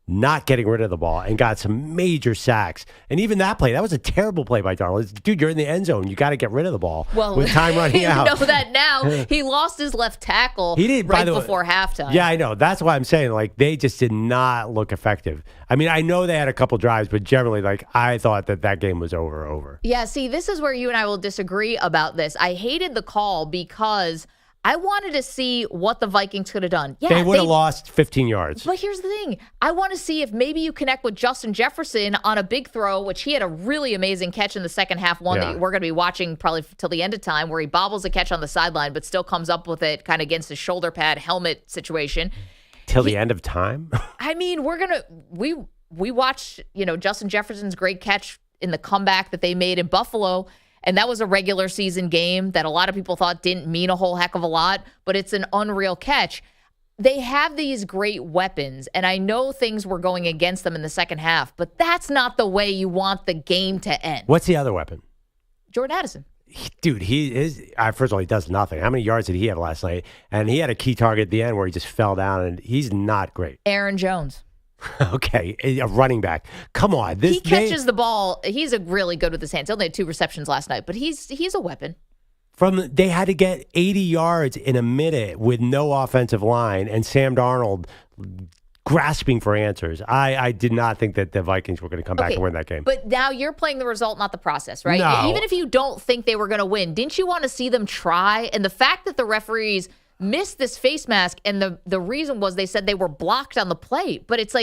not getting rid of the ball and got some major sacks. And even that play, that was a terrible play by Darnold. Dude, you're in the end zone. You got to get rid of the ball with time running out. You know that now. He lost his left tackle before halftime. Yeah, I know. That's why I'm saying, they just did not look effective. I mean, I know they had a couple drives, but generally, I thought that game was over. Yeah, see, this is where you and I will disagree about this. I hated the call because I wanted to see what the Vikings could have done. Yeah, they would have lost 15 yards. But here's the thing. I want to see if maybe you connect with Justin Jefferson on a big throw, which he had a really amazing catch in the second half, that we're going to be watching probably till the end of time, where he bobbles a catch on the sideline, but still comes up with it kind of against his shoulder pad helmet situation. Till the end of time? I mean, we watched, Justin Jefferson's great catch in the comeback that they made in Buffalo. And that was a regular season game that a lot of people thought didn't mean a whole heck of a lot, but it's an unreal catch. They have these great weapons, and I know things were going against them in the second half, but that's not the way you want the game to end. What's the other weapon? Jordan Addison. Dude, first of all, he does nothing. How many yards did he have last night? And he had a key target at the end where he just fell down, and he's not great. Aaron Jones. Okay, a running back. Come on. He catches the ball. He's really good with his hands. He only had 2 receptions last night, but he's a weapon. They had to get 80 yards in a minute with no offensive line, and Sam Darnold grasping for answers. I did not think that the Vikings were going to come back and win that game. But now you're playing the result, not the process, right? No. Even if you don't think they were going to win, didn't you want to see them try? And the fact that the referees missed this face mask, and the reason was they said they were blocked on the play. But it's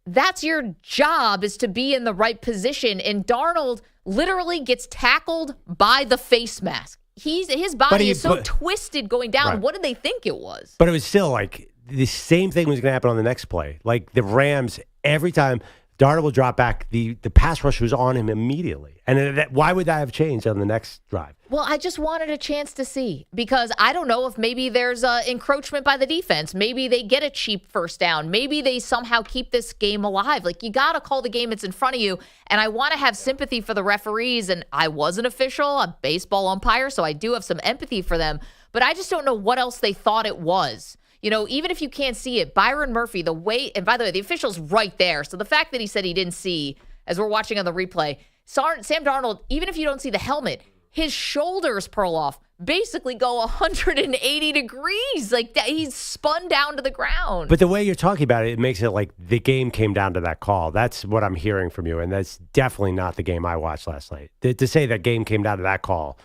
that's your job, is to be in the right position. And Darnold literally gets tackled by the face mask. His body is so twisted going down. Right. What did they think it was? But it was still the same thing was going to happen on the next play. The Rams, every time Darnold will drop back, the pass rush was on him immediately. And why would that have changed on the next drive? Well, I just wanted a chance to see, because I don't know if maybe there's encroachment by the defense. Maybe they get a cheap first down. Maybe they somehow keep this game alive. You got to call the game that's in front of you. And I want to have sympathy for the referees. And I was an official, a baseball umpire, so I do have some empathy for them. But I just don't know what else they thought it was. Even if you can't see it, Byron Murphy, and by the way, the official's right there. So the fact that he said he didn't see, as we're watching on the replay, Sam Darnold, even if you don't see the helmet, his shoulders, Perloff, basically go 180 degrees. He's spun down to the ground. But the way you're talking about it makes it like the game came down to that call. That's what I'm hearing from you, and that's definitely not the game I watched last night. To say that game came down to that call,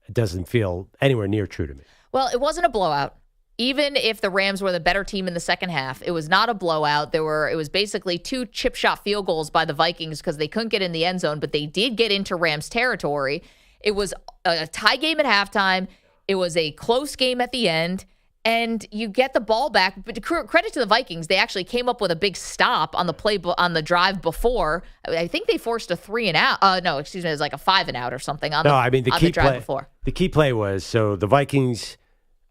it doesn't feel anywhere near true to me. Well, it wasn't a blowout. Even if the Rams were the better team in the second half, it was not a blowout. It was basically 2 chip shot field goals by the Vikings because they couldn't get in the end zone, but they did get into Rams territory. It was a tie game at halftime. It was a close game at the end, and you get the ball back. But credit to the Vikings, they actually came up with a big stop on the drive before. I think they forced a 3-and-out. No, excuse me, it was like a 5-and-out or something on the drive before. The key play was, so the Vikings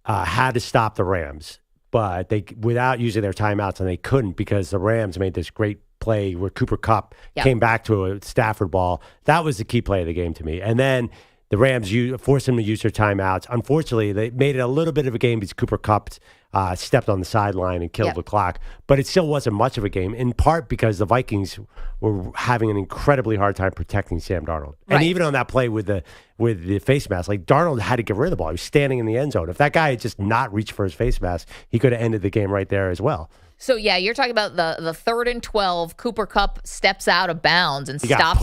had to stop the Rams, but they without using their timeouts, and they couldn't because the Rams made this great play where Cooper Kupp came back to a Stafford ball. That was the key play of the game to me. And then the Rams forced them to use their timeouts. Unfortunately, they made it a little bit of a game because Cooper Kupp stepped on the sideline and killed the clock. But it still wasn't much of a game, in part because the Vikings were having an incredibly hard time protecting Sam Darnold. Right. And even on that play with the face mask, like Darnold had to get rid of the ball. He was standing in the end zone. If that guy had just not reached for his face mask, he could have ended the game right there as well. So, yeah, you're talking about the 3rd and 12. Cooper Kupp steps out of bounds and stops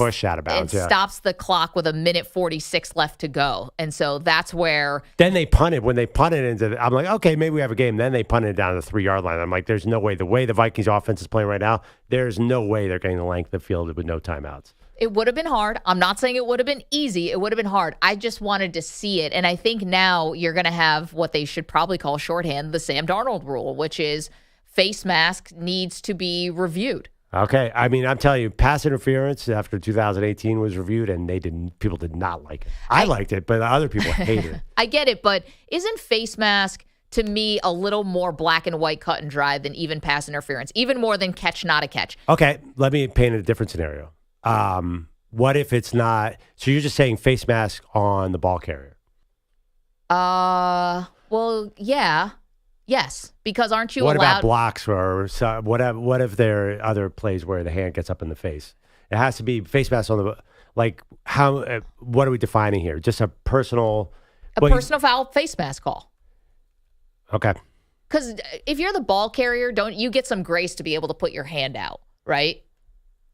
the clock with 1:46 left to go. And so that's where. Then they punted. When they punted I'm like, okay, maybe we have a game. Then they punted it down to the 3-yard line. I'm like, there's no way. The way the Vikings offense is playing right now, there's no way they're getting the length of the field with no timeouts. It would have been hard. I'm not saying it would have been easy. It would have been hard. I just wanted to see it. And I think now you're going to have what they should probably call shorthand the Sam Darnold rule, which is face mask needs to be reviewed. Okay. I mean, I'm telling you, pass interference after 2018 was reviewed, and people did not like it. I liked it, but other people hated it. I get it, but isn't face mask, to me, a little more black and white, cut and dry than even pass interference, even more than catch, not a catch? Okay. Let me paint a different scenario. What if it's not? So you're just saying face mask on the ball carrier? Well, yeah. Yes, because aren't you allowed? What about blocks or what if there are other plays where the hand gets up in the face? It has to be face mask on the, like, how, what are we defining here? Just a personal foul face mask call. Okay. Because if you're the ball carrier, don't you get some grace to be able to put your hand out, right?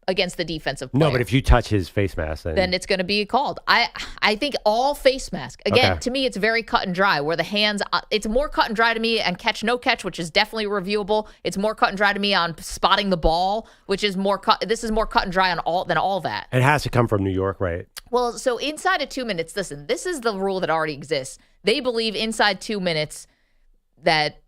Against the defensive player. No, but if you touch his face mask, then it's going to be called. I think all face mask. Again, to me, it's very cut and dry. Where the hands, it's more cut and dry to me on catch, no catch, which is definitely reviewable. It's more cut and dry to me on spotting the ball, which is more cut. This is more cut and dry on all that. It has to come from New York, right? Well, so inside of 2 minutes, listen, this is the rule that already exists. They believe inside 2 minutes that,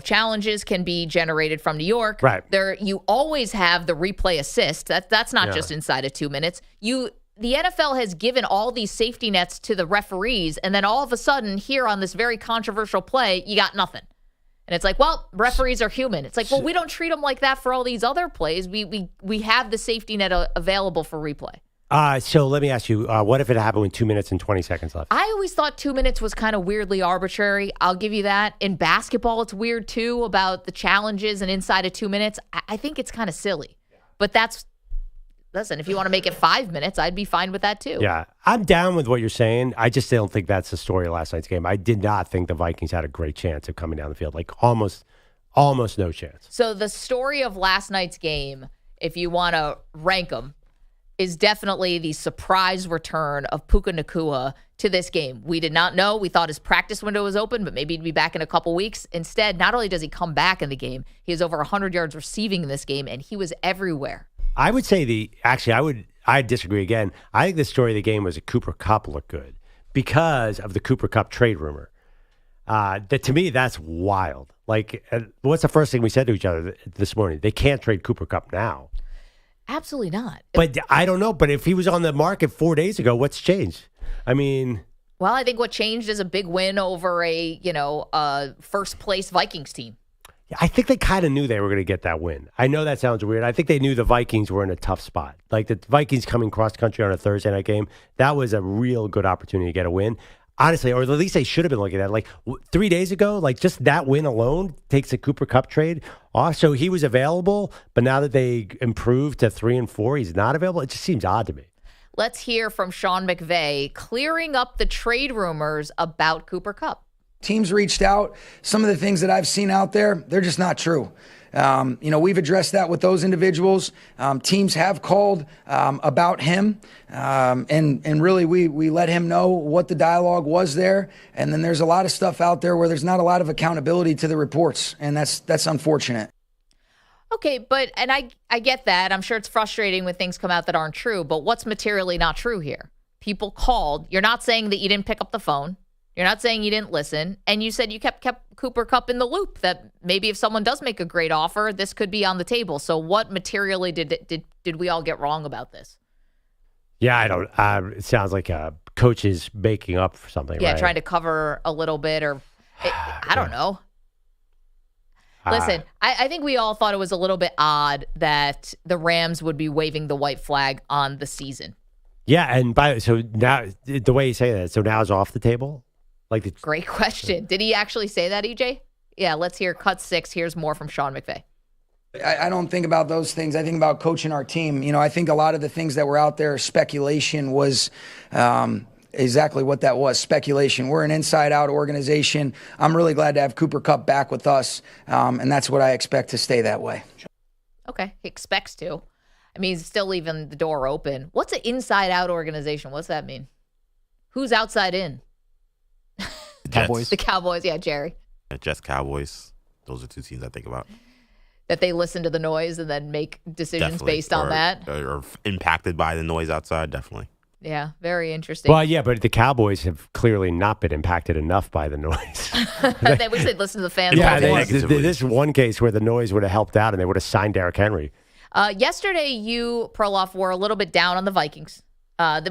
challenges can be generated from New York. Right. You always have the replay assist. That's not just inside of 2 minutes. The NFL has given all these safety nets to the referees, and then all of a sudden, here on this very controversial play, you got nothing. And it's like, well, referees are human. It's like, well, we don't treat them like that for all these other plays. We have the safety net available for replay. So let me ask you, what if it happened with 2 minutes and 20 seconds left? I always thought 2 minutes was kind of weirdly arbitrary. I'll give you that. In basketball, it's weird, too, about the challenges and inside of 2 minutes. I think it's kind of silly. But listen, if you want to make it 5 minutes, I'd be fine with that, too. Yeah, I'm down with what you're saying. I just don't think that's the story of last night's game. I did not think the Vikings had a great chance of coming down the field. Like, almost no chance. So the story of last night's game, if you want to rank them, is definitely the surprise return of Puka Nacua to this game. We did not know. We thought his practice window was open, but maybe he'd be back in a couple weeks. Instead, not only does he come back in the game, he has over 100 yards receiving in this game, and he was everywhere. I would say I disagree again. I think the story of the game was that Cooper Kupp looked good because of the Cooper Kupp trade rumor. That to me, that's wild. Like, what's the first thing we said to each other this morning? They can't trade Cooper Kupp now. Absolutely not. But I don't know. But if he was on the market 4 days ago, what's changed? I mean, well, I think what changed is a big win over a first place Vikings team. Yeah, I think they kind of knew they were going to get that win. I know that sounds weird. I think they knew the Vikings were in a tough spot. Like the Vikings coming cross country on a Thursday night game, that was a real good opportunity to get a win. Honestly, or at least they should have been looking at it. Like 3 days ago, like just that win alone takes a Cooper Kupp trade off. So he was available, but now that they improved to 3-4, he's not available. It just seems odd to me. Let's hear from Sean McVay clearing up the trade rumors about Cooper Kupp. Teams reached out. Some of the things that I've seen out there, they're just not true. We've addressed that with those individuals. Teams have called about him, and really we let him know what the dialogue was there. And then there's a lot of stuff out there where there's not a lot of accountability to the reports, and that's unfortunate. Okay, and I get that. I'm sure it's frustrating when things come out that aren't true, but what's materially not true here? People called. You're not saying that you didn't pick up the phone. You're not saying you didn't listen. And you said you kept Cooper Kupp in the loop, that maybe if someone does make a great offer, this could be on the table. So what materially did we all get wrong about this? Yeah, I don't. It sounds like coach is making up for something. Yeah, right? Trying to cover a little bit, or I don't know. Listen, I think we all thought it was a little bit odd that the Rams would be waving the white flag on the season. Yeah, and so now the way you say that, so now it's off the table. Great question. Did he actually say that, EJ? Yeah, let's hear cut 6. Here's more from Sean McVay. I don't think about those things. I think about coaching our team. I think a lot of the things that were out there, speculation was exactly what that was, speculation. We're an inside-out organization. I'm really glad to have Cooper Kupp back with us, and that's what I expect to stay that way. Okay, he expects to. I mean, he's still leaving the door open. What's an inside-out organization? What's that mean? Who's outside in? Cowboys. The Cowboys, yeah, Jerry. Jets, Cowboys. Those are two teams I think about. That they listen to the noise and then make decisions based on that? Or impacted by the noise outside, definitely. Yeah, very interesting. Well, yeah, but the Cowboys have clearly not been impacted enough by the noise. They wish they'd listen to the fans. Yeah, this one case where the noise would have helped out and they would have signed Derrick Henry. Yesterday, you, Perloff, were a little bit down on the Vikings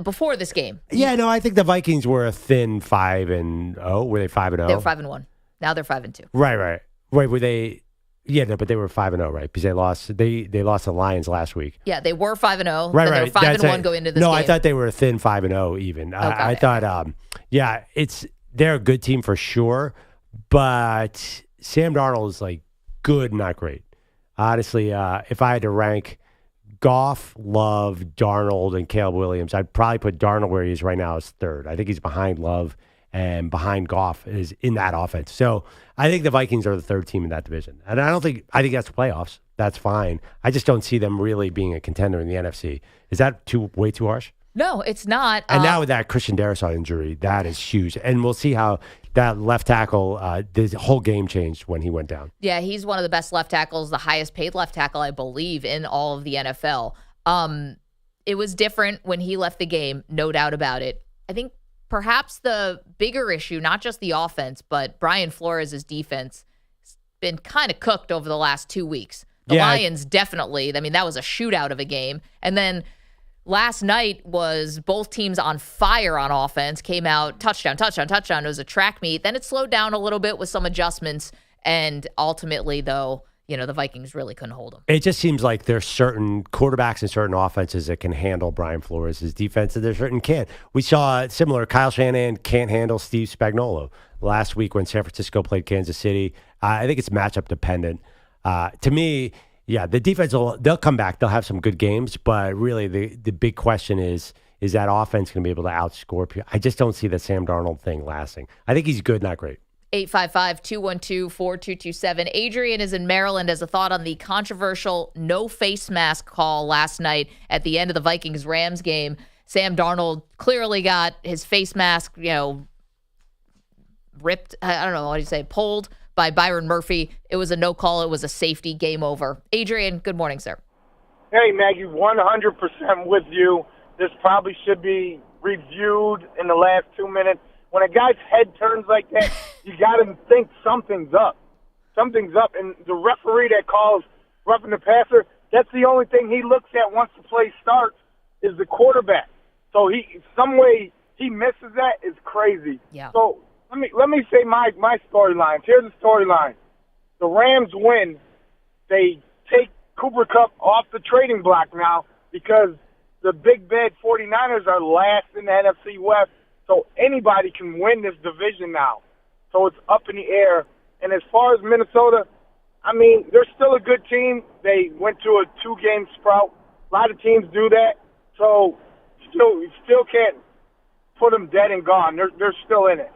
before this game. Yeah, no, I think the Vikings were a thin 5-0. Were they 5-0? They were 5-1. Now they're 5-2. Right. Wait, were they? Yeah, no, but they were 5-0, right? Because they lost. They lost the Lions last week. Yeah, they were 5-0. Right. They were 5-1 going into this game. No, I thought they were a thin 5-0 even. I thought, they're a good team for sure, but Sam Darnold is like good, not great. Honestly, if I had to rank Goff, Love, Darnold, and Caleb Williams, I'd probably put Darnold where he is right now as third. I think he's behind Love and behind Goff is in that offense. So I think the Vikings are the third team in that division. And I think that's the playoffs. That's fine. I just don't see them really being a contender in the NFC. Is that way too harsh? No, it's not. And now with that Christian Darrisaw injury, that is huge. And we'll see how that left tackle, the whole game changed when he went down. Yeah, he's one of the best left tackles, the highest paid left tackle, I believe, in all of the NFL. It was different when he left the game, no doubt about it. I think perhaps the bigger issue, not just the offense, but Brian Flores' defense has been kind of cooked over the last 2 weeks. The Lions definitely, that was a shootout of a game. And then last night was both teams on fire on offense, came out, touchdown. It was a track meet. Then it slowed down a little bit with some adjustments. And ultimately, though, the Vikings really couldn't hold them. It just seems like there's certain quarterbacks and certain offenses that can handle Brian Flores' defense, and there's certain can't. We saw similar. Kyle Shanahan can't handle Steve Spagnuolo last week when San Francisco played Kansas City. I think it's matchup dependent. To me, the defense they'll come back. They'll have some good games, but really the big question is that offense going to be able to outscore people? I just don't see the Sam Darnold thing lasting. I think he's good, not great. 855-212-4227. Adrian is in Maryland, has a thought on the controversial no face mask call last night at the end of the Vikings-Rams game. Sam Darnold clearly got his face mask, ripped, I don't know, what do you say, pulled by Byron Murphy. It was a no call. It was a safety. Game over. Adrian, good morning, sir. Hey, Maggie, 100% with you. This probably should be reviewed in the last 2 minutes. When a guy's head turns like that, you got to think something's up. Something's up. And the referee that calls roughing the passer, that's the only thing he looks at once the play starts is the quarterback. So some way he misses that is crazy. Yeah. So let me say my storylines. Here's the storyline. The Rams win. They take Cooper Kupp off the trading block now because the big bad 49ers are last in the NFC West. So anybody can win this division now. So it's up in the air. And as far as Minnesota, they're still a good team. They went to a 2-game sprout. A lot of teams do that. So you still can't put them dead and gone. They're still in it.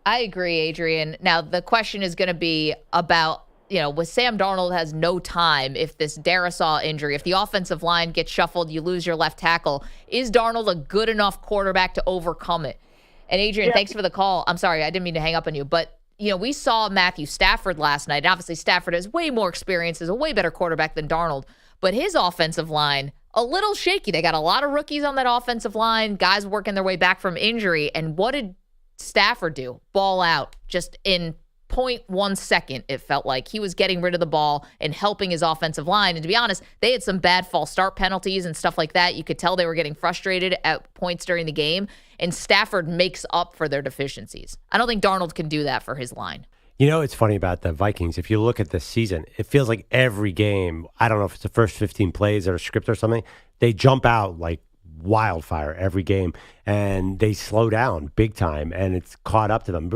I agree, Adrian. Now, the question is going to be about with Sam Darnold has no time if this Darisaw injury, if the offensive line gets shuffled, you lose your left tackle. Is Darnold a good enough quarterback to overcome it? And Adrian, thanks for the call. I'm sorry, I didn't mean to hang up on you, but we saw Matthew Stafford last night. And obviously, Stafford has way more experience, is a way better quarterback than Darnold. But his offensive line, a little shaky. They got a lot of rookies on that offensive line, guys working their way back from injury. And what did Stafford do? Ball out just in 0.1 second, it felt like. He was getting rid of the ball and helping his offensive line. And to be honest, they had some bad false start penalties and stuff like that. You could tell they were getting frustrated at points during the game. And Stafford makes up for their deficiencies. I don't think Darnold can do that for his line. It's funny about the Vikings. If you look at this season, it feels like every game, I don't know if it's the first 15 plays or a script or something, they jump out like wildfire every game, and they slow down big time, and it's caught up to them.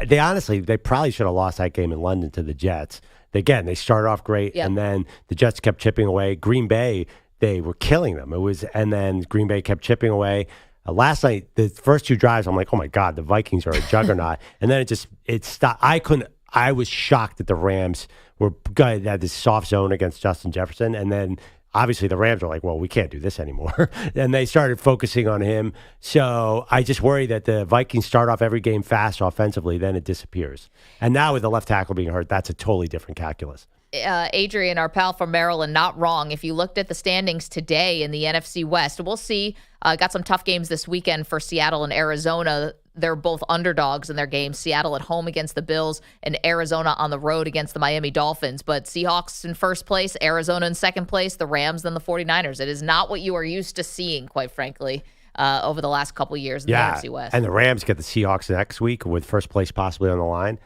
They honestly, they probably should have lost that game in London to the Jets. They started off great, and then the Jets kept chipping away. Green Bay, they were killing them. And then Green Bay kept chipping away. Last night, the first 2 drives, I'm like, oh my God, the Vikings are a juggernaut. And then it stopped. I was shocked that the Rams had this soft zone against Justin Jefferson. And then obviously the Rams are like, well, we can't do this anymore. And they started focusing on him. So I just worry that the Vikings start off every game fast offensively, then it disappears. And now with the left tackle being hurt, that's a totally different calculus. Adrian, our pal from Maryland, not wrong. If you looked at the standings today in the NFC West, we'll see. Got some tough games this weekend for Seattle and Arizona. They're both underdogs in their games. Seattle at home against the Bills and Arizona on the road against the Miami Dolphins. But Seahawks in first place, Arizona in second place, the Rams, then the 49ers. It is not what you are used to seeing, quite frankly, over the last couple of years in the NFC West. And the Rams get the Seahawks next week with first place possibly on the line.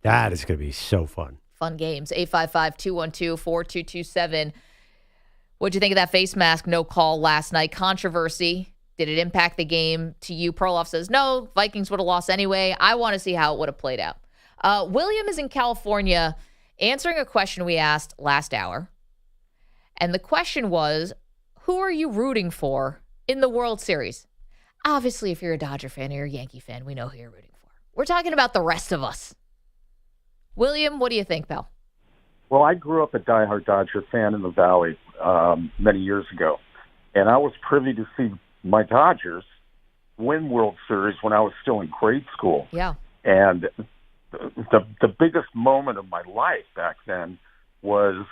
That is going to be so fun. Fun games. 855-212-4227. What'd you think of that face mask no call last night? Controversy. Did it impact the game to you? Perloff says, no, Vikings would have lost anyway. I want to see how it would have played out. William is in California answering a question we asked last hour. And the question was, who are you rooting for in the World Series? Obviously, if you're a Dodger fan or you're a Yankee fan, we know who you're rooting for. We're talking about the rest of us. William, what do you think, pal? Well, I grew up a diehard Dodger fan in the Valley many years ago, and I was privy to see my Dodgers win World Series when I was still in grade school. Yeah. And the biggest moment of my life back then was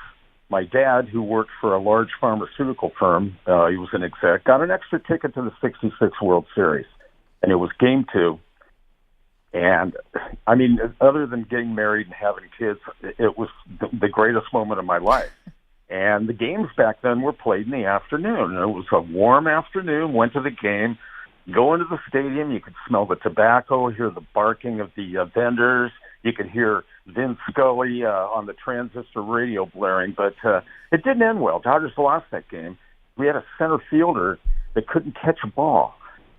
my dad, who worked for a large pharmaceutical firm, he was an exec, got an extra ticket to the 66 World Series, and it was Game 2. And, I mean, other than getting married and having kids, it was the greatest moment of my life. And the games back then were played in the afternoon. And it was a warm afternoon, went to the game, go into the stadium, you could smell the tobacco, hear the barking of the vendors, you could hear Vin Scully on the transistor radio blaring. But it didn't end well. Dodgers lost that game. We had a center fielder that couldn't catch a ball.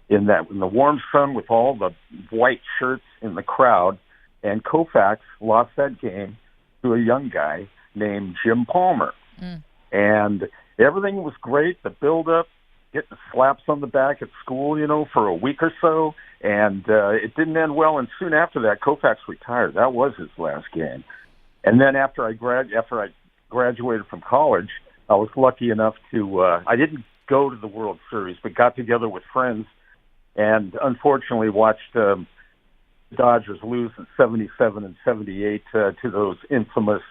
In the warm sun with all the white shirts in the crowd, and Koufax lost that game to a young guy named Jim Palmer. And everything was great, the build-up, getting slaps on the back at school, for a week or so, and it didn't end well, and soon after that, Koufax retired. That was his last game. And then after I graduated from college, I was lucky enough to, I didn't go to the World Series, but got together with friends and unfortunately watched Dodgers lose in 77 and 78 to those infamous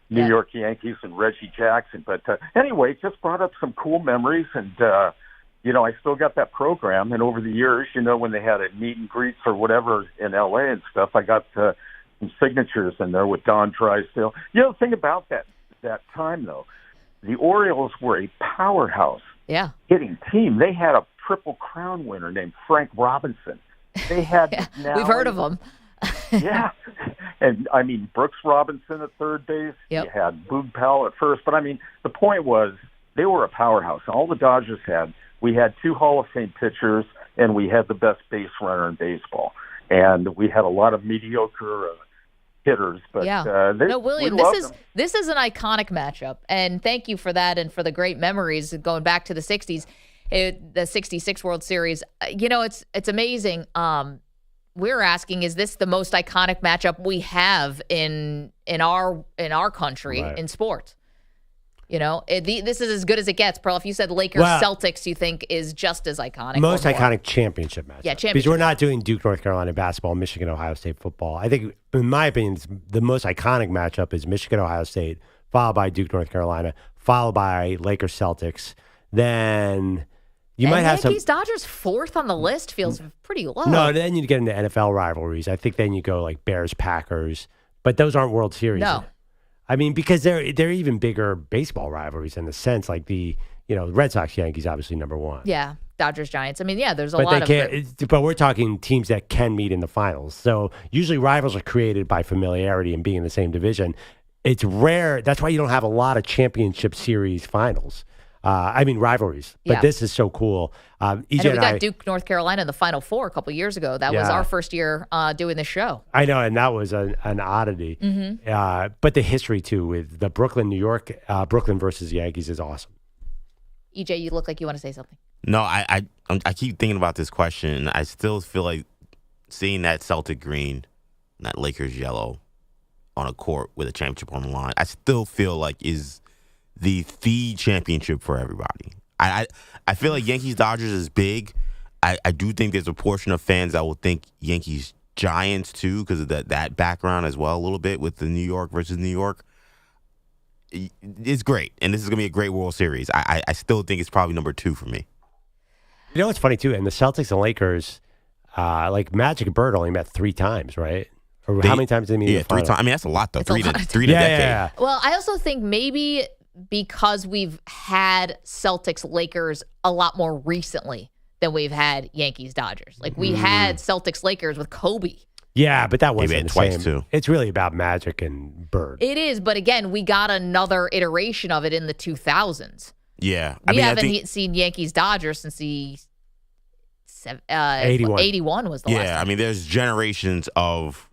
New York Yankees and Reggie Jackson. But anyway, it just brought up some cool memories. And, I still got that program. And over the years, when they had a meet and greets or whatever in L.A. and stuff, I got some signatures in there with Don Drysdale. The thing about that time, though, the Orioles were a powerhouse hitting team. They had a Triple Crown winner named Frank Robinson. They had we've heard of him. Yeah. And, I mean, Brooks Robinson at third base. Yep. You had Boog Powell at first. But, I mean, the point was they were a powerhouse. All the Dodgers had, we had 2 Hall of Fame pitchers, and we had the best base runner in baseball. And we had a lot of mediocre hitters. But William, this is an iconic matchup. And thank you for that and for the great memories going back to the 60s. The 66 World Series, it's amazing. we're asking, is this the most iconic matchup we have in our country in sports? You know, this is as good as it gets. Perloff, you said Lakers Celtics you think is just as iconic. Most iconic championship match. Yeah, championship. Because we're not doing Duke, North Carolina basketball, Michigan, Ohio State football. I think, in my opinion, the most iconic matchup is Michigan, Ohio State, followed by Duke, North Carolina, followed by Lakers, Celtics. Then you might have Yankees, Dodgers fourth on the list feels pretty low. No, then you get into NFL rivalries. I think then you go like Bears, Packers, but those aren't World Series. No. I mean, because they're even bigger baseball rivalries in the sense, like the Red Sox Yankees, obviously number one. Yeah, Dodgers Giants. I mean, yeah, there's a But lot of. But we're talking teams that can meet in the finals. So usually rivals are created by familiarity and being in the same division. It's rare. That's why you don't have a lot of championship series finals. Rivalries. But this is so cool. EJ and we got Duke, North Carolina in the Final Four a couple years ago. That was our first year doing the show. I know, and that was an oddity. Mm-hmm. But the history, too, with the Brooklyn, New York, Brooklyn versus Yankees is awesome. EJ, you look like you want to say something. No, I keep thinking about this question. I still feel like seeing that Celtic green, that Lakers yellow on a court with a championship on the line, I still feel like is the championship for everybody. I feel like Yankees Dodgers is big. I do think there's a portion of fans that will think Yankees Giants too because of that background as well a little bit with the New York versus New York. It's great, and this is gonna be a great World Series. I still think it's probably number 2 for me. You know what's funny too? And the Celtics and Lakers, like Magic and Bird only met 3 times, right? Or how many times did they meet? Yeah, 3 times. I mean, that's a lot though. It's Three a to lot. decade. Yeah. Well, I also think maybe because we've had Celtics Lakers a lot more recently than we've had Yankees Dodgers. Like we had Celtics Lakers with Kobe. Yeah, but that wasn't the twice same. too. It's really about Magic and Bird. It is, but again, we got another iteration of it in the 2000s. Yeah. We haven't seen Yankees Dodgers since the 81 was the last time. Yeah, I mean, there's generations of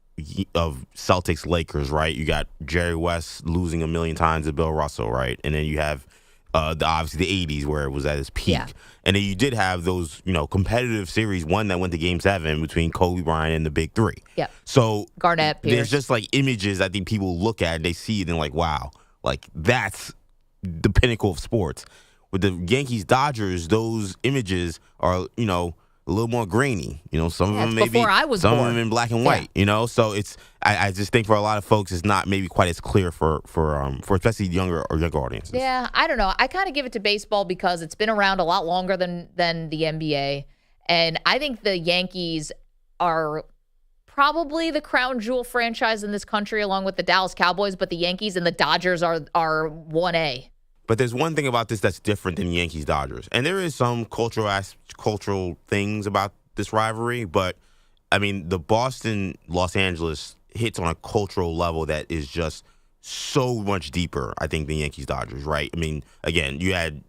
Celtics Lakers, right? You got Jerry West losing a million times to Bill Russell, right? And then you have obviously the 80s where it was at its peak. Yeah. And then you did have those, competitive series, one that went to Game 7 between Kobe Bryant and the Big Three. Yeah. So Garnett, Pierce. There's just like images I think people look at and they see it and like, wow, like that's the pinnacle of sports. With the Yankees Dodgers, those images are, a little more grainy, some of them maybe some of them in black and white, So it's I just think for a lot of folks it's not maybe quite as clear for especially younger audiences. Yeah, I don't know. I kind of give it to baseball because it's been around a lot longer than the NBA, and I think the Yankees are probably the crown jewel franchise in this country, along with the Dallas Cowboys. But the Yankees and the Dodgers are 1A. But there's one thing about this that's different than Yankees Dodgers, and there is some cultural things about this rivalry. But I mean, the Boston Los Angeles hits on a cultural level that is just so much deeper, I think, than Yankees Dodgers. Right? I mean, again, you had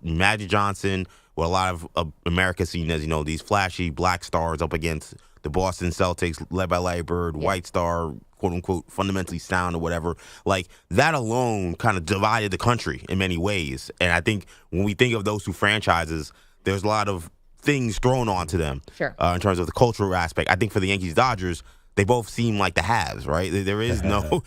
Magic Johnson, what a lot of America seen as these flashy black stars up against the Boston Celtics, led by Larry Bird, White Star, quote unquote, fundamentally sound or whatever. Like that alone kind of divided the country in many ways. And I think when we think of those two franchises, there's a lot of things thrown onto them in terms of the cultural aspect. I think for the Yankees Dodgers, they both seem like the haves, right? There is no,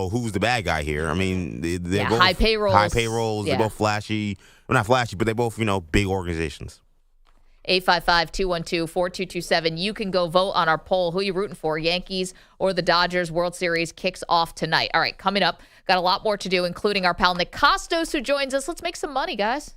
who's the bad guy here? I mean, they're both high payrolls. They're both flashy. Well, not flashy, but they're both, big organizations. 855-212-4227. You can go vote on our poll. Who are you rooting for, Yankees or the Dodgers? World Series kicks off tonight. All right, coming up, got a lot more to do, including our pal Nick Kostos, who joins us. Let's make some money, guys.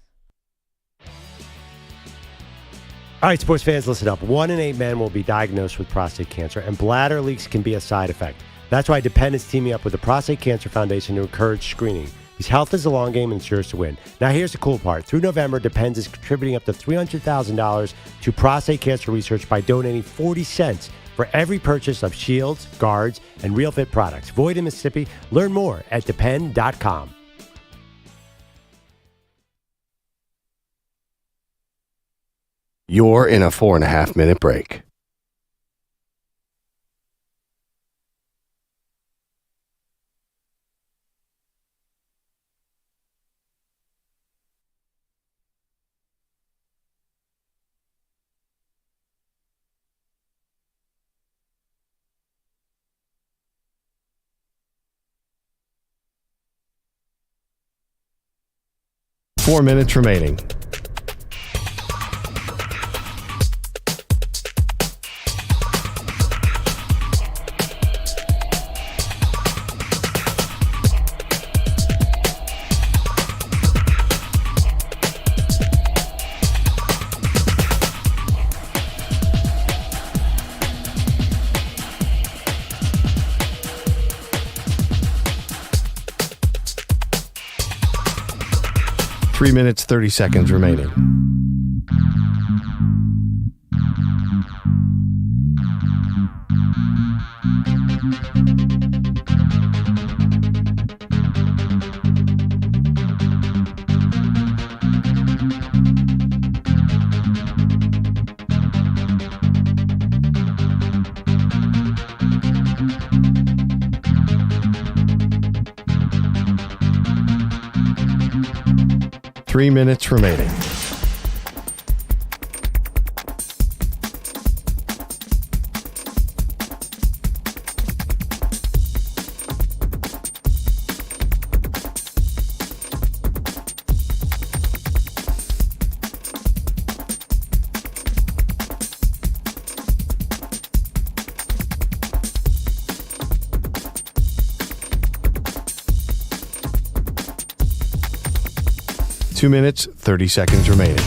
All right, sports fans, listen up. 1 in 8 men will be diagnosed with prostate cancer, and bladder leaks can be a side effect. That's why Depend is teaming up with the Prostate Cancer Foundation to encourage screening. Because health is a long game and it's yours to win. Now, here's the cool part. Through November, Depends is contributing up to $300,000 to prostate cancer research by donating 40 cents for every purchase of shields, guards, and Real Fit products. Void in Mississippi. Learn more at depend.com. You're in a 4.5-minute break. 4 minutes remaining. Three minutes, 30 seconds remaining. Three minutes remaining. Two minutes, 30 seconds remaining.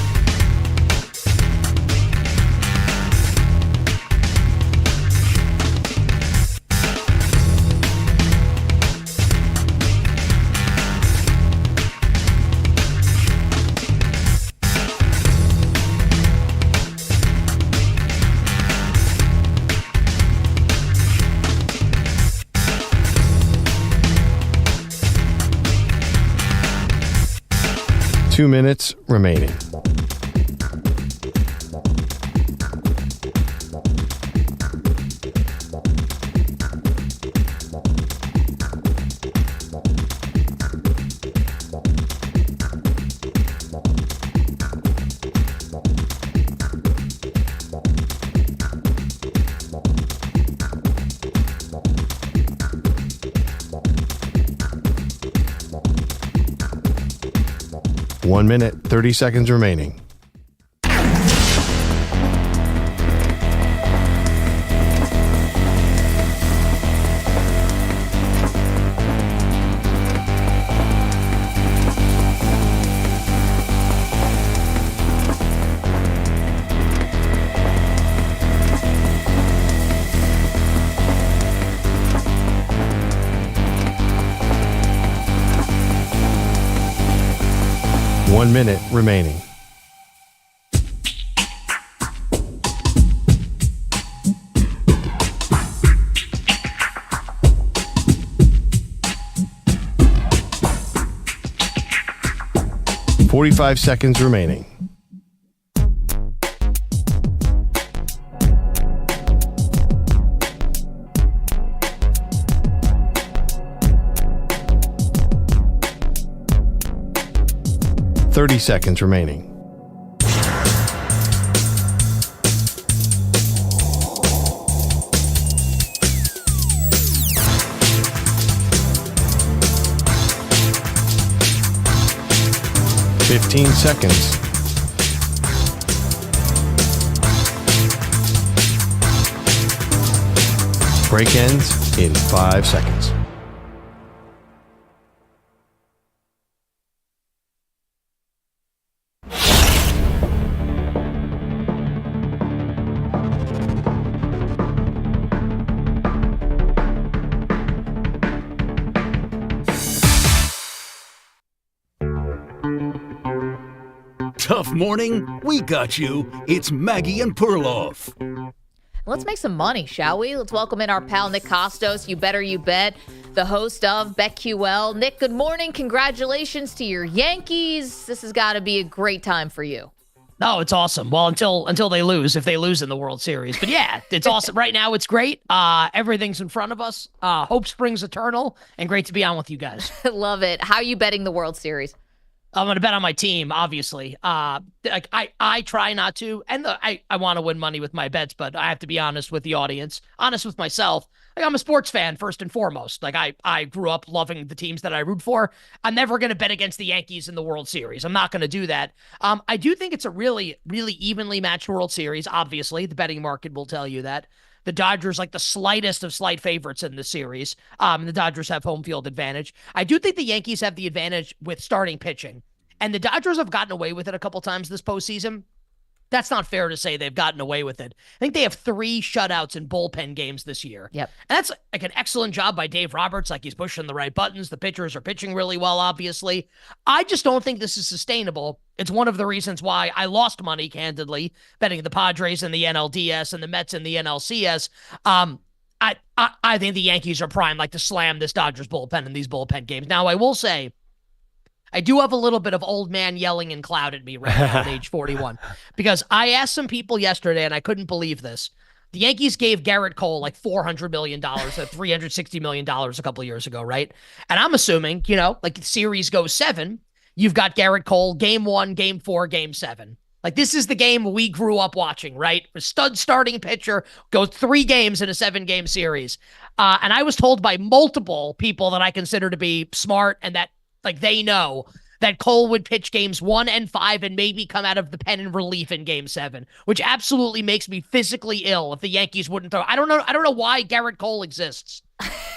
Two minutes remaining. One minute, 30 seconds remaining. One minute remaining. .45 seconds remaining. .30 seconds remaining. .15 seconds. Break ends in 5 seconds. Tough morning? We got you. It's Maggie and Perloff. Let's make some money, shall we? Let's welcome in our pal Nick Kostos. You better you bet, the host of BetQL. Nick, good morning. Congratulations to your Yankees. This has got to be a great time for you. No, it's awesome. Well, until they lose, if they lose in the World Series. But yeah, it's awesome. Right now, it's great. Everything's in front of us. Hope springs eternal, and great to be on with you guys. Love it. How are you betting the World Series? I'm going to bet on my team, obviously. Like I try not to, and I want to win money with my bets, but I have to be honest with the audience, honest with myself. Like, I'm a sports fan first and foremost. Like I grew up loving the teams that I root for. I'm never going to bet against the Yankees in the World Series. I'm not going to do that. I do think it's a really, really evenly matched World Series. Obviously, the betting market will tell you that. The Dodgers like the slightest of slight favorites in the series. The Dodgers have home field advantage. I do think the Yankees have the advantage with starting pitching. And the Dodgers have gotten away with it a couple times this postseason. That's not fair to say they've gotten away with it. I think they have 3 shutouts in bullpen games this year. Yep. And that's like an excellent job by Dave Roberts. Like, he's pushing the right buttons. The pitchers are pitching really well, obviously. I just don't think this is sustainable. It's one of the reasons why I lost money, candidly, betting the Padres in the NLDS and the Mets in the NLCS. I think the Yankees are primed like to slam this Dodgers bullpen in these bullpen games. Now, I will say, I do have a little bit of old man yelling and cloud at me right now at age 41, because I asked some people yesterday and I couldn't believe this. The Yankees gave Garrett Cole like $400 million, $360 million a couple of years ago, right? And I'm assuming, like the series goes 7, you've got Garrett Cole, game 1, game 4, game 7. Like, this is the game we grew up watching, right? A stud starting pitcher goes 3 games in a 7-game series. And I was told by multiple people that I consider to be smart and that, like, they know that Cole would pitch games 1 and 5 and maybe come out of the pen in relief in game 7, which absolutely makes me physically ill if the Yankees wouldn't throw. I don't know why Garrett Cole exists.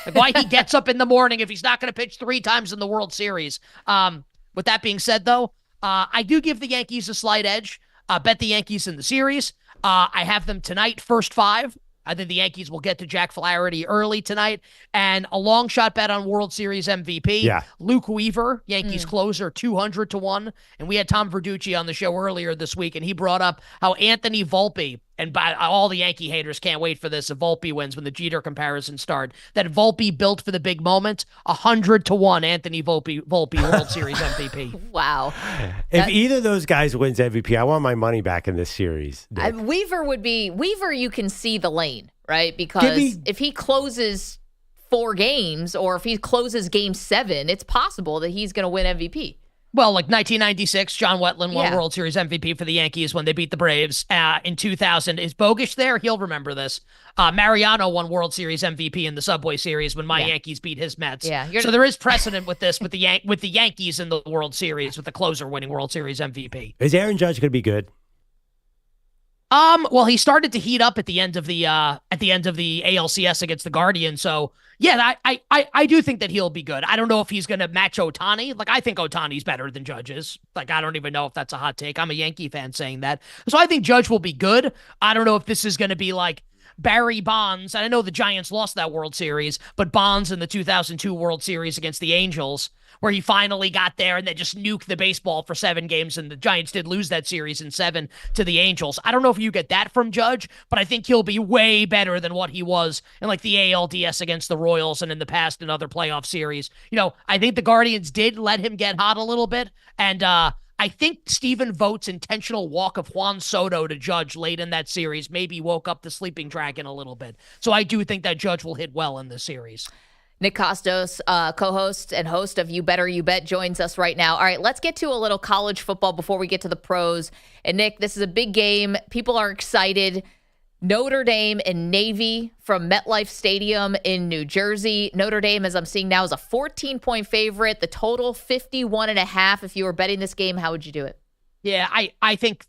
Like, why he gets up in the morning if he's not going to pitch 3 times in the World Series. With that being said, though, I do give the Yankees a slight edge. Bet the Yankees in the series. I have them tonight, first 5. I think the Yankees will get to Jack Flaherty early tonight. And a long shot bet on World Series MVP. Yeah. Luke Weaver, Yankees closer, 200-1. And we had Tom Verducci on the show earlier this week, and he brought up how Anthony Volpe, and by all the Yankee haters can't wait for this if Volpe wins when the Jeter comparisons start, that Volpe built for the big moment. 100-1 Anthony Volpe World Series MVP. Wow. If either of those guys wins MVP, I want my money back in this series. Weaver, you can see the lane, right? Because if he closes 4 games or if he closes game 7, it's possible that he's going to win MVP. Well, like 1996, John Wetland won World Series MVP for the Yankees when they beat the Braves. In 2000, is Bogish there? He'll remember this. Mariano won World Series MVP in the Subway Series when my Yankees beat his Mets. Yeah, so there is precedent with this with the Yankees in the World Series, with the closer winning World Series MVP. Is Aaron Judge going to be good? Well, he started to heat up at the end of the ALCS against the Guardians. So yeah, I do think that he'll be good. I don't know if he's going to match Ohtani. Like, I think Ohtani's better than Judge is. Like, I don't even know if that's a hot take. I'm a Yankee fan saying that. So I think Judge will be good. I don't know if this is going to be like Barry Bonds. And I know the Giants lost that World Series, but Bonds in the 2002 World Series against the Angels, where he finally got there and they just nuked the baseball for 7 games, and the Giants did lose that series in 7 to the Angels. I don't know if you get that from Judge, but I think he'll be way better than what he was in like the ALDS against the Royals and in the past in other playoff series. I think the Guardians did let him get hot a little bit, and I think Stephen Vogt's intentional walk of Juan Soto to Judge late in that series maybe woke up the sleeping dragon a little bit. So I do think that Judge will hit well in this series. Nick Kostos, co-host and host of You Better You Bet, joins us right now. All right, let's get to a little college football before we get to the pros. And Nick, this is a big game. People are excited. Notre Dame and Navy from MetLife Stadium in New Jersey. Notre Dame, as I'm seeing now, is a 14-point favorite. The total 51.5. If you were betting this game, how would you do it? Yeah, I think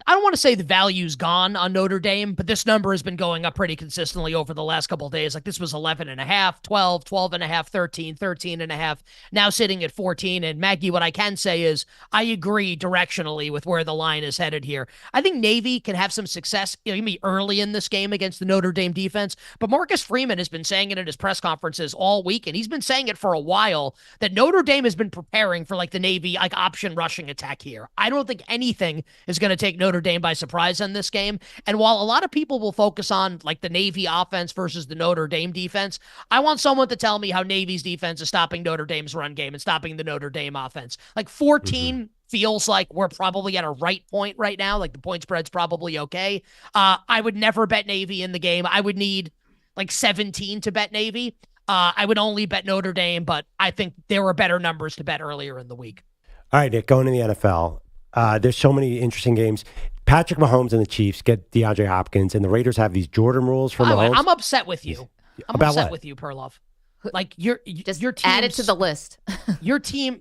I don't want to say the value's gone on Notre Dame, but this number has been going up pretty consistently over the last couple of days. Like, this was 11.5, 12, 12.5, 13, 13.5, now sitting at 14. And Maggie, what I can say is I agree directionally with where the line is headed here. I think Navy can have some success maybe early in this game against the Notre Dame defense, but Marcus Freeman has been saying it at his press conferences all week, and he's been saying it for a while, that Notre Dame has been preparing for like the Navy like option rushing attack here. I don't think anything is going to take Notre Dame by surprise in this game. And while a lot of people will focus on like the Navy offense versus the Notre Dame defense, I want someone to tell me how Navy's defense is stopping Notre Dame's run game and stopping the Notre Dame offense. Like 14 feels like we're probably at a right point right now. Like the point spread's probably okay. I would never bet Navy in the game. I would need like 17 to bet Navy. I would only bet Notre Dame, but I think there were better numbers to bet earlier in the week. All right, Nick, going to the NFL. There's so many interesting games. Patrick Mahomes and the Chiefs get DeAndre Hopkins, and the Raiders have these Jordan rules for Mahomes. I'm upset with you. I'm About upset what? with you, Perloff. Like your team add it to the list. your team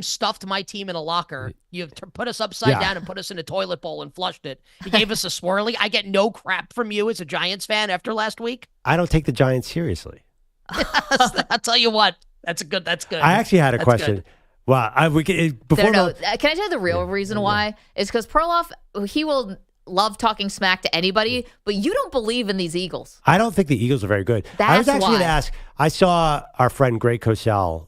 stuffed my team in a locker. You put us upside down and put us in a toilet bowl and flushed it. You gave us a swirly. I get no crap from you as a Giants fan after last week. I don't take the Giants seriously. I'll tell you what. That's good. I actually had a question. Good. Well, Can I tell you the real reason why? Is because Perloff, he will love talking smack to anybody, but you don't believe in these Eagles. I don't think the Eagles are very good. I was actually going to ask. I saw our friend Greg Cosell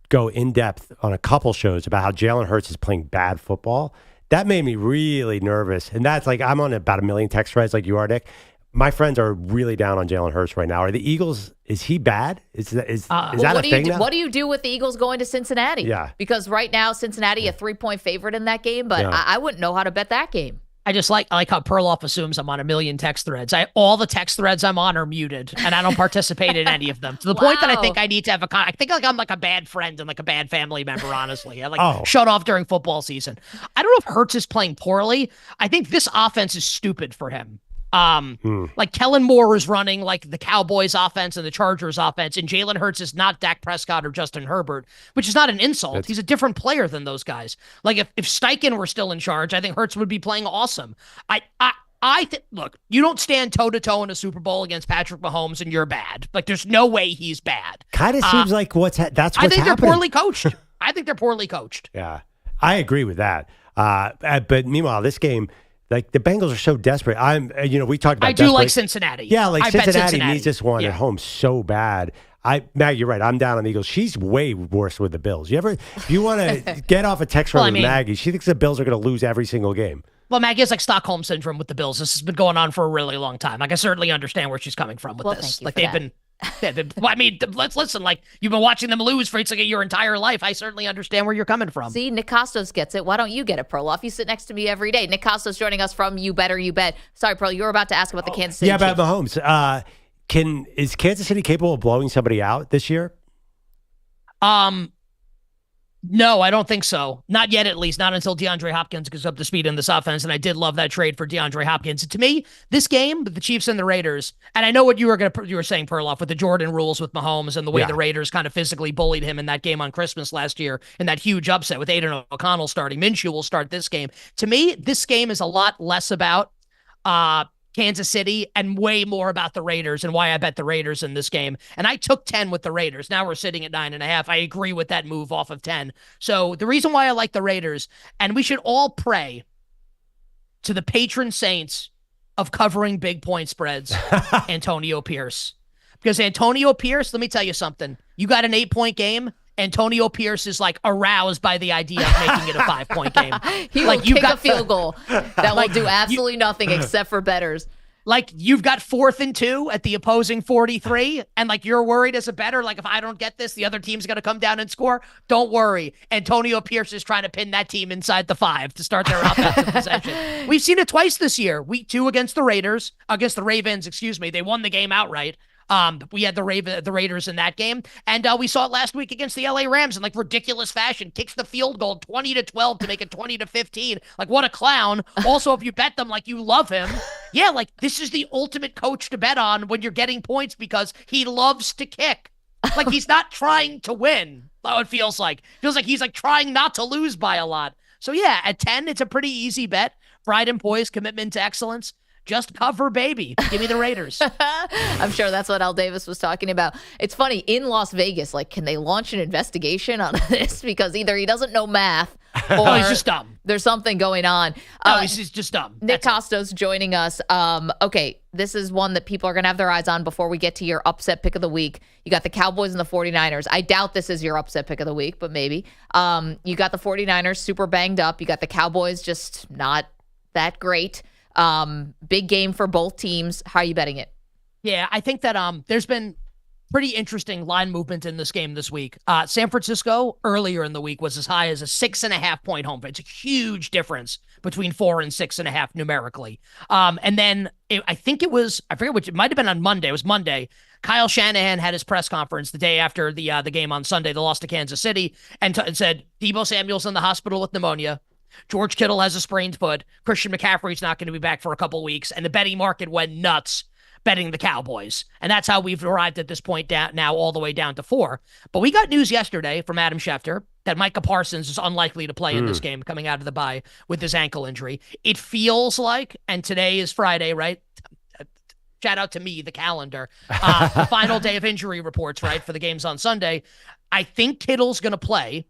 go in depth on a couple shows about how Jalen Hurts is playing bad football. That made me really nervous. And that's like, I'm on about 1 million text threads like you are, Nick. My friends are really down on Jalen Hurts right now. Are the Eagles, is he bad? Is that a thing now? What do you do with the Eagles going to Cincinnati? Yeah. Because right now, Cincinnati, a 3-point favorite in that game, but I wouldn't know how to bet that game. I like how Perloff assumes I'm on 1 million text threads. All the text threads I'm on are muted, and I don't participate in any of them. To the point that I think I need to have I think like I'm like a bad friend and like a bad family member, honestly. I shut off during football season. I don't know if Hurts is playing poorly. I think this offense is stupid for him. Like Kellen Moore is running like the Cowboys offense and the Chargers offense, and Jalen Hurts is not Dak Prescott or Justin Herbert, which is not an insult. He's a different player than those guys. Like if Steichen were still in charge, I think Hurts would be playing awesome. I think, look, you don't stand toe to toe in a Super Bowl against Patrick Mahomes and you're bad. Like there's no way he's bad. Kind of seems like that's what's happening. I think they're poorly coached. I think they're poorly coached. Yeah, I agree with that. But meanwhile, this game, like the Bengals are so desperate. We talked about. I do like Cincinnati. Yeah, like I bet Cincinnati needs this one at home so bad. Maggie, you're right. I'm down on the Eagles. She's way worse with the Bills. If you want to get off a text from Maggie, she thinks the Bills are going to lose every single game. Well, Maggie has like Stockholm syndrome with the Bills. This has been going on for a really long time. Like I certainly understand where she's coming from with this. Like they've been. I mean, let's listen. Like you've been watching them lose for your entire life. I certainly understand where you're coming from. See, Nick Kostos gets it. Why don't you get it, Perloff? You sit next to me every day. Nick Kostos joining us from You Better You Bet. Sorry, Perl, you were about to ask about the Kansas City. Yeah, about Mahomes. Is Kansas City capable of blowing somebody out this year? No, I don't think so. Not yet, at least. Not until DeAndre Hopkins gets up to speed in this offense. And I did love that trade for DeAndre Hopkins. To me, this game, the Chiefs and the Raiders, and I know what you were saying, Perloff, with the Jordan rules with Mahomes and the way the Raiders kind of physically bullied him in that game on Christmas last year in that huge upset with Aiden O'Connell starting. Minshew will start this game. To me, this game is a lot less about Kansas City and way more about the Raiders and why I bet the Raiders in this game. And I took 10 with the Raiders. Now we're sitting at 9.5. I agree with that move off of 10. So the reason why I like the Raiders, and we should all pray to the patron saints of covering big point spreads, Antonio Pierce. Because Antonio Pierce, let me tell you something. You got an 8-point game. Antonio Pierce is like aroused by the idea of making it a 5-point game. He will kick a field goal that will do absolutely nothing except for bettors. Like you've got 4th and 2 at the opposing 43, and like you're worried as a bettor, like if I don't get this, the other team's going to come down and score. Don't worry. Antonio Pierce is trying to pin that team inside the 5 to start their offensive possession. We've seen it twice this year. Week 2 against the Ravens, excuse me. They won the game outright. We had the Raiders in that game, and we saw it last week against the LA Rams in like ridiculous fashion. Kicks the field goal 20-12 to make it 20-15. Like what a clown. Also, if you bet them like you love him, yeah, like this is the ultimate coach to bet on when you're getting points because he loves to kick. Like he's not trying to win. It feels like he's like trying not to lose by a lot. So yeah, at 10, it's a pretty easy bet. Pride and poise, commitment to excellence. Just cover, baby. Give me the Raiders. I'm sure that's what Al Davis was talking about. It's funny, in Las Vegas, like, can they launch an investigation on this? Because either he doesn't know math or he's just dumb. There's something going on. No, he's just dumb. Nick Kostos joining us. Okay, this is one that people are going to have their eyes on before we get to your upset pick of the week. You got the Cowboys and the 49ers. I doubt this is your upset pick of the week, but maybe. You got the 49ers super banged up. You got the Cowboys just not that great. Big game for both teams. How are you betting it? Yeah, I think that there's been pretty interesting line movement in this game this week. San Francisco earlier in the week was as high as a 6.5 point home. It's a huge difference between 4 and 6.5 numerically. And then I forget which, it might have been on Monday. It was Monday. Kyle Shanahan had his press conference the day after the game on Sunday, the loss to Kansas City, and said Deebo Samuel's in the hospital with pneumonia. George Kittle has a sprained foot. Christian McCaffrey's not going to be back for a couple weeks. And the betting market went nuts betting the Cowboys. And that's how we've arrived at this point now all the way down to 4. But we got news yesterday from Adam Schefter that Micah Parsons is unlikely to play in this game coming out of the bye with his ankle injury. It feels like, and today is Friday, right? Shout out to me, the calendar. The final day of injury reports, right, for the games on Sunday. I think Kittle's going to play.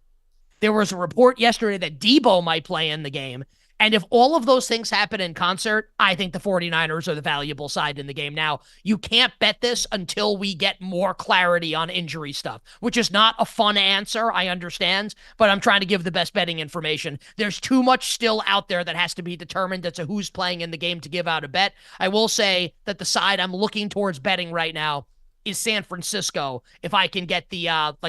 There was a report yesterday that Deebo might play in the game. And if all of those things happen in concert, I think the 49ers are the valuable side in the game. Now, you can't bet this until we get more clarity on injury stuff, which is not a fun answer, I understand, but I'm trying to give the best betting information. There's too much still out there that has to be determined as to who's playing in the game to give out a bet. I will say that the side I'm looking towards betting right now is San Francisco, if I can get the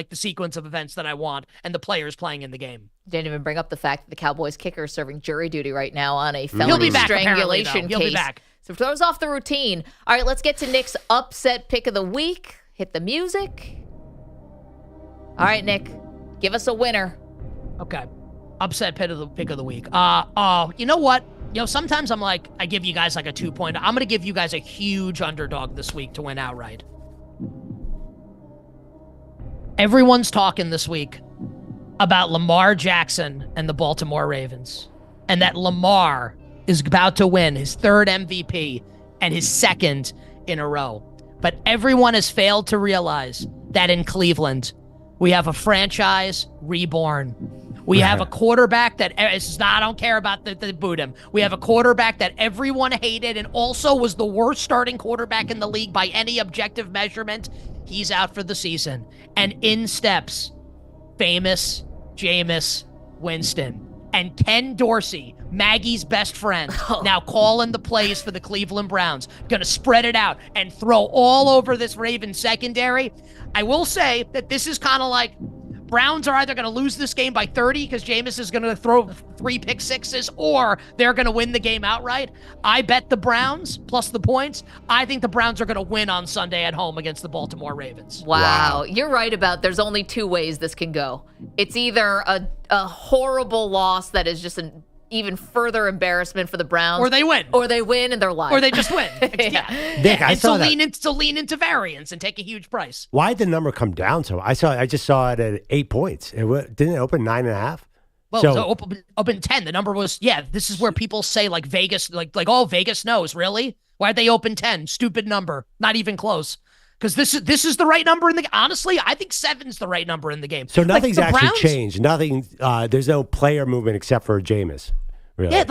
the sequence of events that I want and the players playing in the game. Didn't even bring up the fact that the Cowboys kicker is serving jury duty right now on a felony strangulation case. He'll be back. So it throws off the routine. All right, let's get to Nick's upset pick of the week. Hit the music. All right, Nick, give us a winner. Okay. Upset pick of the week. You know what? Sometimes I'm like, I give you guys like a 2-point. I'm going to give you guys a huge underdog this week to win outright. Everyone's talking this week about Lamar Jackson and the Baltimore Ravens, and that Lamar is about to win his 3rd MVP and his 2nd in a row. But everyone has failed to realize that in Cleveland, we have a franchise reborn. We have a quarterback that I don't care about the boot him. We have a quarterback that everyone hated and also was the worst starting quarterback in the league by any objective measurement. He's out for the season. And in steps famous Jameis Winston. And Ken Dorsey, Maggie's best friend, now calling the plays for the Cleveland Browns. Going to spread it out and throw all over this Ravens secondary. I will say that this is kind of like Browns are either going to lose this game by 30 because Jameis is going to throw 3 pick sixes, or they're going to win the game outright. I bet the Browns plus the points. I think the Browns are going to win on Sunday at home against the Baltimore Ravens. Wow. You're right about there's only 2 ways this can go. It's either a horrible loss that is just an even further embarrassment for the Browns. Or they win. Or they win and they're live. Or they just win. Yeah. Nick, I saw that. Lean into variance and take a huge price. Why did the number come down so? I just saw it at 8 points. Didn't it open 9.5? Well, so open 10. The number was, this is where people say like Vegas, like Vegas knows, really? Why'd they open 10? Stupid number. Not even close. Because this is the right number in the game. Honestly, I think 7's the right number in the game. So nothing's actually changed. Nothing. There's no player movement except for Jameis. Really? Yeah,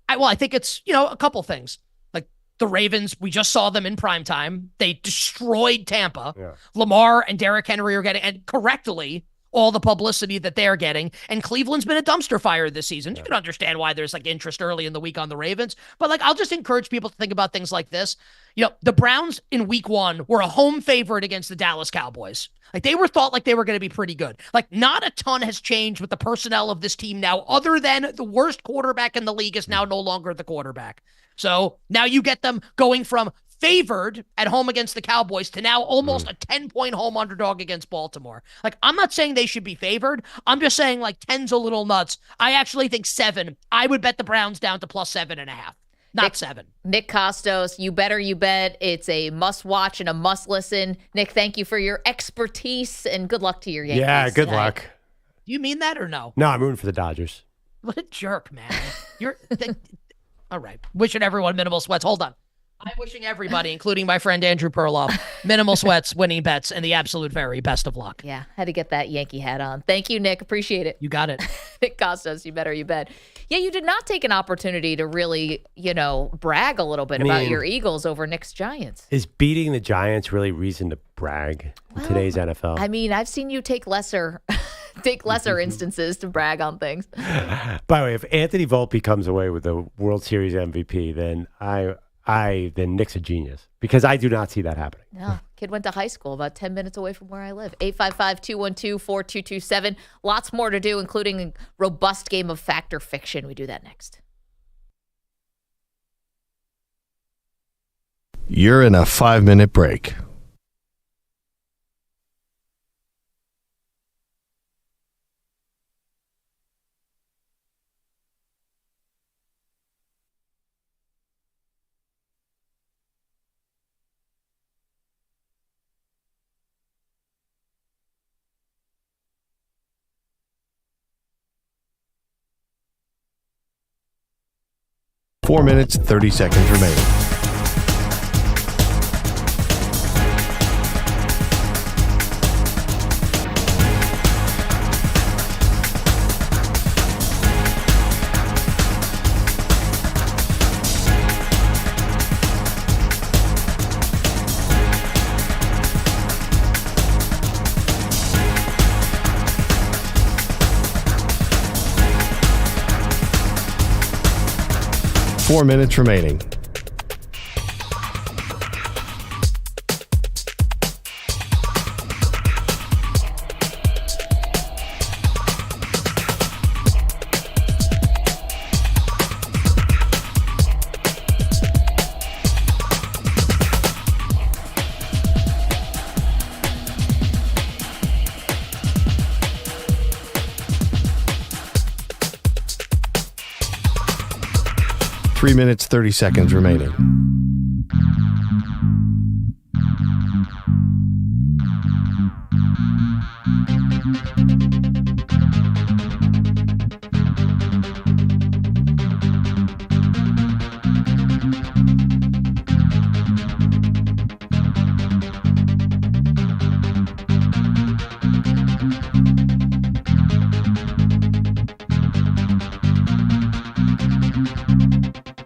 I think it's, a couple things. Like the Ravens, we just saw them in primetime. They destroyed Tampa. Yeah. Lamar and Derrick Henry are getting, and correctly, all the publicity that they're getting. And Cleveland's been a dumpster fire this season. Yeah. You can understand why there's interest early in the week on the Ravens. But I'll just encourage people to think about things like this. The Browns in week 1 were a home favorite against the Dallas Cowboys. They were thought like they were going to be pretty good. Not a ton has changed with the personnel of this team now, other than the worst quarterback in the league is now no longer the quarterback. So now you get them going from favored at home against the Cowboys to now almost a 10-point home underdog against Baltimore. I'm not saying they should be favored. I'm just saying 10's a little nuts. I actually think 7. I would bet the Browns down to plus 7.5. Not 7. Nick Kostos, you better you bet. It's a must watch and a must listen. Nick, thank you for your expertise and good luck to your Yankees. Yeah, good luck. Do you mean that or no? No, I'm rooting for the Dodgers. What a jerk, man. You're all right. Wishing everyone minimal sweats. Hold on. I'm wishing everybody, including my friend Andrew Perloff, minimal sweats, winning bets, and the absolute very best of luck. Yeah, had to get that Yankee hat on. Thank you, Nick. Appreciate it. You got it. Nick Kostos, you better you bet. Yeah, you did not take an opportunity to really, brag a little bit about your Eagles over Nick's Giants. Is beating the Giants really reason to brag in today's NFL? I've seen you take lesser instances to brag on things. By the way, if Anthony Volpe comes away with the World Series MVP, then then Nick's a genius, because I do not see that happening. No, Kid went to high school about 10 minutes away from where I live. 855-212-4227. Lots more to do, including a robust game of fact or fiction. We do that next. You're in a 5-minute break. Four minutes, 30 seconds remaining. Four minutes remaining. Three minutes, 30 seconds remaining.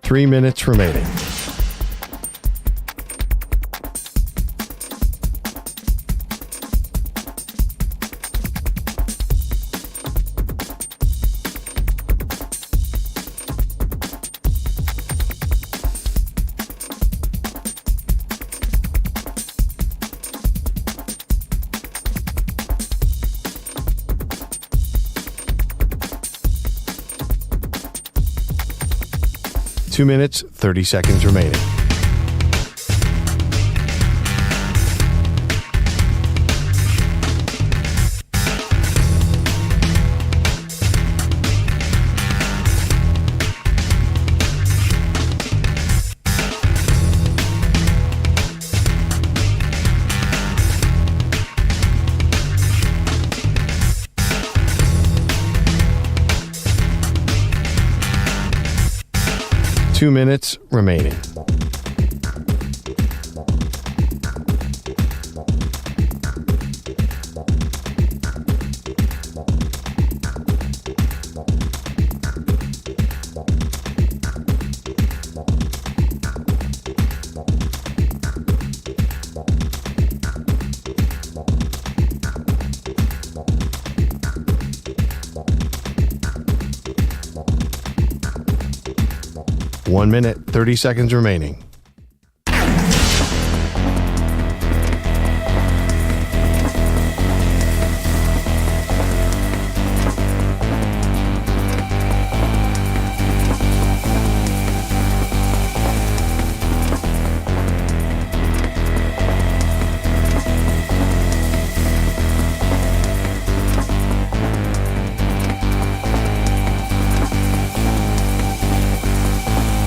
Three minutes remaining. Two minutes, 30 seconds remaining. Two minutes remaining. One minute, 30 seconds remaining.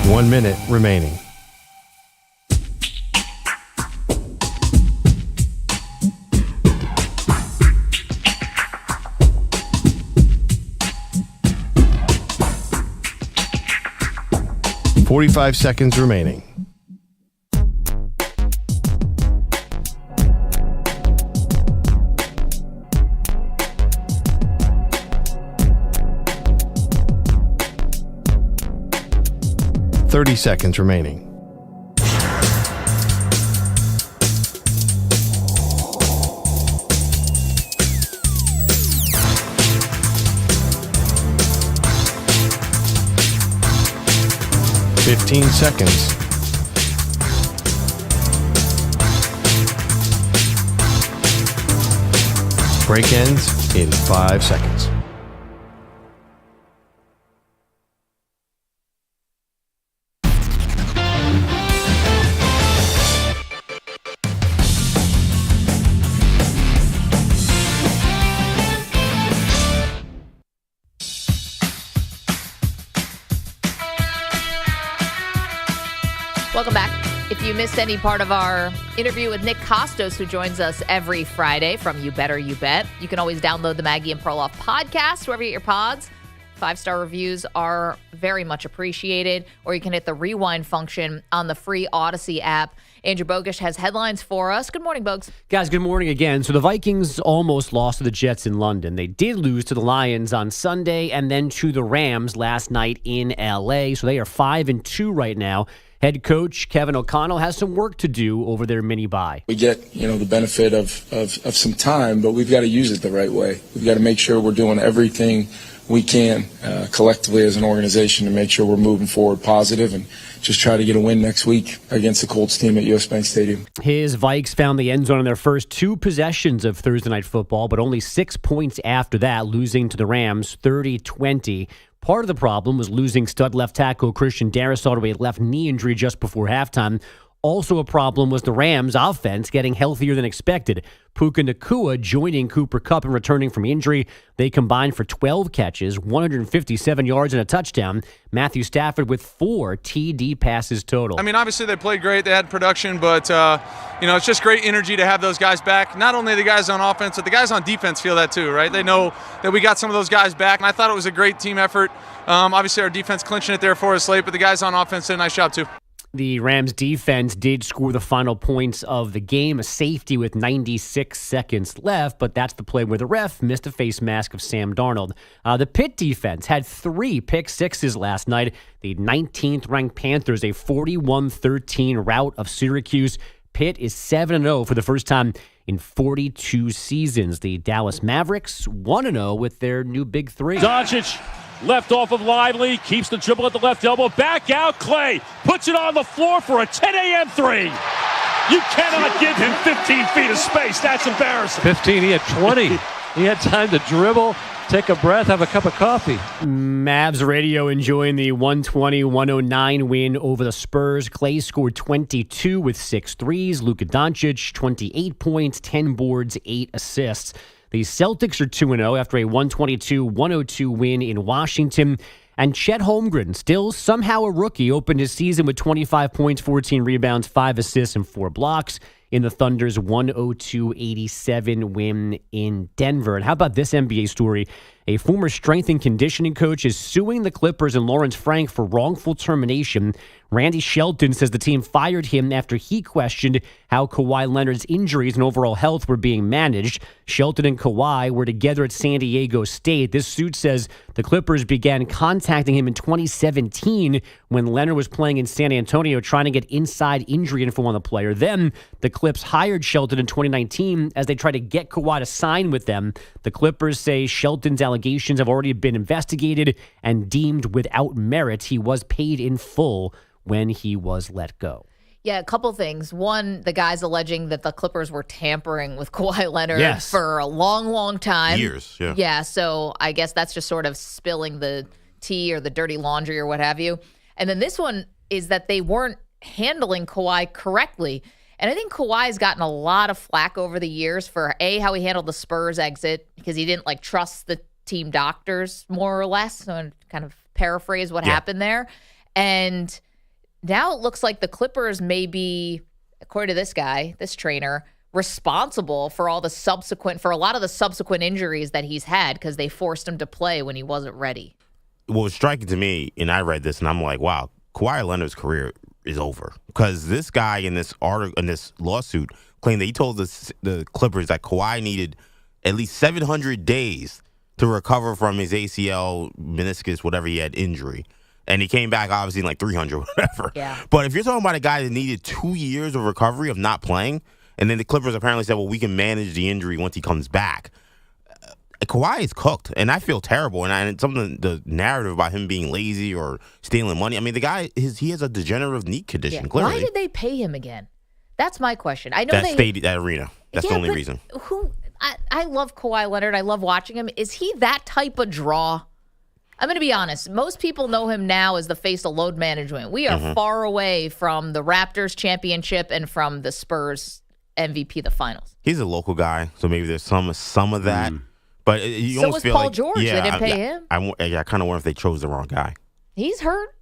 One minute remaining. .45 seconds remaining. .30 seconds remaining. .15 seconds. Break ends in 5 seconds. Welcome back. If you missed any part of our interview with Nick Kostos, who joins us every Friday from You Better You Bet, you can always download the Maggie and Perloff podcast wherever you get your pods. 5-star reviews are very much appreciated, or you can hit the rewind function on the free Odyssey app. Andrew Bogish has headlines for us. Good morning, Bogues. Guys, good morning again. So the Vikings almost lost to the Jets in London. They did lose to the Lions on Sunday and then to the Rams last night in L.A., so they are 5-2 right now. Head coach Kevin O'Connell has some work to do over their mini-bye. We get, the benefit of some time, but we've got to use it the right way. We've got to make sure we're doing everything we can collectively as an organization to make sure we're moving forward positive and just try to get a win next week against the Colts team at US Bank Stadium. His Vikes found the end zone in their first 2 possessions of Thursday Night Football, but only 6 points after that, losing to the Rams 30-20. Part of the problem was losing stud left tackle Christian Darrisaw to a left knee injury just before halftime. Also a problem was the Rams' offense getting healthier than expected. Puka Nacua joining Cooper Kupp and returning from injury. They combined for 12 catches, 157 yards, and a touchdown. Matthew Stafford with 4 TD passes total. I mean, obviously they played great. They had production, but, it's just great energy to have those guys back. Not only the guys on offense, but the guys on defense feel that too, right? They know that we got some of those guys back, and I thought it was a great team effort. Obviously our defense clinching it there for us late, but the guys on offense did a nice job too. The Rams defense did score the final points of the game, a safety with 96 seconds left, but that's the play where the ref missed a face mask of Sam Darnold. The Pitt defense had 3 pick sixes last night. The 19th-ranked Panthers, a 41-13 rout of Syracuse. Pitt is 7-0 for the first time in 42 seasons. The Dallas Mavericks 1-0 with their new big 3. Doncic. Left off of Lively, keeps the dribble at the left elbow, back out, Clay, puts it on the floor for a 10 a.m. 3. You cannot give him 15 feet of space. That's embarrassing. 15, he had 20. He had time to dribble, take a breath, have a cup of coffee. Mavs radio enjoying the 120-109 win over the Spurs. Clay scored 22 with 6 threes. Luka Doncic, 28 points, 10 boards, 8 assists. The Celtics are 2-0 after a 122-102 win in Washington. And Chet Holmgren, still somehow a rookie, opened his season with 25 points, 14 rebounds, 5 assists, and 4 blocks in the Thunder's 102-87 win in Denver. And how about this NBA story? A former strength and conditioning coach is suing the Clippers and Lawrence Frank for wrongful termination. Randy Shelton says the team fired him after he questioned how Kawhi Leonard's injuries and overall health were being managed. Shelton and Kawhi were together at San Diego State. This suit says the Clippers began contacting him in 2017 when Leonard was playing in San Antonio trying to get inside injury info on the player. Then the Clips hired Shelton in 2019 as they tried to get Kawhi to sign with them. The Clippers say Shelton's allegations have already been investigated and deemed without merit. He was paid in full when he was let go. Yeah, a couple things. One, the guy's alleging that the Clippers were tampering with Kawhi Leonard for a long, long time. Years, yeah. Yeah, so I guess that's just sort of spilling the tea or the dirty laundry or what have you. And then this one is that they weren't handling Kawhi correctly. And I think Kawhi's gotten a lot of flack over the years for, A, how he handled the Spurs exit because he didn't, trust the team doctors, more or less. So kind of paraphrase what happened there. And now it looks like the Clippers may be, according to this guy, this trainer, responsible for a lot of the subsequent injuries that he's had because they forced him to play when he wasn't ready. What was striking to me, and I read this, and I'm like, wow, Kawhi Leonard's career is over because this guy in this lawsuit claimed that he told the Clippers that Kawhi needed at least 700 days to recover from his ACL, meniscus, whatever he had injury. And he came back, obviously, in 300 or whatever. Yeah. But if you're talking about a guy that needed 2 years of recovery of not playing, and then the Clippers apparently said, well, we can manage the injury once he comes back. Kawhi is cooked, and I feel terrible. And the narrative about him being lazy or stealing money, I mean, the guy, he has a degenerative knee condition, clearly. Why did they pay him again? That's my question. I know that arena. That's the only reason. I love Kawhi Leonard. I love watching him. Is he that type of draw? I'm going to be honest. Most people know him now as the face of load management. We are far away from the Raptors championship and from the Spurs MVP, the finals. He's a local guy, so maybe there's some of that. But you So almost was feel Paul like, George. They didn't pay him. I kind of wonder if they chose the wrong guy. He's hurt.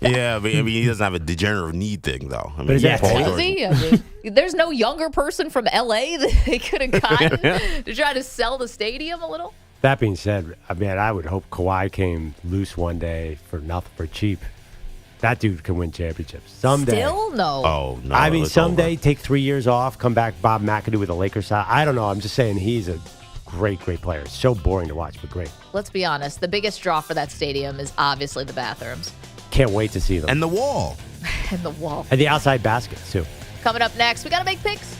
Yeah, but, I mean, he doesn't have a degenerative knee thing, though. I mean, But is that Paul Does George- he? I mean, there's no younger person from LA that they could have gotten to try to sell the stadium a little. That being said, I mean, I would hope Kawhi came loose one day for nothing, for cheap. That dude can win championships someday. Still no. Oh, no. I mean, it's someday over. take 3 years off, come back Bob McAdoo with the Lakers side. I don't know. I'm just saying he's a great player. It's so boring to watch, but great. Let's be honest. The biggest draw for that stadium is obviously the bathrooms Can't wait to see them. And the wall. and the wall. And the outside baskets, too. Coming up next, we got to make picks.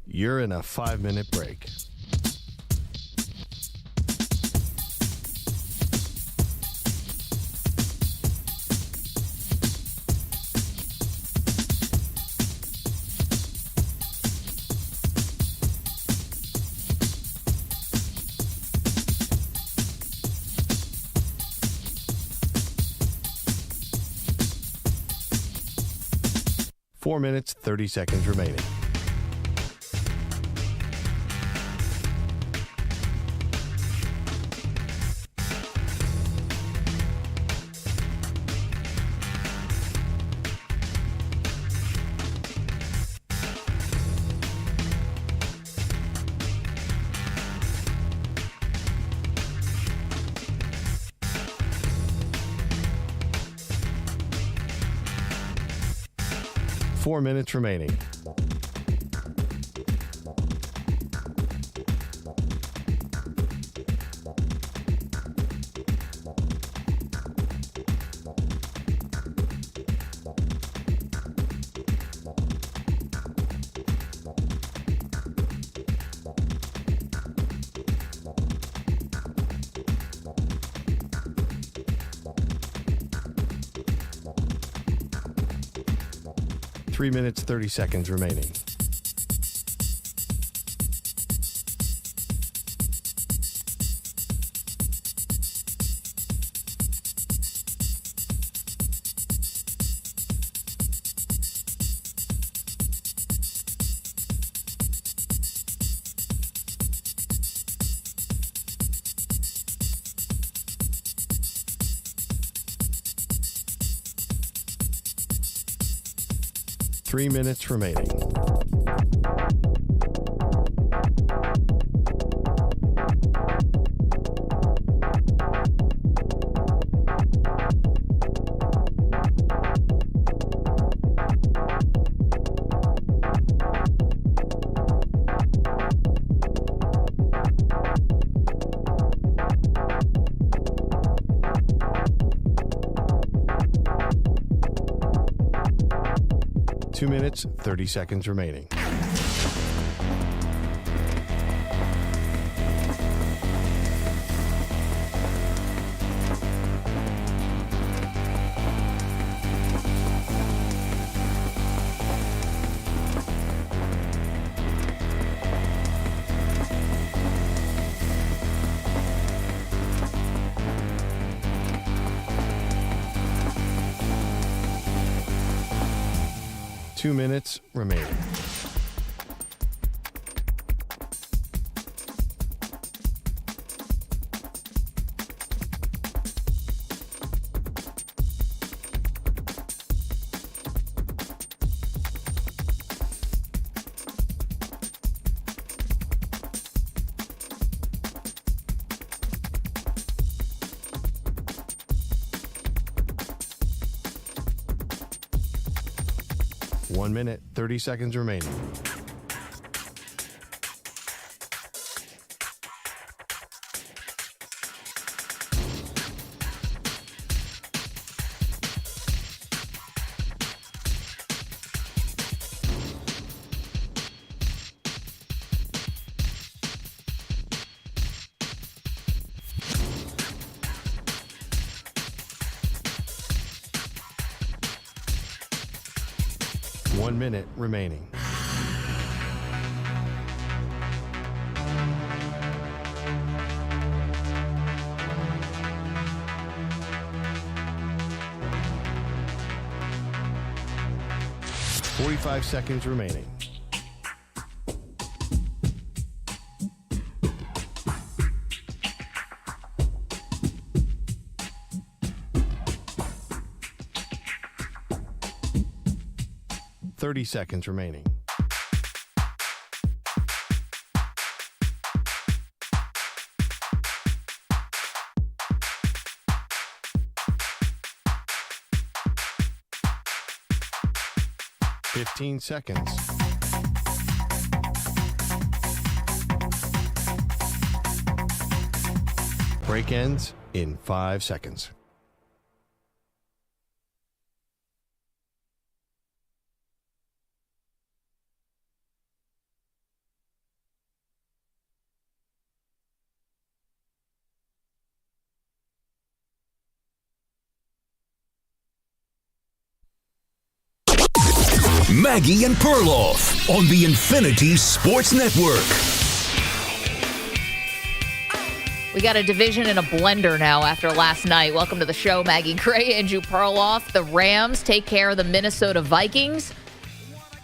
You're in a 5-minute break. Four minutes, 30 seconds remaining. Four minutes remaining. Three minutes, 30 seconds remaining. Three minutes remaining. Two minutes, 30 seconds remaining. Two minutes remaining. One minute, 30 seconds remaining. 1 minute remaining. $45 seconds remaining. $30 seconds remaining. $15 seconds. Break ends in 5 seconds. Maggie and Perloff on the Infinity Sports Network. We got a division in a blender now after last night. Welcome to the show, Maggie Gray, Andrew Perloff. The Rams take care of the Minnesota Vikings.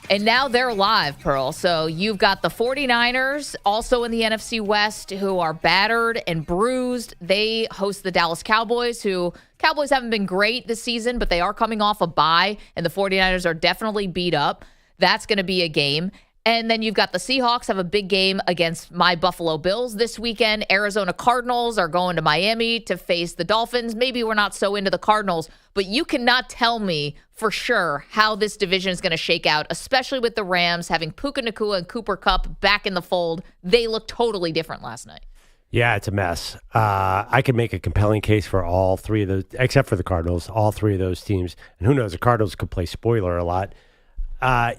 And now they're live, Pearl. So you've got the 49ers also in the NFC West who are battered and bruised. They host the Dallas Cowboys, who Cowboys haven't been great this season, but they are coming off a bye, and the 49ers are definitely beat up. That's going to be a game. And then you've got the Seahawks have a big game against my Buffalo Bills this weekend. Arizona Cardinals are going to Miami to face the Dolphins. Maybe we're not so into the Cardinals, but you cannot tell me for sure how this division is going to shake out, especially with the Rams having Puka Nacua and Cooper Kupp back in the fold. They look totally different last night. Yeah, it's a mess. I could make a compelling case for all three of those, except for the Cardinals, all three of those teams. And who knows, the Cardinals could play spoiler a lot.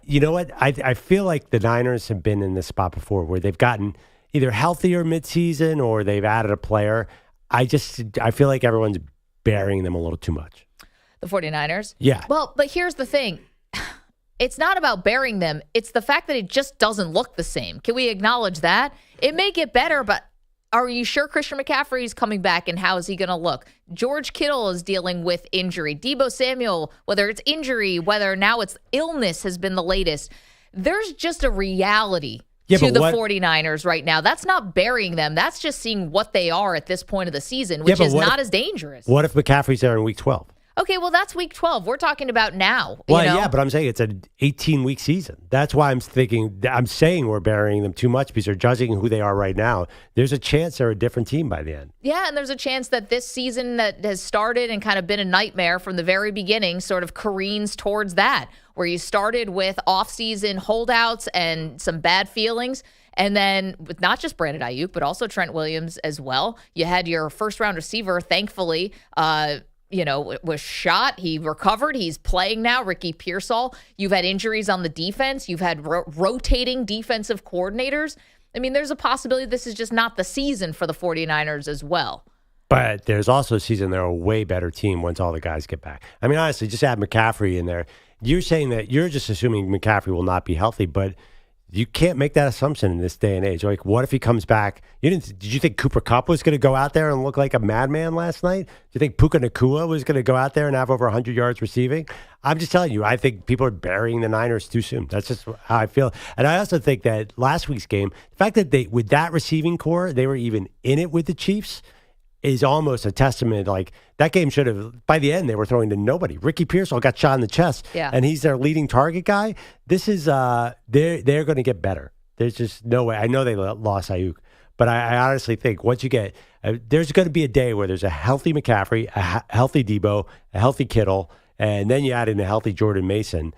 You know what? I feel like the Niners have been in this spot before where they've gotten either healthier midseason or they've added a player. I feel like everyone's burying them a little too much. The 49ers? Yeah. Well, but here's the thing. It's not about burying them. It's the fact that it just doesn't look the same. Can we acknowledge that? It may get better, but are you sure Christian McCaffrey is coming back, and how is he going to look? George Kittle is dealing with injury. Deebo Samuel, whether it's injury, whether now it's illness, has been the latest. There's just a reality to the 49ers right now. That's not burying them. That's just seeing what they are at this point of the season, which is not as dangerous. What if McCaffrey's there in week 12? Okay, well, that's week 12. We're talking about now. Well, yeah, but I'm saying it's an 18-week season. That's why I'm saying we're burying them too much because they're judging who they are right now. There's a chance they're a different team by the end. Yeah, and there's a chance that this season that has started and kind of been a nightmare from the very beginning sort of careens towards that, where you started with off-season holdouts and some bad feelings. And then with not just Brandon Ayuk, but also Trent Williams as well. You had your first-round receiver, thankfully, was shot. He recovered. He's playing now. Ricky Pearsall. You've had injuries on the defense. You've had rotating defensive coordinators. I mean, there's a possibility this is just not the season for the 49ers as well. But there's also a season they're a way better team once all the guys get back. I mean, honestly, just add McCaffrey in there. You're saying that you're just assuming McCaffrey will not be healthy, but you can't make that assumption in this day and age. Like, what if he comes back? Did you think Cooper Kupp was going to go out there and look like a madman last night? Do you think Puka Nacua was going to go out there and have over 100 yards receiving? I'm just telling you, I think people are burying the Niners too soon. That's just how I feel. And I also think that last week's game, the fact that with that receiving core, they were even in it with the Chiefs is almost a testament. Like, that game should have, by the end, they were throwing to nobody. Ricky Pearsall got shot in the chest, and he's their leading target guy. This is, they're going to get better. There's just no way. I know they lost Ayuk, but I honestly think once you get, there's going to be a day where there's a healthy McCaffrey, a healthy Debo, a healthy Kittle, and then you add in a healthy Jordan Mason.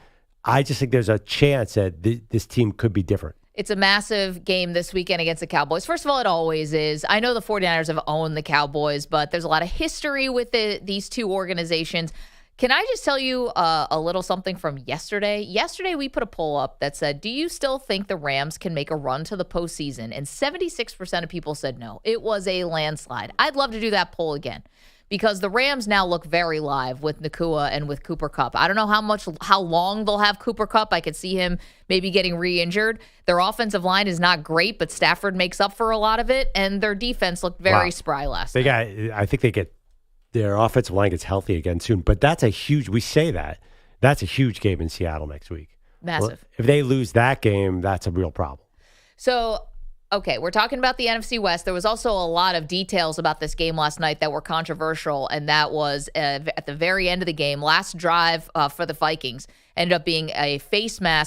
I just think there's a chance that this team could be different. It's a massive game this weekend against the Cowboys. First of all, it always is. I know the 49ers have owned the Cowboys, but there's a lot of history with these two organizations. Can I just tell you a little something from yesterday? Yesterday, we put a poll up that said, do you still think the Rams can make a run to the postseason? And 76% of people said no. It was a landslide. I'd love to do that poll again because the Rams now look very live with Nakua and with Cooper Kupp. I don't know how long they'll have Cooper Kupp. I could see him maybe getting re-injured. Their offensive line is not great, but Stafford makes up for a lot of it, and their defense looked very spry last night. I think their offensive line gets healthy again soon, but that's a huge game in Seattle next week. Massive. Well, if they lose that game, that's a real problem. So, okay, we're talking about the NFC West. There was also a lot of details about this game last night that were controversial, and that was at the very end of the game, last drive for the Vikings, ended up being a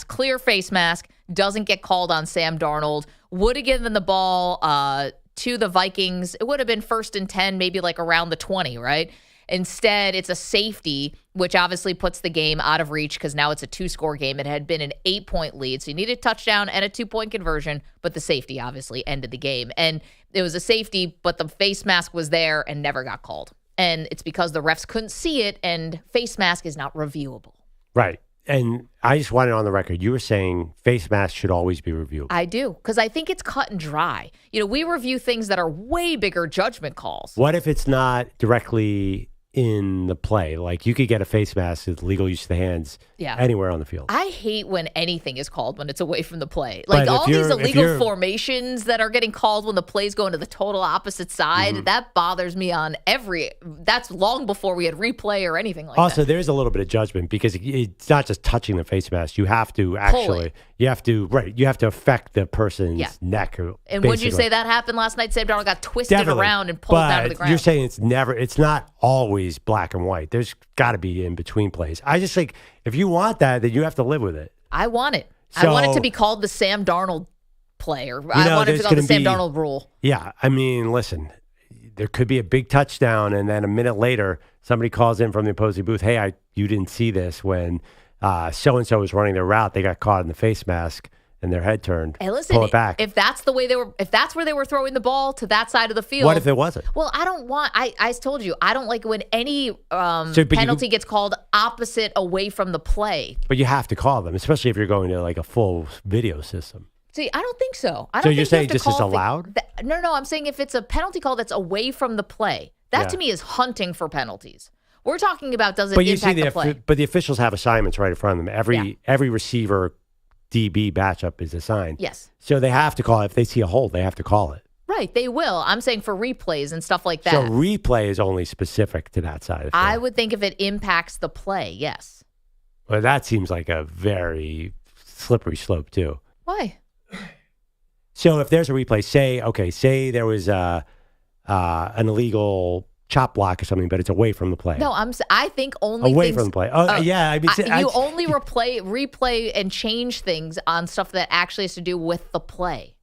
clear face mask, doesn't get called on Sam Darnold, would have given the ball to the Vikings. It would have been 1st and 10, maybe like around the 20, right? Instead, it's a safety, which obviously puts the game out of reach because now it's a 2-score game. It had been an 8-point lead, so you needed a touchdown and a 2-point conversion, but the safety obviously ended the game. And it was a safety, but the face mask was there and never got called. And it's because the refs couldn't see it, and face mask is not reviewable. Right. And I just wanted on the record, you were saying face masks should always be reviewable. I do, because I think it's cut and dry. We review things that are way bigger judgment calls. What if it's not directly in the play? Like you could get a face mask with legal use of the hands anywhere on the field. I hate when anything is called when it's away from the play. Like all these illegal formations that are getting called when the play's going to the total opposite side, that bothers me on that's long before we had replay or anything like that. Also, there's a little bit of judgment because it's not just touching the face mask. You have to actually, you have to affect the person's neck. And would you say that happened last night? Sam Darnold got twisted around and pulled down to the ground. You're saying it's not always black and white. There's got to be in between plays. I just think if you want that, then you have to live with it. I want it. I want it to be called the Sam Darnold play, or I want it to be called the Sam Darnold rule. Yeah. I mean, listen, there could be a big touchdown, and then a minute later, somebody calls in from the opposing booth, hey, you didn't see this when so-and-so was running their route. They got caught in the face mask. And their head turned. Hey, listen, pull it back. if that's where they were throwing the ball to that side of the field. What if it wasn't? Well, I told you, I don't like when any penalty gets called opposite away from the play. But you have to call them, especially if you're going to like a full video system. See, I don't think so. So you're saying just it's allowed? No, I'm saying if it's a penalty call that's away from the play, that to me is hunting for penalties. We're talking about does it impact the play. But the officials have assignments right in front of them. Every receiver DB matchup is assigned. Yes. So they have to call it. If they see a hold, they have to call it. Right, they will. I'm saying for replays and stuff like that. So replay is only specific to that side of it. I would think if it impacts the play, yes. Well, that seems like a very slippery slope too. Why? So if there's a replay, say there was an illegal chop block or something, but it's away from the play. No, I think only away from the play. Oh, yeah. I mean, you only replay and change things on stuff that actually has to do with the play.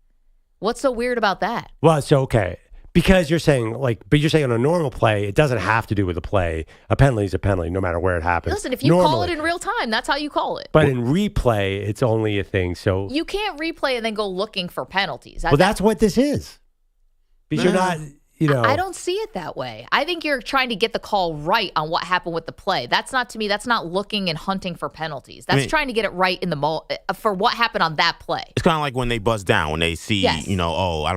What's so weird about that? Well, so okay, because you're saying on a normal play, it doesn't have to do with the play. A penalty is a penalty, no matter where it happens. Listen, if you call it in real time, that's how you call it. But in replay, it's only a thing. So you can't replay and then go looking for penalties. That's what this is. Because you're not. I don't see it that way. I think you're trying to get the call right on what happened with the play. That's not, to me, that's not looking and hunting for penalties. That's trying to get it right in the for what happened on that play. It's kind of like when they buzz down, when they see, I don't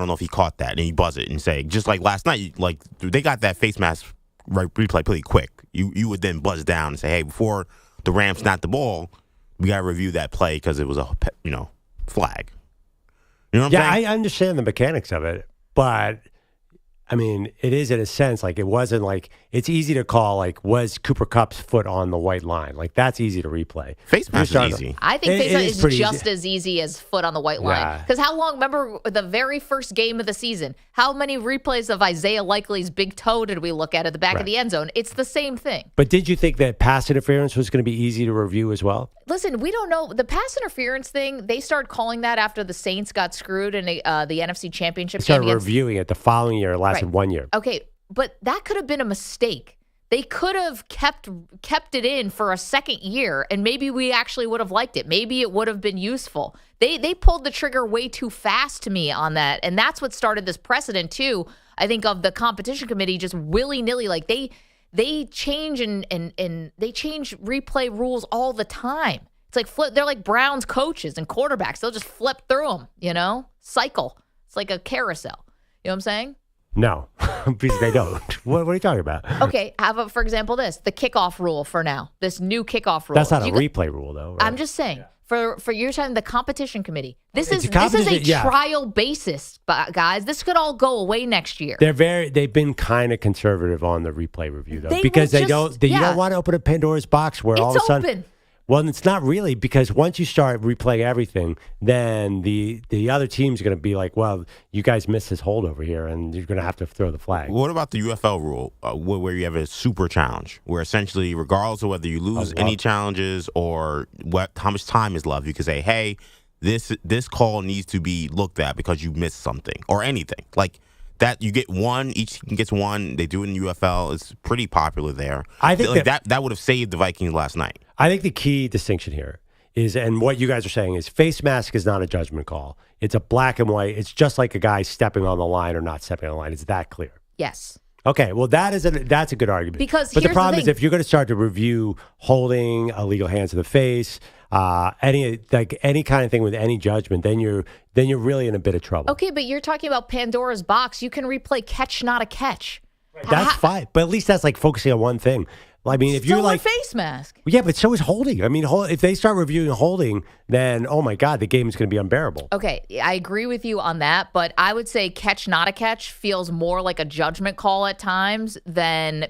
know if he caught that, and you buzz it and say, just like last night, like they got that face mask replay pretty quick. You would then buzz down and say, hey, before the Rams snapped the ball, we got to review that play because it was a, flag. You know what I'm saying? Yeah, I understand the mechanics of it, but I mean, it is in a sense like it wasn't like it's easy to call like was Cooper Kupp's foot on the white line? Like that's easy to replay. Face mask is easy. I think face mask is just as easy as foot on the white line. Because how long? Remember the very first game of the season? How many replays of Isaiah Likely's big toe did we look at the back of the end zone? It's the same thing. But did you think that pass interference was going to be easy to review as well? Listen, we don't know. The pass interference thing, they started calling that after the Saints got screwed in the NFC Championship game. Started reviewing it the following year. It lasted 1 year. Okay, but that could have been a mistake. They could have kept it in for a second year, and maybe we actually would have liked it. Maybe it would have been useful. They pulled the trigger way too fast to me on that, and that's what started this precedent too, I think, of the competition committee just willy-nilly. Like they change and they change replay rules all the time. It's like they're like Browns coaches and quarterbacks. They'll just flip through them, cycle. It's like a carousel. You know what I'm saying? No. because they don't. What are you talking about? Okay, how about, for example, the kickoff rule for now, this new kickoff rule. That's not a replay rule, though. Right? I'm just saying, for your time, the competition committee, this is a yeah. trial basis, guys. This could all go away next year. They've been kind of conservative on the replay review, though, because you don't want to open a Pandora's box where all of a sudden. Open. Well, it's not really, because once you start replaying everything, then the other team's going to be like, well, you guys missed this hold over here, and you're going to have to throw the flag. What about the UFL rule where you have a super challenge, where essentially, regardless of whether you lose any challenges or how much time is left, you can say, hey, this call needs to be looked at because you missed something or anything. Like that, you get one, each team gets one. They do it in UFL. It's pretty popular there. I think that would have saved the Vikings last night. I think the key distinction here is, and what you guys are saying is, face mask is not a judgment call. It's a black and white. It's just like a guy stepping on the line or not stepping on the line. It's that clear. Yes. Okay, well, that's a good argument. But the problem is, if you're going to start to review holding, illegal hands to the face, any kind of thing with any judgment, then you're really in a bit of trouble. Okay, but you're talking about Pandora's box. You can replay catch, not a catch. That's fine, but at least that's like focusing on one thing. I mean, if you're like face mask. Yeah, but so is holding. I mean, if they start reviewing holding, then oh my God, the game is going to be unbearable. Okay, I agree with you on that, but I would say catch, not a catch feels more like a judgment call at times than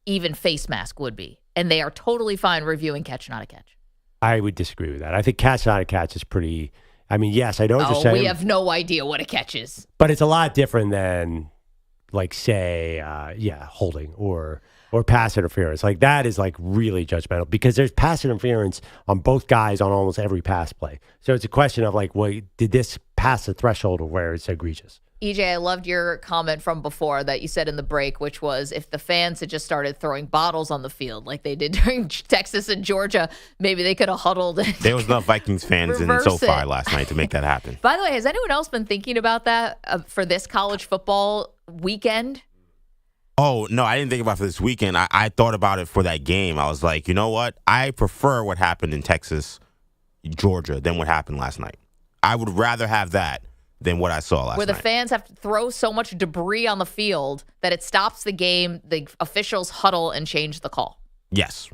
even face mask would be, and they are totally fine reviewing catch, not a catch. I would disagree with that. I think catch, not a catch is pretty. I mean, yes, I know what you're saying. We have no idea what a catch is, but it's a lot different than, like, say, holding or pass interference. Like, that is like really judgmental, because there's pass interference on both guys on almost every pass play. So it's a question of like, well, did this pass the threshold of where it's egregious? EJ, I loved your comment from before that you said in the break, which was if the fans had just started throwing bottles on the field like they did during Texas and Georgia, maybe they could have huddled. There was enough Vikings fans in SoFi last night to make that happen. By the way, has anyone else been thinking about that for this college football weekend? Oh, no, I didn't think about it for this weekend. I thought about it for that game. I was like, you know what? I prefer what happened in Texas, Georgia, than what happened last night. I would rather have that than what I saw last night. Where the fans have to throw so much debris on the field that it stops the game, the officials huddle and change the call. Yes.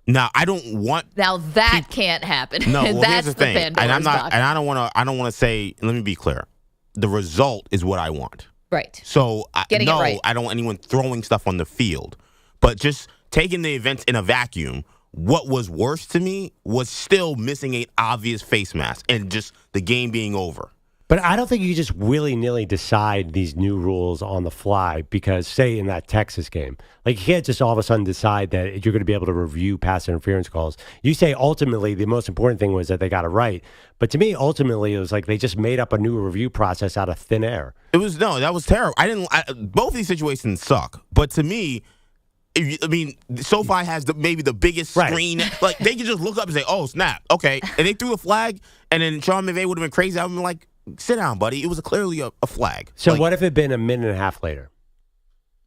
Now, I don't want... Now, that can't happen. No, well, that's here's the thing. And I don't want to say, let me be clear. The result is what I want. Right. So, Getting it right. I don't want anyone throwing stuff on the field. But just taking the events in a vacuum, what was worse to me was still missing an obvious face mask and just the game being over. But I don't think you just willy-nilly decide these new rules on the fly because, say, in that Texas game, like you can't just all of a sudden decide that you're going to be able to review pass interference calls. You say ultimately the most important thing was that they got it right. But to me, ultimately, it was like they just made up a new review process out of thin air. That was terrible. Both these situations suck. But to me, SoFi has maybe the biggest screen. Like, they can just look up and say, oh, snap, okay. And they threw a flag, and then Sean McVay would have been crazy. I would have been like, sit down, buddy. It was clearly a flag. So what if it had been a minute and a half later?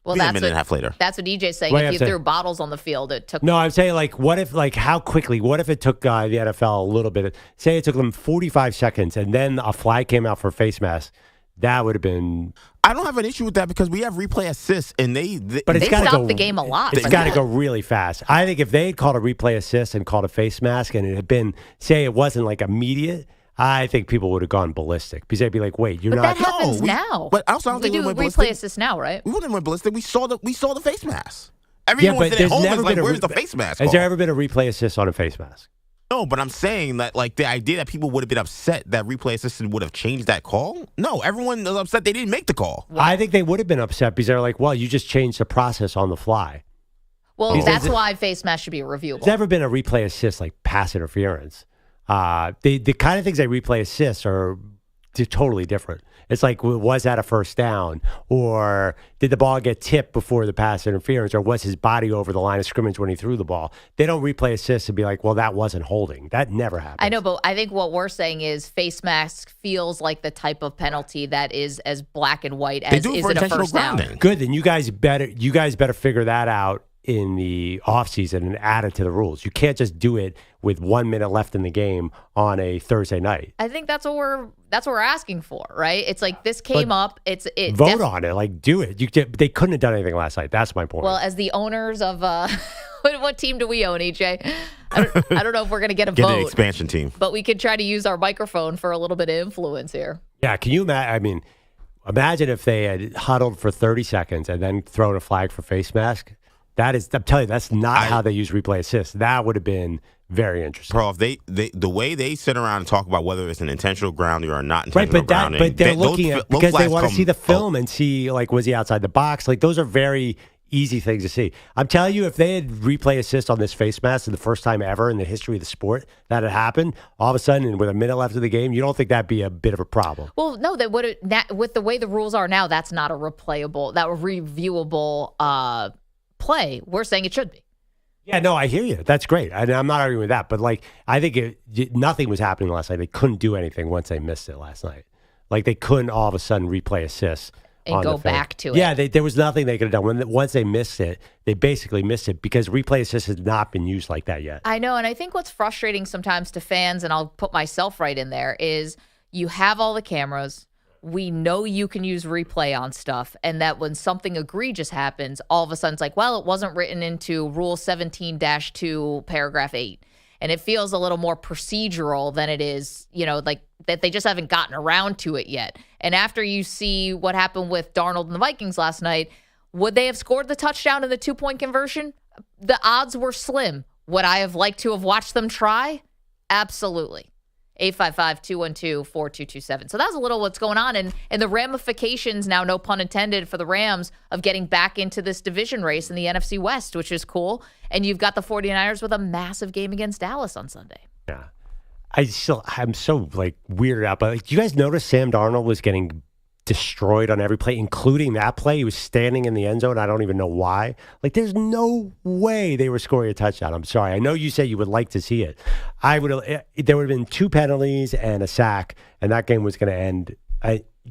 Well, that's a minute and a half later. That's what DJ's saying. If you threw bottles on the field, it took... No, I'm saying, like, what if, like, how quickly? What if it took the NFL a little bit? Say it took them 45 seconds, and then a flag came out for face mask. That would have been... I don't have an issue with that because we have replay assists, and they stopped the game a lot. It's got to go really fast. I think if they had called a replay assist and called a face mask, and it had been, say it wasn't, like, immediate... I think people would have gone ballistic because they'd be like, "Wait, you're not." But that happens now. But also, I don't think we do went replay assist now, right? We wouldn't went ballistic. We saw the face mask. Everyone at home is like, "Where's the face mask?" Has there ever been a replay assist on a face mask? No, but I'm saying that like the idea that people would have been upset that replay assistant would have changed that call. No, everyone was upset they didn't make the call. I think they would have been upset because they're like, "Well, you just changed the process on the fly." Well, that's why face mask should be reviewable. There's never been a replay assist like pass interference. The kind of things they replay assists are totally different. It's like, was that a first down? Or did the ball get tipped before the pass interference? Or was his body over the line of scrimmage when he threw the ball? They don't replay assists and be like, well, that wasn't holding. That never happened. I know, but I think what we're saying is face mask feels like the type of penalty that is as black and white as is it a first down. Good, then you guys better figure that out in the offseason and add it to the rules. You can't just do it with 1 minute left in the game on a Thursday night. I think that's what we're asking for, right? It's like this came up. Vote on it, like do it. They couldn't have done anything last night. That's my point. Well, as the owners of what team do we own, EJ? I don't know if we're going to get a vote. Get an expansion team. But we could try to use our microphone for a little bit of influence here. Yeah, can you imagine? I mean, imagine if they had huddled for 30 seconds and then thrown a flag for face mask. I'm telling you, that's not how they use replay assist. That would have been very interesting. Bro, if the way they sit around and talk about whether it's an intentional grounding or not intentional grounding. But they're looking at because they want to see the film and see, like, was he outside the box? Like, those are very easy things to see. I'm telling you, if they had replay assist on this face mask for the first time ever in the history of the sport, that had happened, all of a sudden, and with a minute left of the game, you don't think that'd be a bit of a problem? Well, no, with the way the rules are now, that's not a reviewable play. We're saying it should be. Yeah, no, I hear you. That's great. I'm not arguing with that. But, like, I think nothing was happening last night. They couldn't do anything once they missed it last night. Like, they couldn't all of a sudden replay assist. And go back to it. Yeah, there was nothing they could have done. Once they missed it, they basically missed it because replay assist has not been used like that yet. I know, and I think what's frustrating sometimes to fans, and I'll put myself right in there, is you have all the cameras. We know you can use replay on stuff, and that when something egregious happens, all of a sudden it's like, well, it wasn't written into Rule 17-2, paragraph 8. And it feels a little more procedural than it is, like that they just haven't gotten around to it yet. And after you see what happened with Darnold and the Vikings last night, would they have scored the touchdown in the 2-point conversion? The odds were slim. Would I have liked to have watched them try? Absolutely. 855-212-4227. So that's a little what's going on. And the ramifications now, no pun intended, for the Rams of getting back into this division race in the NFC West, which is cool. And you've got the 49ers with a massive game against Dallas on Sunday. Yeah. I'm so weirded out. But do you guys notice Sam Darnold was getting destroyed on every play, including that play? He was standing in the end zone. I don't even know why. Like, there's no way they were scoring a touchdown. I'm sorry. I know you say you would like to see it. There would have been 2 penalties and a sack, and that game was going to end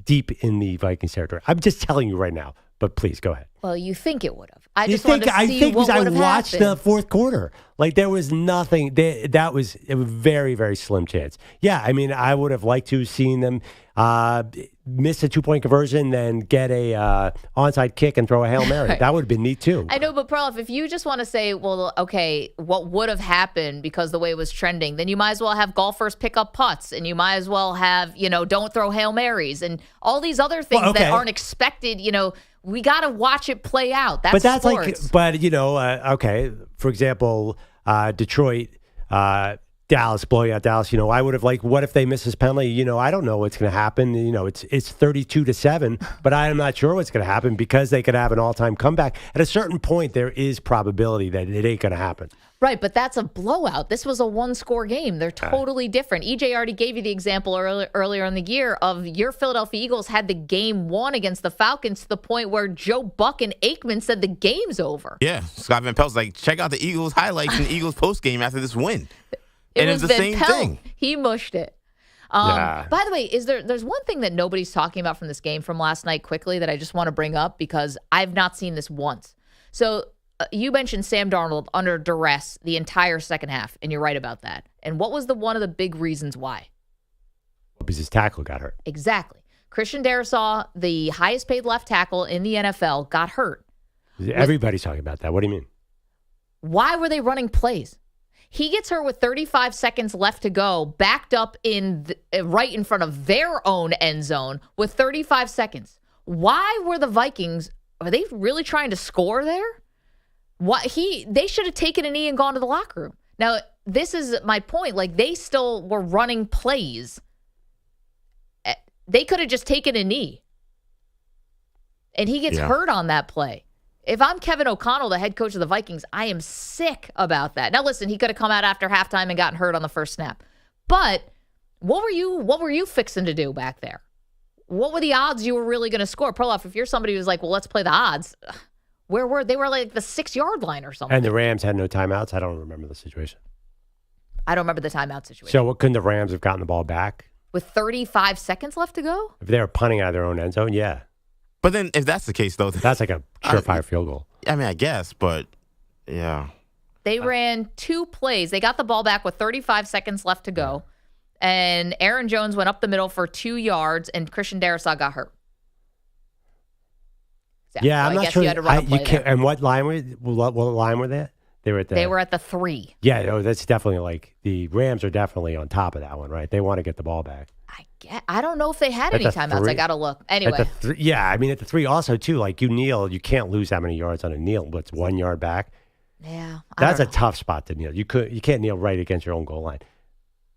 deep in the Vikings territory. I'm just telling you right now. But please go ahead. Well, you think it would have. I just wanted to see what would have happened. I watched the fourth quarter. Like, there was nothing. That was a very, very slim chance. Yeah, I mean, I would have liked to have seen them miss a 2-point conversion, then get a onside kick and throw a Hail Mary. Right. That would have been neat, too. I know, but Perloff, if you just want to say, well, okay, what would have happened because the way it was trending, then you might as well have golfers pick up putts, and you might as well have, don't throw Hail Marys, and all these other things that aren't expected, we got to watch it play out. That's sports. Okay. For example, Detroit, Dallas, blowing out Dallas. I would have liked, what if they miss this penalty? I don't know what's going to happen. It's 32-7, but I'm not sure what's going to happen because they could have an all-time comeback. At a certain point, there is probability that it ain't going to happen. Right, but that's a blowout. This was a one-score game. They're totally different. EJ already gave you the example earlier in the year of your Philadelphia Eagles had the game won against the Falcons to the point where Joe Buck and Aikman said the game's over. Yeah, Scott Van Pelt's like, check out the Eagles highlights and the Eagles postgame after this win. It was the Van same Pelt. thing. He mushed it. By the way, there's one thing that nobody's talking about from this game from last night quickly that I just want to bring up because I've not seen this once. So you mentioned Sam Darnold under duress the entire second half, and you're right about that. And what was one of the big reasons why? Because his tackle got hurt. Exactly. Christian Darrisaw, the highest paid left tackle in the NFL, got hurt. Everybody's talking about that. What do you mean? Why were they running plays? He gets hurt with 35 seconds left to go, backed up right in front of their own end zone with 35 seconds. Why were the Vikings, are they really trying to score there? They should have taken a knee and gone to the locker room. Now, this is my point. Like, they still were running plays. They could have just taken a knee. And he gets hurt on that play. If I'm Kevin O'Connell, the head coach of the Vikings, I am sick about that. Now, listen, he could have come out after halftime and gotten hurt on the first snap. But what were you fixing to do back there? What were the odds you were really going to score? Perloff, if you're somebody who's like, well, let's play the odds. Where were they? Were like the 6-yard line or something. And the Rams had no timeouts. I don't remember the situation. I don't remember the timeout situation. So couldn't the Rams have gotten the ball back? With 35 seconds left to go? If they were punting out of their own end zone, yeah. But then if that's the case, though. That's like a surefire field goal. I mean, I guess, but Yeah. They ran 2 plays. They got the ball back with 35 seconds left to go. And Aaron Jones went up the middle for 2 yards, and Christian Darrisaw got hurt. Yeah, so I'm I not guess sure. you had to run a play there. And what line were they? They were at the. They were at the 3. Yeah, that's definitely like the Rams are definitely on top of that one, right? They want to get the ball back. I don't know if they had At any the timeouts. 3? I got to look. Anyway. Yeah, I mean, at the 3 also, too, like you kneel, you can't lose that many yards on a kneel. What's 1 yard back? Yeah. That's a tough spot to kneel. You can't kneel right against your own goal line.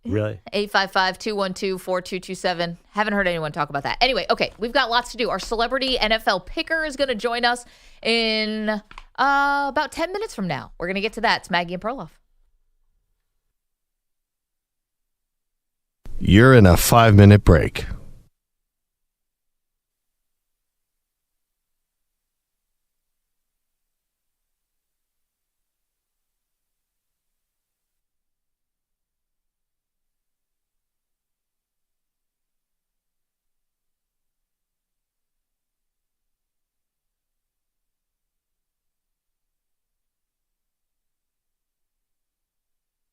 Really? 855-212-4227. Haven't heard anyone talk about that. Anyway, okay, we've got lots to do. Our celebrity NFL picker is going to join us in about 10 minutes from now. We're going to get to that. It's Maggie and Perloff. You're in a 5-minute break.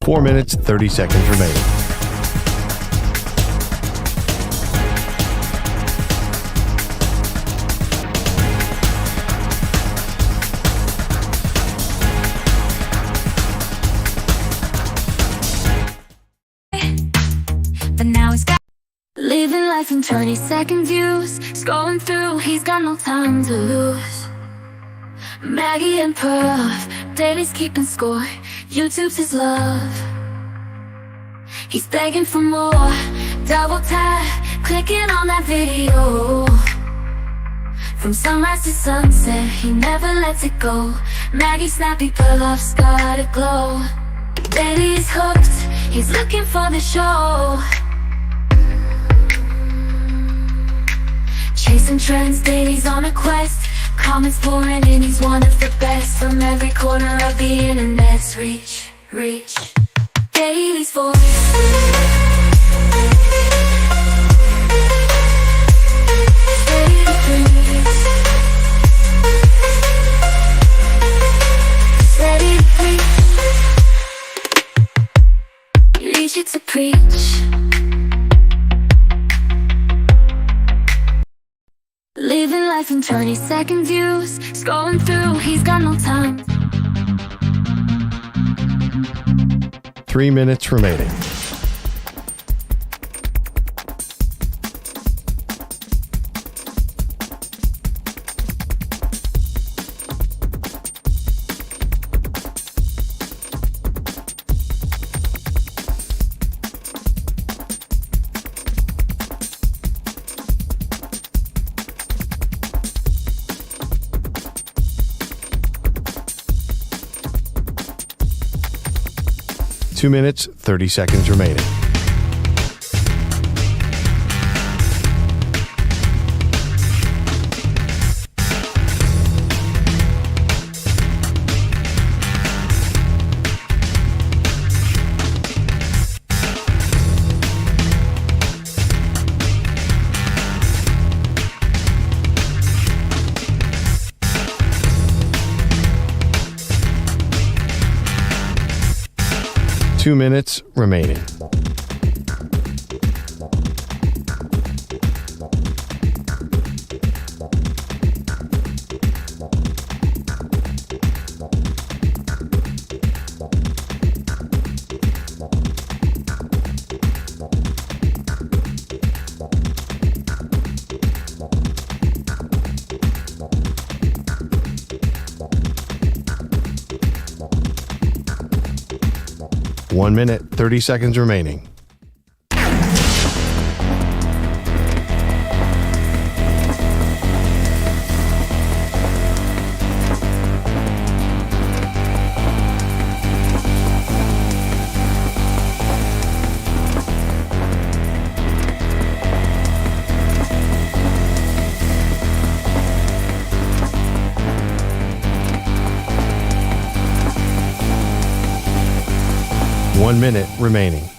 Four minutes, 30 seconds remaining. But now he's got living life in 20-second views. Scrolling through, he's got no time to lose. Maggie and Perloff, Daily's keeping score. YouTube's his love. He's begging for more. Double tap, clicking on that video. From sunrise to sunset, he never lets it go. Maggie snappy, Perloff's got a glow. Daily's hooked, he's looking for the show. Chasing trends, Daily's on a quest. Comments pouring in, he's one of the best. From every corner of the internet's reach. Daily's voice. Ready to preach. Reach it to preach. Living life in 20-second views. Scrolling through, he's got no time. 3 minutes remaining. Two minutes, 30 seconds remaining. Two minutes remaining. One minute, 30 seconds remaining. One minute remaining.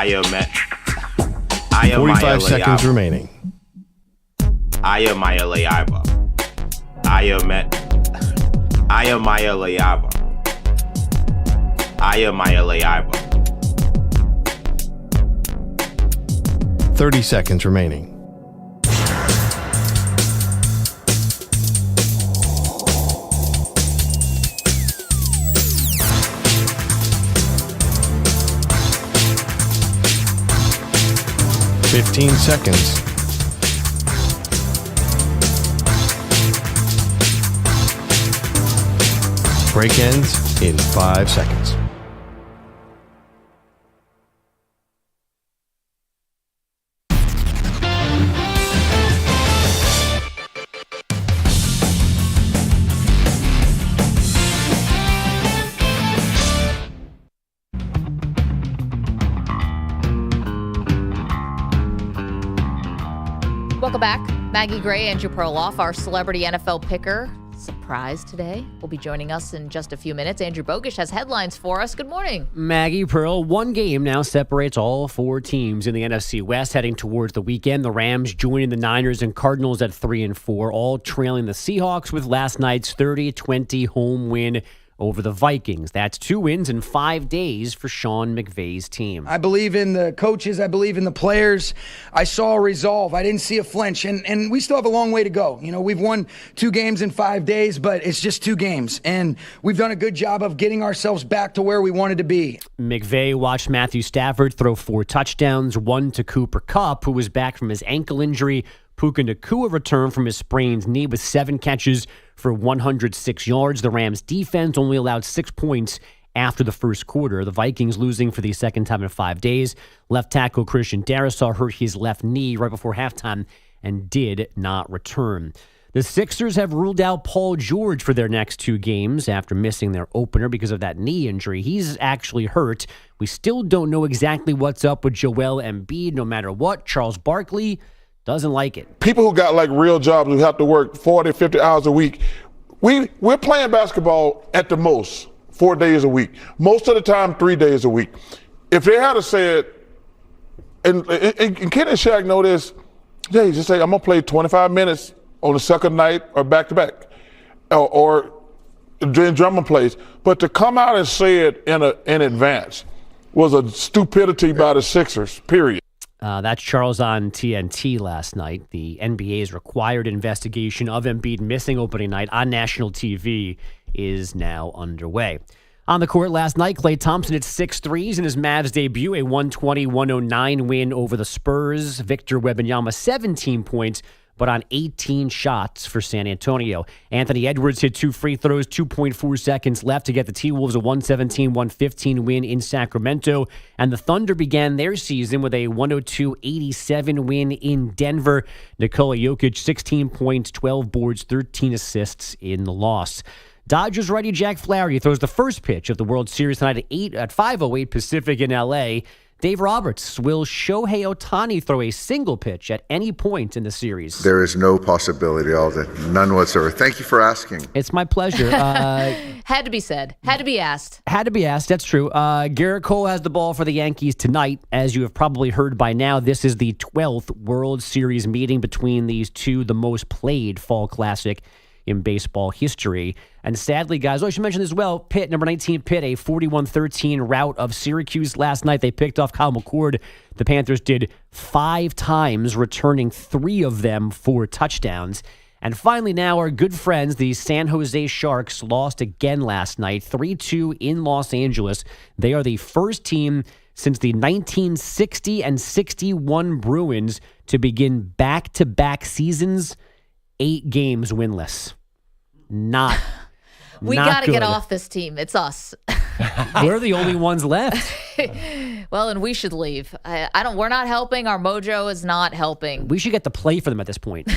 I am 45 seconds remaining. I am Leava. I am Leava. I am Leava. 30 seconds remaining. Fifteen seconds. Break ends in 5 seconds. Welcome back. Maggie Gray, Andrew Perloff, our celebrity NFL picker. Surprise today. Will be joining us in just a few minutes. Andrew Bogish has headlines for us. Good morning. Maggie, Pearl, one game now separates all four teams in the NFC West heading towards the weekend. The Rams joining the Niners and Cardinals at 3-4, all trailing the Seahawks with last night's 30-20 home win over the Vikings. That's 2 wins in 5 days for Sean McVay's team. I believe in the coaches. I believe in the players. I saw a resolve. I didn't see a flinch. And we still have a long way to go. You know, we've won 2 games in 5 days, but it's just 2 games. And we've done a good job of getting ourselves back to where we wanted to be. McVay watched Matthew Stafford throw 4 touchdowns, 1 to Cooper Kupp, who was back from his ankle injury. Puka Nacua returned from his sprained knee with 7 catches for 106 yards. The Rams' defense only allowed 6 points after the first quarter. The Vikings losing for the second time in 5 days. Left tackle Christian Darrisaw hurt his left knee right before halftime and did not return. The Sixers have ruled out Paul George for their next 2 games after missing their opener because of that knee injury. He's actually hurt. We still don't know exactly what's up with Joel Embiid. No matter what, Charles Barkley doesn't like it. People who got like real jobs who have to work 40, 50 hours a week, we're playing basketball at the most 4 days a week. Most of the time, 3 days a week. If they had said, and Ken and Shaq know this, yeah, just say, I'm going to play 25 minutes on the second night or back-to-back, or during Drummond plays. But to come out and say it in advance was a stupidity by the Sixers, period. That's Charles on TNT last night. The NBA's required investigation of Embiid missing opening night on national TV is now underway. On the court last night, Klay Thompson hit 6 threes in his Mavs debut, a 120-109 win over the Spurs. Victor Wembanyama, 17 points, but on 18 shots for San Antonio. Anthony Edwards hit 2 free throws, 2.4 seconds left to get the T-Wolves a 117-115 win in Sacramento. And the Thunder began their season with a 102-87 win in Denver. Nikola Jokic, 16 points, 12 boards, 13 assists in the loss. Dodgers righty Jack Flaherty throws the first pitch of the World Series tonight at 5:08 Pacific in L.A. Dave Roberts, will Shohei Ohtani throw a single pitch at any point in the series? There is no possibility of it. None whatsoever. Thank you for asking. It's my pleasure. Had to be said. Had to be asked. Had to be asked. That's true. Garrett Cole has the ball for the Yankees tonight. As you have probably heard by now, this is the 12th World Series meeting between these two, the most played fall classic in baseball history. And sadly, guys, I should mention this as well, Pitt, number 19 Pitt, a 41-13 rout of Syracuse last night. They picked off Kyle McCord. The Panthers did 5 times, returning 3 of them for touchdowns. And finally now, our good friends, the San Jose Sharks, lost again last night, 3-2 in Los Angeles. They are the first team since the 1960 and 61 Bruins to begin back-to-back seasons 8 games winless. We got to get off this team. It's us. We're the only ones left. Well, and we should leave. We're not helping. Our mojo is not helping. We should get to play for them at this point.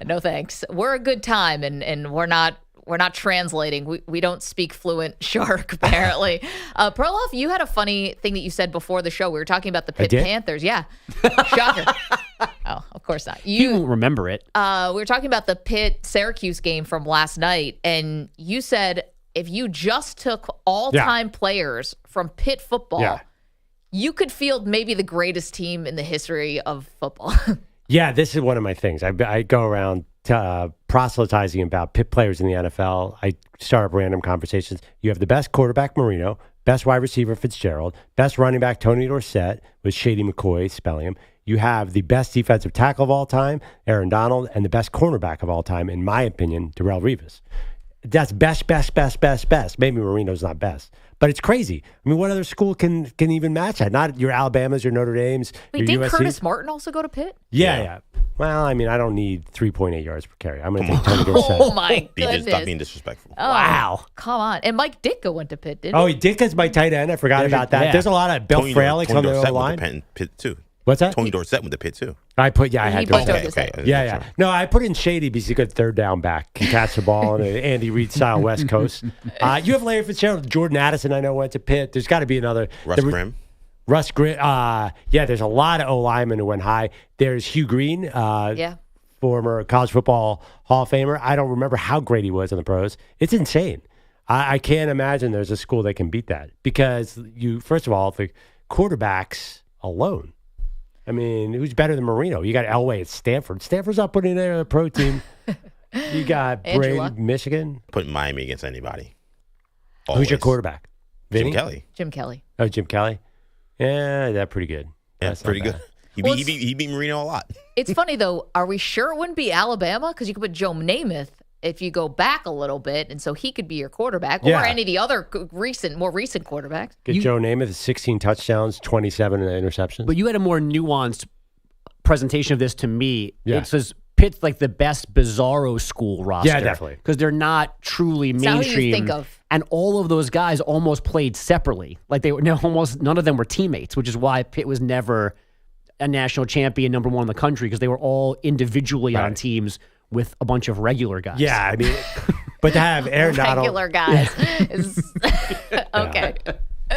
No thanks. We're a good time, and we're not translating. We don't speak fluent Shark, apparently. Perloff, you had a funny thing that you said before the show. We were talking about the Pitt Panthers. Yeah. Shocker. Oh, of course not. You won't remember it. We were talking about the Pitt-Syracuse game from last night, and you said if you just took all-time players from Pitt football, You could field maybe the greatest team in the history of football. Yeah, this is one of my things. I go around proselytizing about Pitt players in the NFL. I start up random conversations. You have the best quarterback, Marino, best wide receiver, Fitzgerald, best running back, Tony Dorsett, with Shady McCoy spelling him. You have the best defensive tackle of all time, Aaron Donald, and the best cornerback of all time, in my opinion, Darrelle Revis. That's best. Maybe Marino's not best. But it's crazy. I mean, what other school can even match that? Not your Alabamas, your Notre Dames, Wait, your did USCs. Curtis Martin also go to Pitt? Yeah. Well, I mean, I don't need 3.8 yards per carry. I'm going to take Tony Dorsett. Oh, my goodness. Stop being disrespectful. Oh, Wow. Come on. And Mike Ditka went to Pitt, didn't Oh, he? Ditka's my tight end. I forgot about that. yeah. There's a lot of Bill Fralics on the Dorsett line. went to Pitt too. What's that? Tony Dorsett went to Pitt too. I had He Dorsett. put Dorsett. Okay. Yeah. No, I put in Shady because he's a good third down back. Can catch the ball on an Andy Reid style West Coast. You have Larry Fitzgerald. Jordan Addison, I know, went to Pitt. There's got to be another. Russ Grimm. Russ Grimm. Yeah, there's a lot of O-linemen who went high. There's Hugh Green. Former college football Hall of Famer. I don't remember how great he was in the pros. It's insane. I can't imagine there's a school that can beat that because first of all, the quarterbacks alone. I mean, who's better than Marino? You got Elway at Stanford. Stanford's not putting in a pro team. You got Brady, Michigan. Putting Miami against anybody. Who's your quarterback? Vinny? Jim Kelly. Jim Kelly. Oh, Jim Kelly. Yeah, that's pretty good. Yeah, That's pretty not good. bad. He beat Marino a lot. It's funny, though. Are we sure it wouldn't be Alabama? Because you could put Joe Namath if you go back a little bit, and so he could be your quarterback, Yeah. or any of the other more recent quarterbacks. Get Joe Namath 16 touchdowns, 27 interceptions. But you had a more nuanced presentation of this to me. Yeah. It says Pitt's like the best bizarro school roster. Yeah, definitely. Because they're not truly It's not who mainstream. you think of. And all of those guys almost played separately. Like they were almost none of them were teammates, which is why Pitt was never a national champion, number one in the country, because they were all individually on teams with a bunch of regular guys. Yeah, I mean, but to have Aaron Donald. Regular guys. Okay.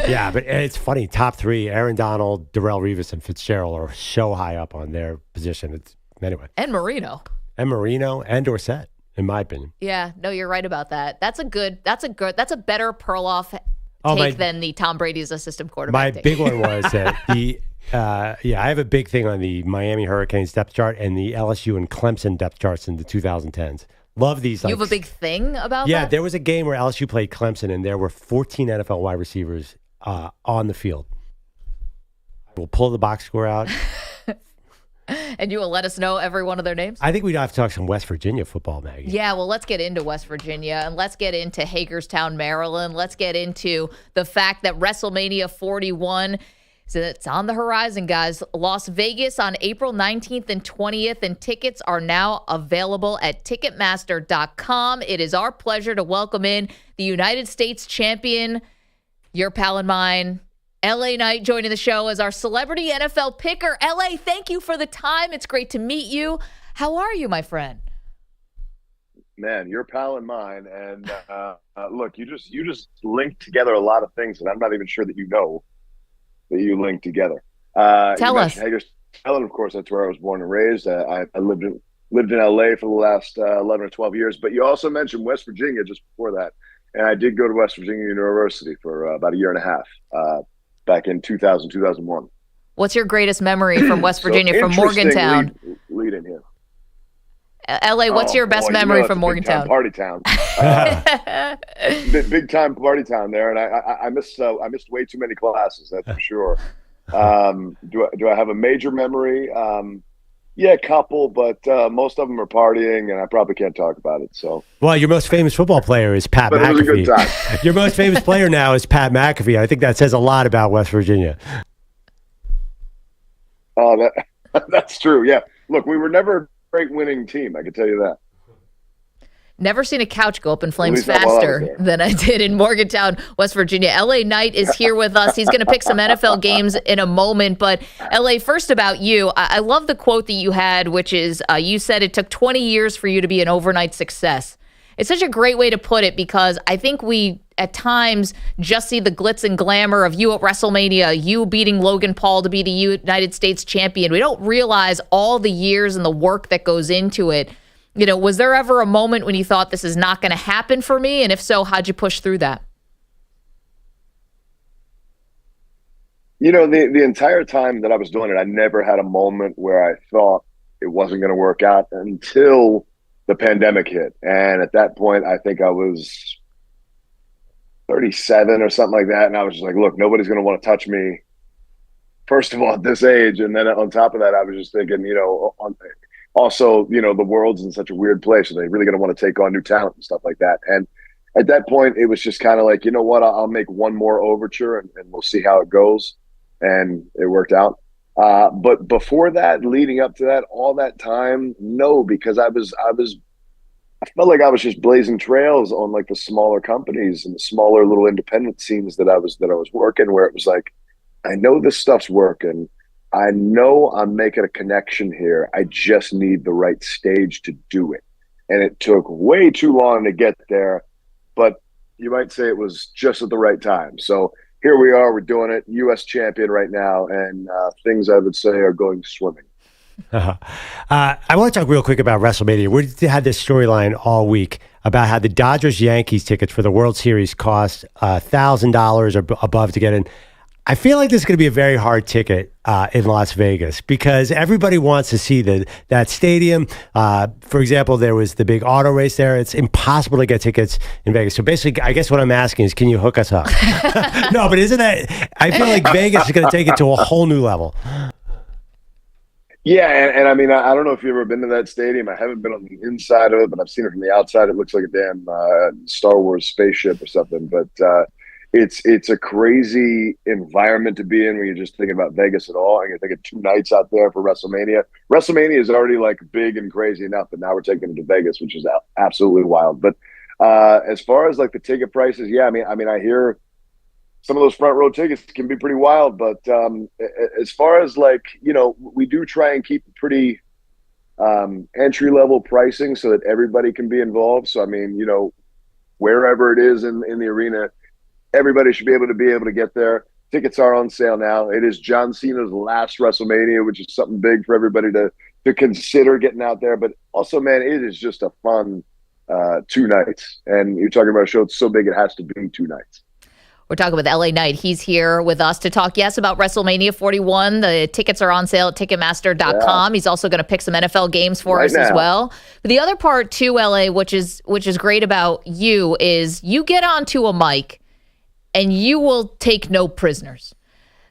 Yeah, but it's funny. Top three, Aaron Donald, Darrelle Revis, and Fitzgerald are so high up on their position. Anyway. And Marino. And Dorsett, in my opinion. Yeah, no, you're right about that. That's a better Perloff Oh, take than the Tom Brady's assistant quarterback. My take. big one was that I have a big thing on the Miami Hurricanes depth chart and the LSU and Clemson depth charts in the 2010s. Love these. You have a big thing about Yeah, that? there was a game where LSU played Clemson, and there were 14 NFL wide receivers on the field. We'll pull the box score out. And you will let us know every one of their names? I think we'd have to talk some West Virginia football, Maggie. Yeah, well, let's get into West Virginia and let's get into Hagerstown, Maryland. Let's get into the fact that WrestleMania 41 it's on the horizon, guys. Las Vegas on April 19th and 20th, and tickets are now available at Ticketmaster.com. It is our pleasure to welcome in the United States champion, your pal and mine, LA Knight, joining the show as our celebrity NFL picker. LA, thank you for the time. It's great to meet you. How are you, my friend? Man, your pal and mine. And look, you just linked together a lot of things that I'm not even sure that you know that you linked together. Tell us. Hagerstown, of course, that's where I was born and raised. I lived in LA for the last 11 or 12 years. But you also mentioned West Virginia just before that. And I did go to West Virginia University for about a year and a half back in 2000, 2001. What's your greatest memory from West Virginia, from interesting Morgantown? Lead in here. LA, what's your best memory from Morgantown? Party town. Big time party town there, and I missed way too many classes. That's for sure. Do I have a major memory? Yeah, a couple, but most of them are partying, and I probably can't talk about it. So, well, your most famous football player is Pat but McAfee. It was a good time. Your most famous player now is Pat McAfee. I think that says a lot about West Virginia. Oh, that's true. Yeah, look, we were never a great winning team. I can tell you that. Never seen a couch go up in flames faster than I did in Morgantown, West Virginia. LA Knight is here with us. He's going to pick some NFL games in a moment. But LA, first about you, I love the quote that you had, which is you said it took 20 years for you to be an overnight success. It's such a great way to put it because I think we at times just see the glitz and glamour of you at WrestleMania, you beating Logan Paul to be the United States champion. We don't realize all the years and the work that goes into it. You know, was there ever a moment when you thought this is not going to happen for me? And if so, how'd you push through that? The entire time that I was doing it, I never had a moment where I thought it wasn't going to work out until the pandemic hit. And at that point, I think I was 37 or something like that. And I was just like, look, nobody's going to want to touch me, first of all, at this age. And then on top of that, I was just thinking, also, the world's in such a weird place. Are they really going to want to take on new talent and stuff like that? And at that point, it was just kind of like, you know what, I'll make one more overture and we'll see how it goes. And it worked out. But before that, leading up to that, all that time, no, because I felt like I was just blazing trails on like the smaller companies and the smaller little independent scenes that I was working, where it was like, I know this stuff's working. I know I'm making a connection here. I just need the right stage to do it. And it took way too long to get there, but you might say it was just at the right time. So here we are, we're doing it, U.S. champion right now, and things I would say are going swimming. I want to talk real quick about WrestleMania. We had this storyline all week about how the Dodgers-Yankees tickets for the World Series cost $1,000 or above to get in. I feel like this is going to be a very hard ticket in Las Vegas because everybody wants to see that stadium. For example, there was the big auto race there. It's impossible to get tickets in Vegas. So basically, I guess what I'm asking is, can you hook us up? No, but isn't that? I feel like Vegas is going to take it to a whole new level. Yeah, and I mean, I don't know if you've ever been to that stadium. I haven't been on the inside of it, but I've seen it from the outside. It looks like a damn Star Wars spaceship or something. But it's a crazy environment to be in when you're just thinking about Vegas at all, and you're thinking 2 nights out there for WrestleMania. WrestleMania is already like big and crazy enough, but now we're taking it to Vegas, which is absolutely wild. But as far as like the ticket prices, yeah, I mean, I hear some of those front row tickets can be pretty wild, but as far as like, we do try and keep pretty entry level pricing so that everybody can be involved. So, I mean, wherever it is in the arena, everybody should be able to get there. Tickets are on sale now. It is John Cena's last WrestleMania, which is something big for everybody to consider getting out there. But also, man, it is just a fun 2 nights. And you're talking about a show that's so big it has to be 2 nights. We're talking with LA Knight. He's here with us to talk, about WrestleMania 41. The tickets are on sale at Ticketmaster.com. Yeah. He's also going to pick some NFL games for us as well. But the other part too, LA, which is great about you, is you get onto a mic and you will take no prisoners.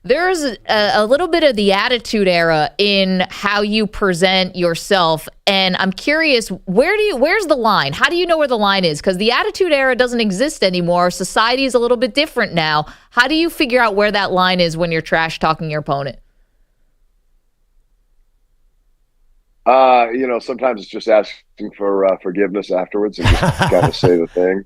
There's a little bit of the attitude era in how you present yourself, and I'm curious, where's the line? How do you know where the line is? Because the attitude era doesn't exist anymore. Society is a little bit different now. How do you figure out where that line is when you're trash talking your opponent? Sometimes it's just asking for forgiveness afterwards and just gotta say the thing.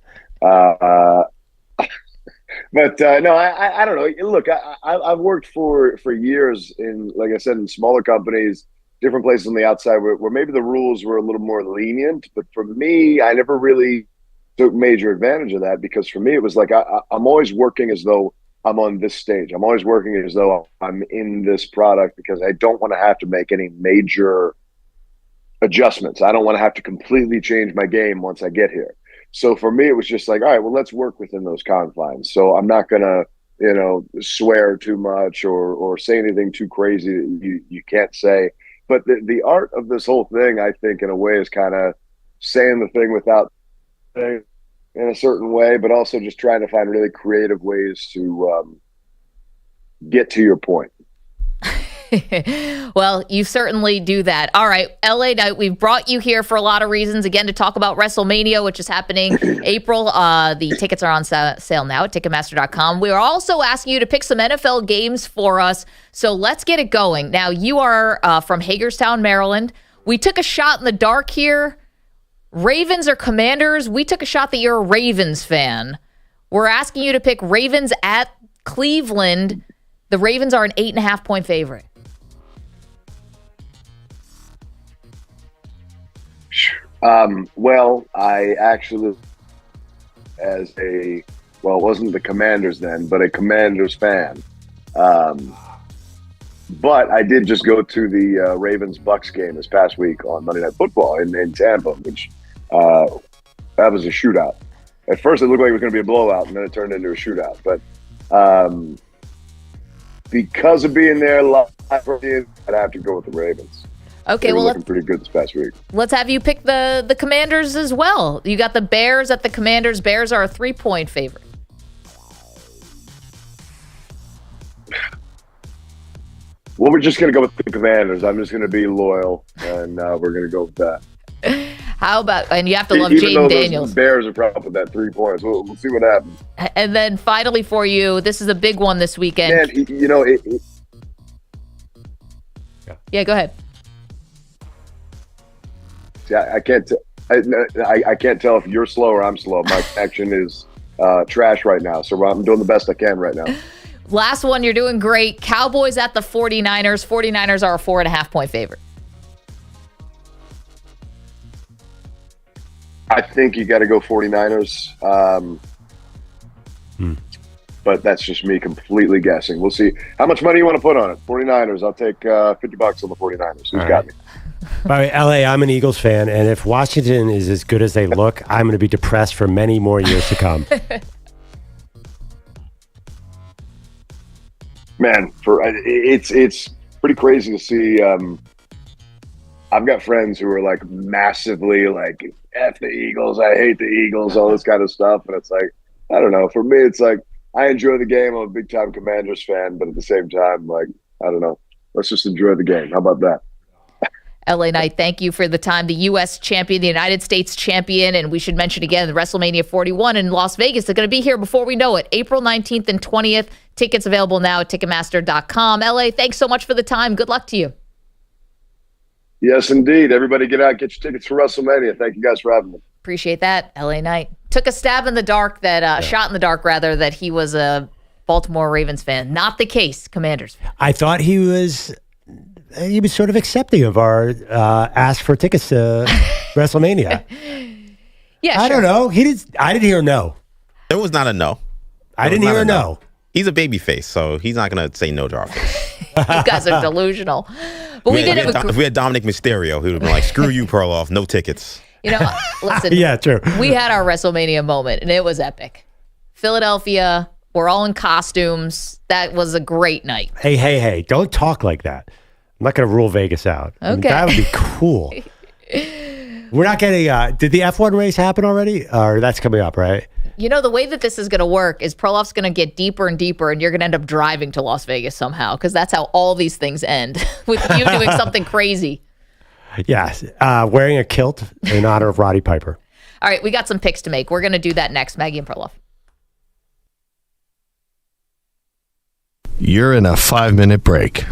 But no, I don't know. Look, I've worked for years in, like I said, in smaller companies, different places on the outside where maybe the rules were a little more lenient. But for me, I never really took major advantage of that, because for me, it was like I'm always working as though I'm on this stage. I'm always working as though I'm in this product, because I don't want to have to make any major adjustments. I don't want to have to completely change my game once I get here. So for me, it was just like, all right, well, let's work within those confines. So I'm not going to, swear too much or say anything too crazy that you can't say. But the art of this whole thing, I think, in a way, is kind of saying the thing without saying in a certain way, but also just trying to find really creative ways to get to your point. Well, you certainly do that. All right, LA Knight, we've brought you here for a lot of reasons. Again, to talk about WrestleMania, which is happening April. The tickets are on sale now at Ticketmaster.com. We are also asking you to pick some NFL games for us, so let's get it going. Now, you are from Hagerstown, Maryland. We took a shot in the dark here. Ravens or Commanders? We took a shot that you're a Ravens fan. We're asking you to pick Ravens at Cleveland. The Ravens are an 8.5-point favorite. Well, I actually, it wasn't the Commanders then, but a Commanders fan. But I did just go to the Ravens-Bucks game this past week on Monday Night Football in Tampa, which that was a shootout. At first, it looked like it was going to be a blowout, and then it turned into a shootout. But because of being there live, I'd have to go with the Ravens. Okay, They were well, looking pretty good this past week. let's have you pick the Commanders as well. You got the Bears at the Commanders. Bears are a 3-point favorite. Well, we're just going to go with the Commanders. I'm just going to be loyal, and we're going to go with that. How about, and you have to love Even Jaden though Daniels. the Bears are probably up with that 3 points. We'll see what happens. And then finally for you, this is a big one this weekend. Man, you know, Yeah, go ahead. I can't. I can't tell if you're slow or I'm slow. My connection is trash right now, so I'm doing the best I can right now. Last one, you're doing great. Cowboys at the 49ers. 49ers are a 4.5-point favorite. I think you got to go 49ers. But that's just me completely guessing. We'll see. How much money you want to put on it? 49ers. I'll take $50 on the 49ers. Who's got me? By the way, LA, I'm an Eagles fan, and if Washington is as good as they look, I'm going to be depressed for many more years to come. Man, it's pretty crazy to see. I've got friends who are like massively like F the Eagles, I hate the Eagles, all this kind of stuff, and it's like, I don't know. For me, it's like I enjoy the game. I'm a big time Commanders fan, but at the same time, like, I don't know. Let's just enjoy the game. How about that? LA Knight, thank you for the time. The U.S. champion, the United States champion, and we should mention again, the WrestleMania 41 in Las Vegas. They're going to be here before we know it. April 19th and 20th. Tickets available now at Ticketmaster.com. LA, thanks so much for the time. Good luck to you. Yes, indeed. Everybody get out, get your tickets for WrestleMania. Thank you guys for having me. Appreciate that. LA Knight took a stab in the dark shot in the dark, rather, that he was a Baltimore Ravens fan. Not the case, Commanders. I thought he was sort of accepting of our ask for tickets to WrestleMania. Yeah, I don't know. I didn't hear a no. It was not a no. I didn't hear a no. He's a baby face, so he's not going to say no to our face. You guys are delusional. But if we had Dominic Mysterio, he would have been like, screw you, Perloff, no tickets. You know, listen. Yeah, true. We had our WrestleMania moment, and it was epic. Philadelphia, we're all in costumes. That was a great night. Hey, don't talk like that. I'm not going to rule Vegas out. Okay. I mean, that would be cool. We're not getting, did the F1 race happen already? Or that's coming up, right? You know, the way that this is going to work is Perloff's going to get deeper and deeper, and you're going to end up driving to Las Vegas somehow, because that's how all these things end, with you doing something crazy. Yes, wearing a kilt in honor of Roddy Piper. All right, we got some picks to make. We're going to do that next. Maggie and Perloff. You're in a 5-minute break.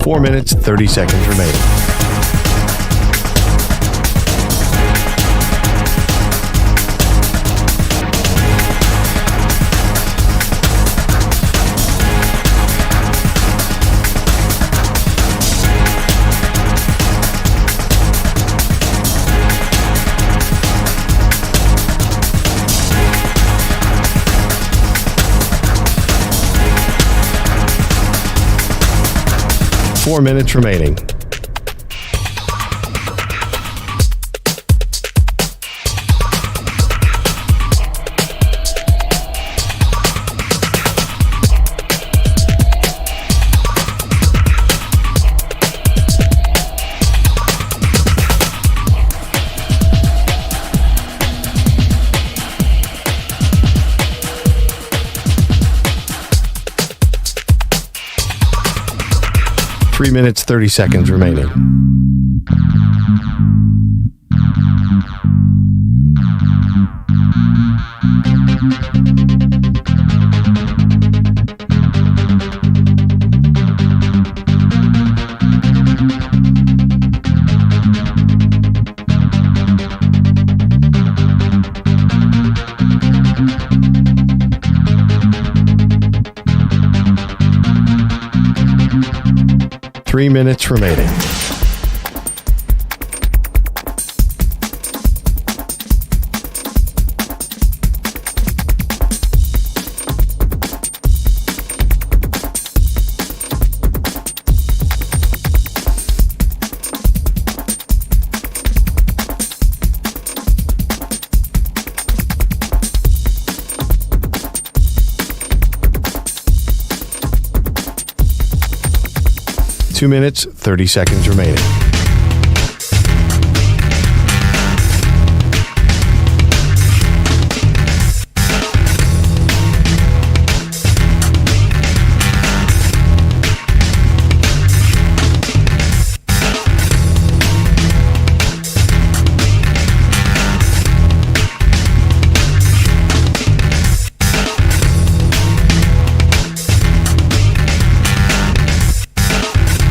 Four minutes, 30 seconds remaining. Four minutes remaining. Three minutes, 30 seconds remaining. Three minutes remaining. 2 minutes, 30 seconds remaining.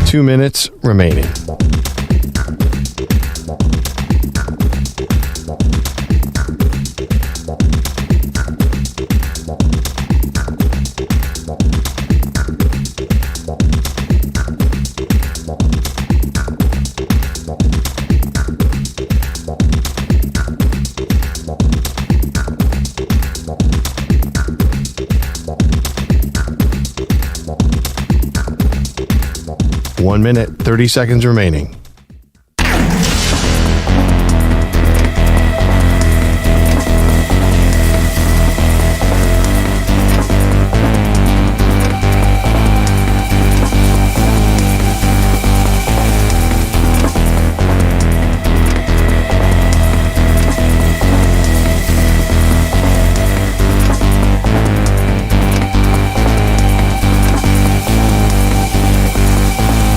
Two minutes remaining. One minute, 30 seconds remaining.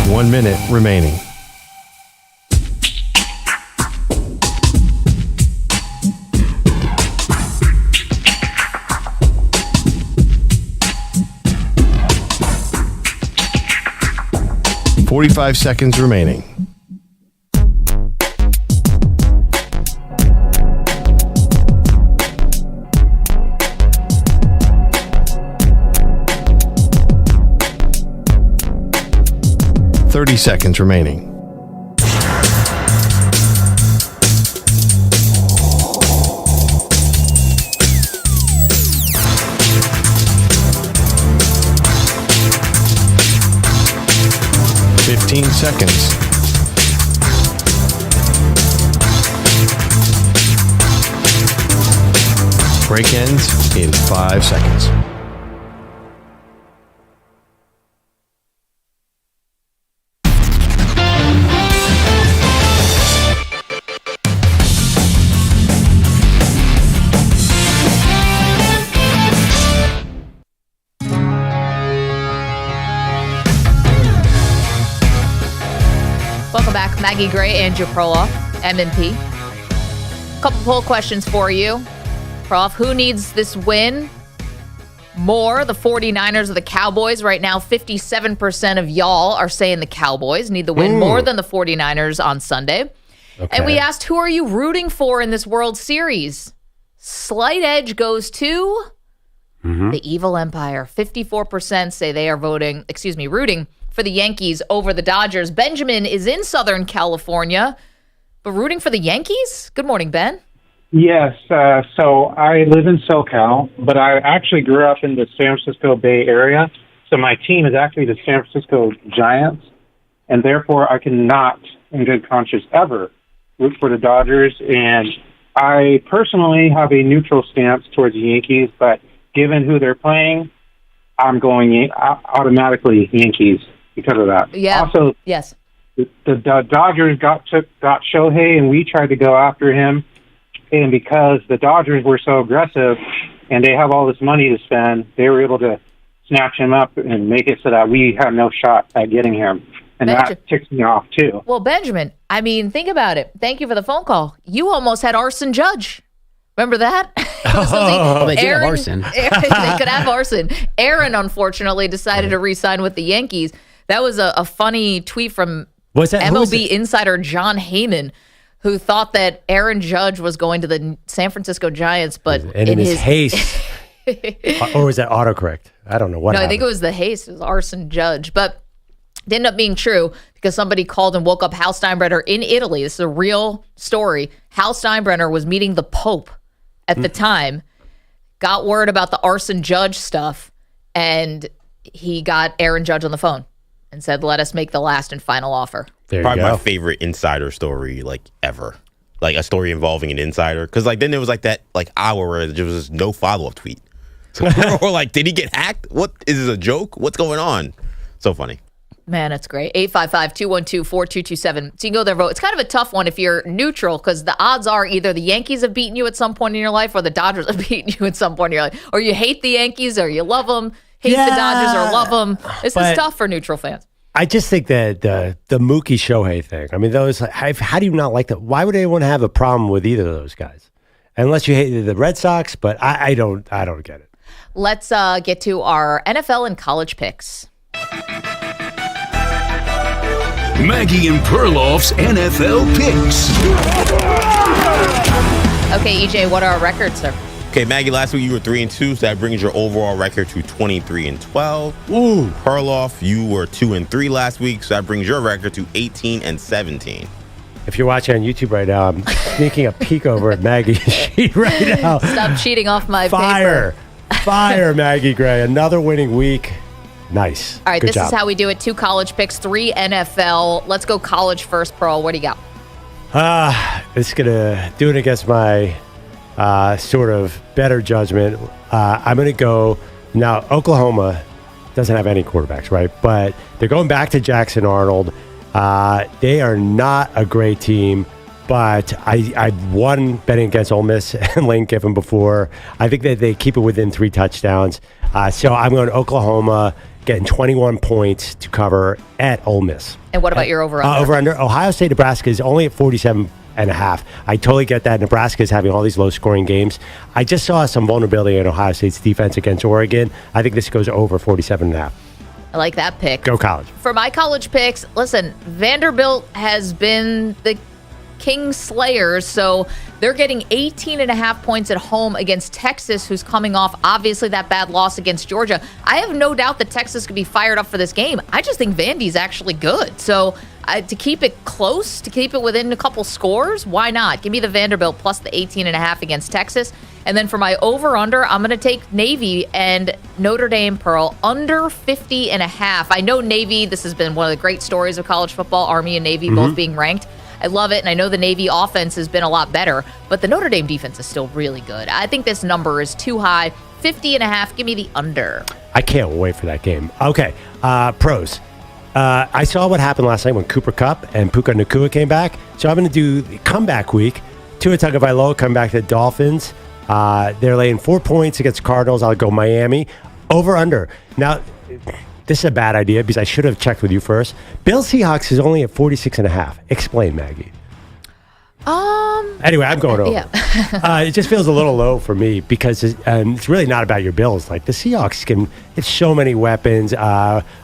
One minute remaining. .45 seconds remaining. .30 seconds remaining. .15 seconds. Break ends in 5 seconds. Welcome back, Maggie Gray, Andrew Perloff, M&P. Couple poll questions for you. Perloff, who needs this win more, the 49ers or the Cowboys? Right now, 57% of y'all are saying the Cowboys need the win more than the 49ers on Sunday. Okay. And we asked, who are you rooting for in this World Series? Slight edge goes to the Evil Empire. 54% say they are rooting for the Yankees over the Dodgers. Benjamin is in Southern California, but rooting for the Yankees? Good morning, Ben. Yes, so I live in SoCal, but I actually grew up in the San Francisco Bay Area, so my team is actually the San Francisco Giants, and therefore I cannot, in good conscience, ever root for the Dodgers, and I personally have a neutral stance towards the Yankees, but given who they're playing, I'm going automatically Yankees because of that. Yeah. Also, yes, the Dodgers got Shohei, and we tried to go after him. And because the Dodgers were so aggressive and they have all this money to spend, they were able to snatch him up and make it so that we had no shot at getting him. And that ticks me off, too. Well, Benjamin, I mean, think about it. Thank you for the phone call. You almost had Arson Judge. Remember that? They did have Arson. They could have Arson. Aaron, unfortunately, decided to re-sign with the Yankees. That was a funny tweet from MLB insider John Heyman, who thought that Aaron Judge was going to the San Francisco Giants, but in his haste, or was that autocorrect? I don't know what happened. I think it was the haste. It was Arson Judge, but it ended up being true because somebody called and woke up Hal Steinbrenner in Italy. This is a real story. Hal Steinbrenner was meeting the Pope at the time, got word about the Arson Judge stuff, and he got Aaron Judge on the phone and said, let us make the last and final offer. Probably my favorite insider story ever. Like a story involving an insider. Because then there was that hour where there was just no follow-up tweet. So we're like, did he get hacked? What is this, a joke? What's going on? So funny. Man, that's great. 855-212-4227. So you can go there, vote. It's kind of a tough one if you're neutral because the odds are either the Yankees have beaten you at some point in your life or the Dodgers have beaten you at some point in your life. Or you hate the Yankees or you love them, hate the Dodgers or love them. This is tough for neutral fans. I just think that the Mookie Shohei thing, I mean, those. How do you not like that? Why would anyone have a problem with either of those guys? Unless you hate the Red Sox, but I don't get it. Let's get to our NFL and college picks. Maggie and Perloff's NFL picks. Okay, EJ, what are our records, sir? Okay, Maggie, last week you were 3-2, so that brings your overall record to 23-12. Ooh. Perloff, you were 2-3 last week, so that brings your record to 18-17. If you're watching on YouTube right now, I'm sneaking a peek over at Maggie's sheet right now. Stop cheating off my Fire, paper. Maggie Gray. Another winning week. Nice. All right, Good this job. is how we do it. 2 college picks, 3 NFL. Let's go college first, Pearl. What do you got? It's going to do it against my sort of better judgment. I'm going to go now. Oklahoma doesn't have any quarterbacks, right? But they're going back to Jackson Arnold. They are not a great team, but I've won betting against Ole Miss and Lane Kiffin before. I think that they keep it within 3 touchdowns. So I'm going to Oklahoma, getting 21 points to cover at Ole Miss. And what about your over-under? Over-under. Ohio State, Nebraska is only at 47.5. I totally get that. Nebraska is having all these low-scoring games. I just saw some vulnerability in Ohio State's defense against Oregon. I think this goes over 47.5. I like that pick. Go college. For my college picks, listen, Vanderbilt has been the King Slayers, so they're getting 18.5 points at home against Texas, who's coming off, obviously, that bad loss against Georgia. I have no doubt that Texas could be fired up for this game. I just think Vandy's actually good. So to keep it close, to keep it within a couple scores, why not? Give me the Vanderbilt plus the 18.5 against Texas. And then for my over-under, I'm going to take Navy and Notre Dame, Pearl, under 50.5. I know Navy, this has been one of the great stories of college football, Army and Navy both being ranked. I love it, and I know the Navy offense has been a lot better, but the Notre Dame defense is still really good. I think this number is too high. 50.5, give me the under. I can't wait for that game. Okay, pros. I saw what happened last night when Cooper Kupp and Puka Nacua came back, so I'm going to do the comeback week. Tua Tagovailoa come back to the Dolphins. They're laying 4 points against Cardinals. I'll go Miami. Over under. Now, this is a bad idea because I should have checked with you first. Bills Seahawks is only at 46.5. Explain, Maggie. Anyway, I'm going over. Yeah. It just feels a little low for me because it's really not about your Bills. Like the Seahawks it's so many weapons.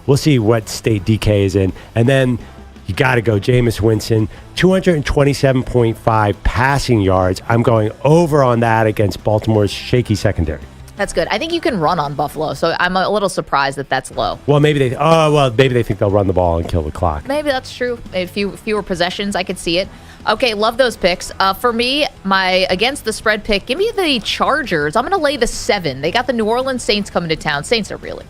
We'll see what state DK is in. And then you got to go Jameis Winston, 227.5 passing yards. I'm going over on that against Baltimore's shaky secondary. That's good. I think you can run on Buffalo, so I'm a little surprised that that's low. Well, maybe they think they'll run the ball and kill the clock. Maybe that's true. Fewer possessions, I could see it. Okay, love those picks. For me, my against the spread pick, give me the Chargers. I'm going to lay the 7. They got the New Orleans Saints coming to town. Saints are really.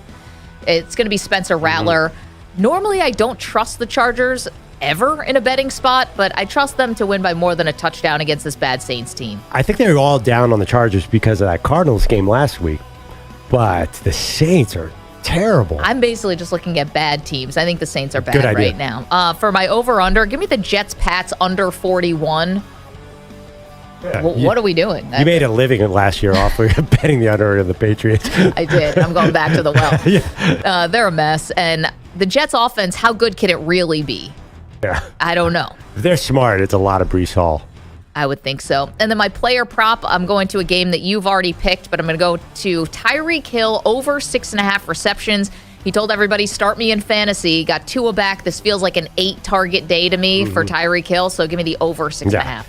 It's going to be Spencer Rattler. Normally, I don't trust the Chargers ever in a betting spot, but I trust them to win by more than a touchdown against this bad Saints team. I think they were all down on the Chargers because of that Cardinals game last week, but the Saints are terrible. I'm basically just looking at bad teams. I think the Saints are bad right now. For my over-under, give me the Jets-Pats under 41. Yeah, what are we doing? You made a living last year off of betting the under of the Patriots. I did. I'm going back to the well. Yeah. They're a mess. And the Jets' offense, how good can it really be? Yeah. I don't know. If they're smart, it's a lot of Breece Hall. I would think so. And then my player prop, I'm going to a game that you've already picked, but I'm going to go to Tyreek Hill over 6.5 receptions. He told everybody, start me in fantasy. Got Tua back. This feels like an 8-target day to me for Tyreek Hill, so give me the over 6.5.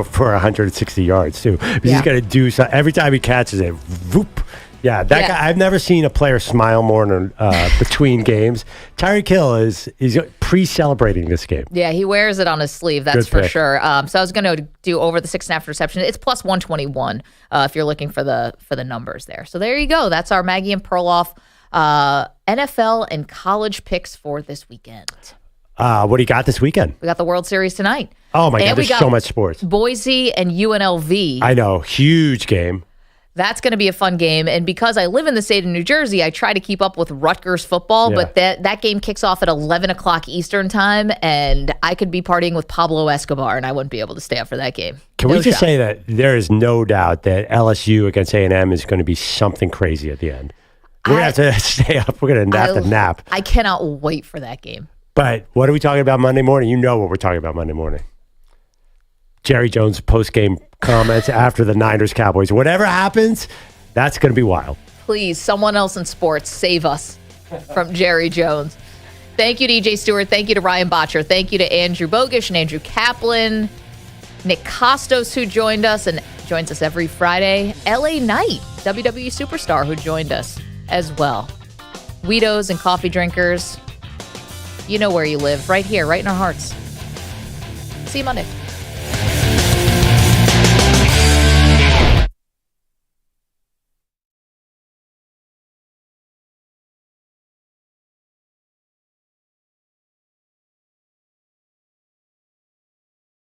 for 160 yards, too. He's got to do something. Every time he catches it, whoop. Yeah, that guy, I've never seen a player smile more than between games. Tyreek Hill is pre-celebrating this game. Yeah, he wears it on his sleeve, that's for sure. So I was going to do over the 6.5 reception. It's plus 121 if you're looking for the numbers there. So there you go. That's our Maggie and Perloff NFL and college picks for this weekend. What do you got this weekend? We got the World Series tonight. Oh, my God, there's so much sports. Boise and UNLV. I know, huge game. That's going to be a fun game. And because I live in the state of New Jersey, I try to keep up with Rutgers football, but that game kicks off at 11 o'clock Eastern time, and I could be partying with Pablo Escobar, and I wouldn't be able to stay up for that game. Can we just say that there is no doubt that LSU against A&M is going to be something crazy at the end? We're going to have to stay up. We're going to have to nap. I cannot wait for that game. But what are we talking about Monday morning? You know what we're talking about Monday morning. Jerry Jones post-game comments after the Niners-Cowboys. Whatever happens, that's going to be wild. Please, someone else in sports, save us from Jerry Jones. Thank you to EJ Stewart. Thank you to Ryan Botcher. Thank you to Andrew Bogish and Andrew Kaplan. Nick Kostos, who joined us and joins us every Friday. LA Knight, WWE superstar, who joined us as well. Weedos and coffee drinkers, you know where you live. Right here, right in our hearts. See you Monday.